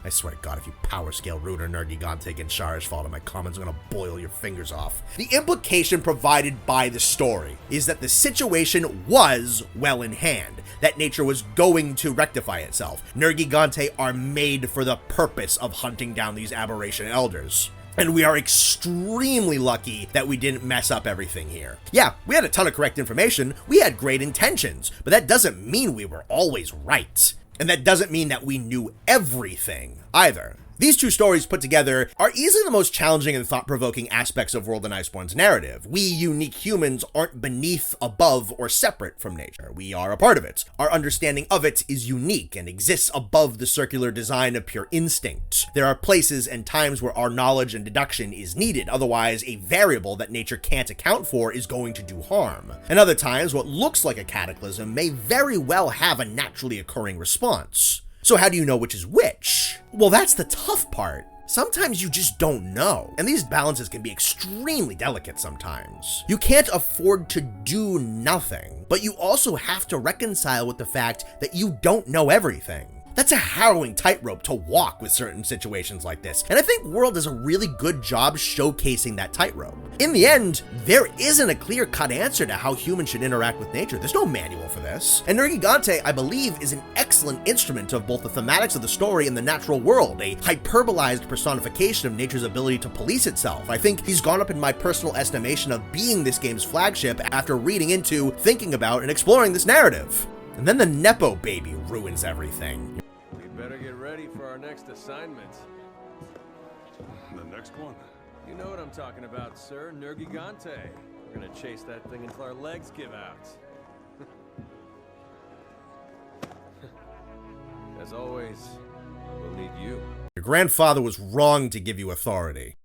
I swear to God, if you power scale Ruiner Nergigante against Shara's fault in my comments, I'm gonna boil your fingers off. The implication provided by the story is that the situation was well in hand, that nature was going to rectify itself. Nergigante are made for the purpose of hunting down these aberration elders. And we are extremely lucky that we didn't mess up everything here. Yeah, we had a ton of correct information, we had great intentions, but that doesn't mean we were always right. And that doesn't mean that we knew everything either. These two stories put together are easily the most challenging and thought-provoking aspects of World and Iceborne's narrative. We unique humans aren't beneath, above, or separate from nature. We are a part of it. Our understanding of it is unique and exists above the circular design of pure instinct. There are places and times where our knowledge and deduction is needed, otherwise a variable that nature can't account for is going to do harm. And other times, what looks like a cataclysm may very well have a naturally occurring response. So how do you know which is which? Well, that's the tough part. Sometimes you just don't know, and these balances can be extremely delicate sometimes. You can't afford to do nothing, but you also have to reconcile with the fact that you don't know everything. That's a harrowing tightrope to walk with certain situations like this, and I think World does a really good job showcasing that tightrope. In the end, there isn't a clear-cut answer to how humans should interact with nature. There's no manual for this. And Nergigante, I believe, is an excellent instrument of both the thematics of the story and the natural world, a hyperbolized personification of nature's ability to police itself. I think he's gone up in my personal estimation of being this game's flagship after reading into, thinking about, and exploring this narrative. And then the Nepo baby ruins everything. We better get ready for our next assignment. The next one? You know what I'm talking about, sir. Nergigante. We're gonna chase that thing until our legs give out. As always, we'll need you. Your grandfather was wrong to give you authority.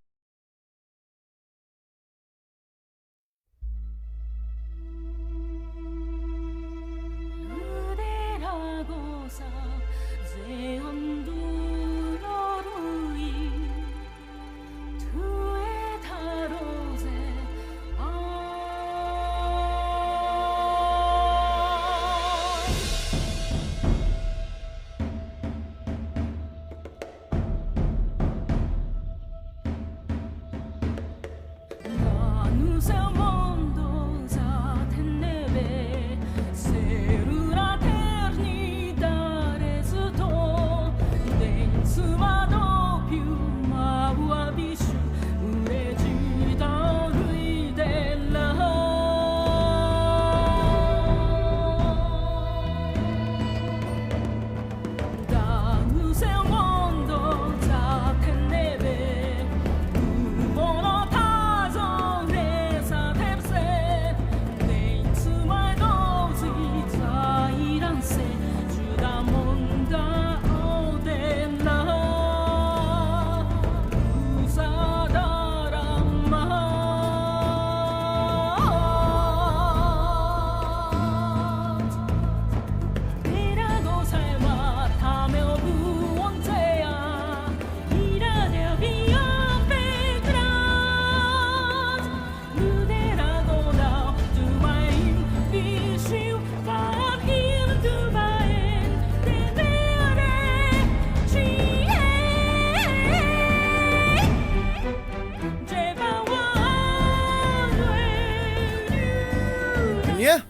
And yeah,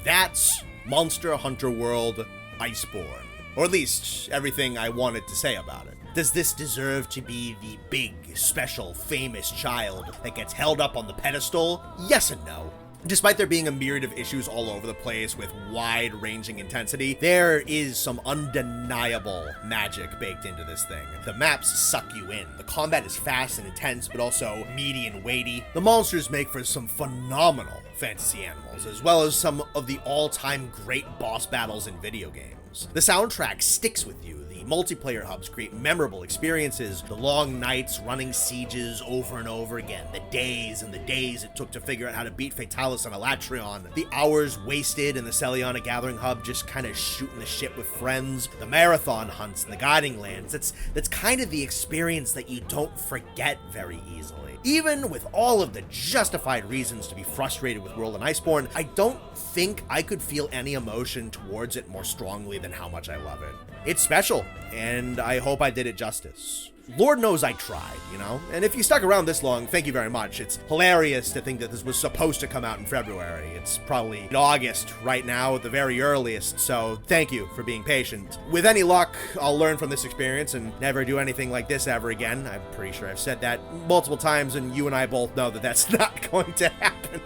that's Monster Hunter World Iceborne. Or at least, everything I wanted to say about it. Does this deserve to be the big, special, famous child that gets held up on the pedestal? Yes and no. Despite there being a myriad of issues all over the place with wide-ranging intensity, there is some undeniable magic baked into this thing. The maps suck you in. The combat is fast and intense, but also meaty and weighty. The monsters make for some phenomenal fantasy animals, as well as some of the all-time great boss battles in video games. The soundtrack sticks with you. The multiplayer hubs create memorable experiences. The long nights running sieges over and over again. The days and the days it took to figure out how to beat Fatalis on Elatrion. The hours wasted in the Seliana Gathering Hub just kind of shooting the shit with friends. The marathon hunts and the guiding lands. That's kind of the experience that you don't forget very easily. Even with all of the justified reasons to be frustrated with World and Iceborne, I don't think I could feel any emotion towards it more strongly than how much I love it. It's special, and I hope I did it justice. Lord knows I tried, you know? And if you stuck around this long, thank you very much. It's hilarious to think that this was supposed to come out in February. It's probably August right now at the very earliest, so thank you for being patient. With any luck, I'll learn from this experience and never do anything like this ever again. I'm pretty sure I've said that multiple times, and you and I both know that that's not going to happen.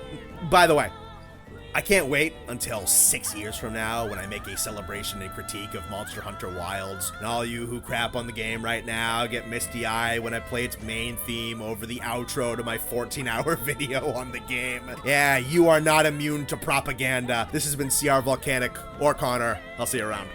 By the way, I can't wait until 6 years from now when I make a celebration and critique of Monster Hunter Wilds, and all you who crap on the game right now get misty-eyed when I play its main theme over the outro to my 14-hour video on the game. Yeah, you are not immune to propaganda. This has been CR-Volcanic or Connor. I'll see you around.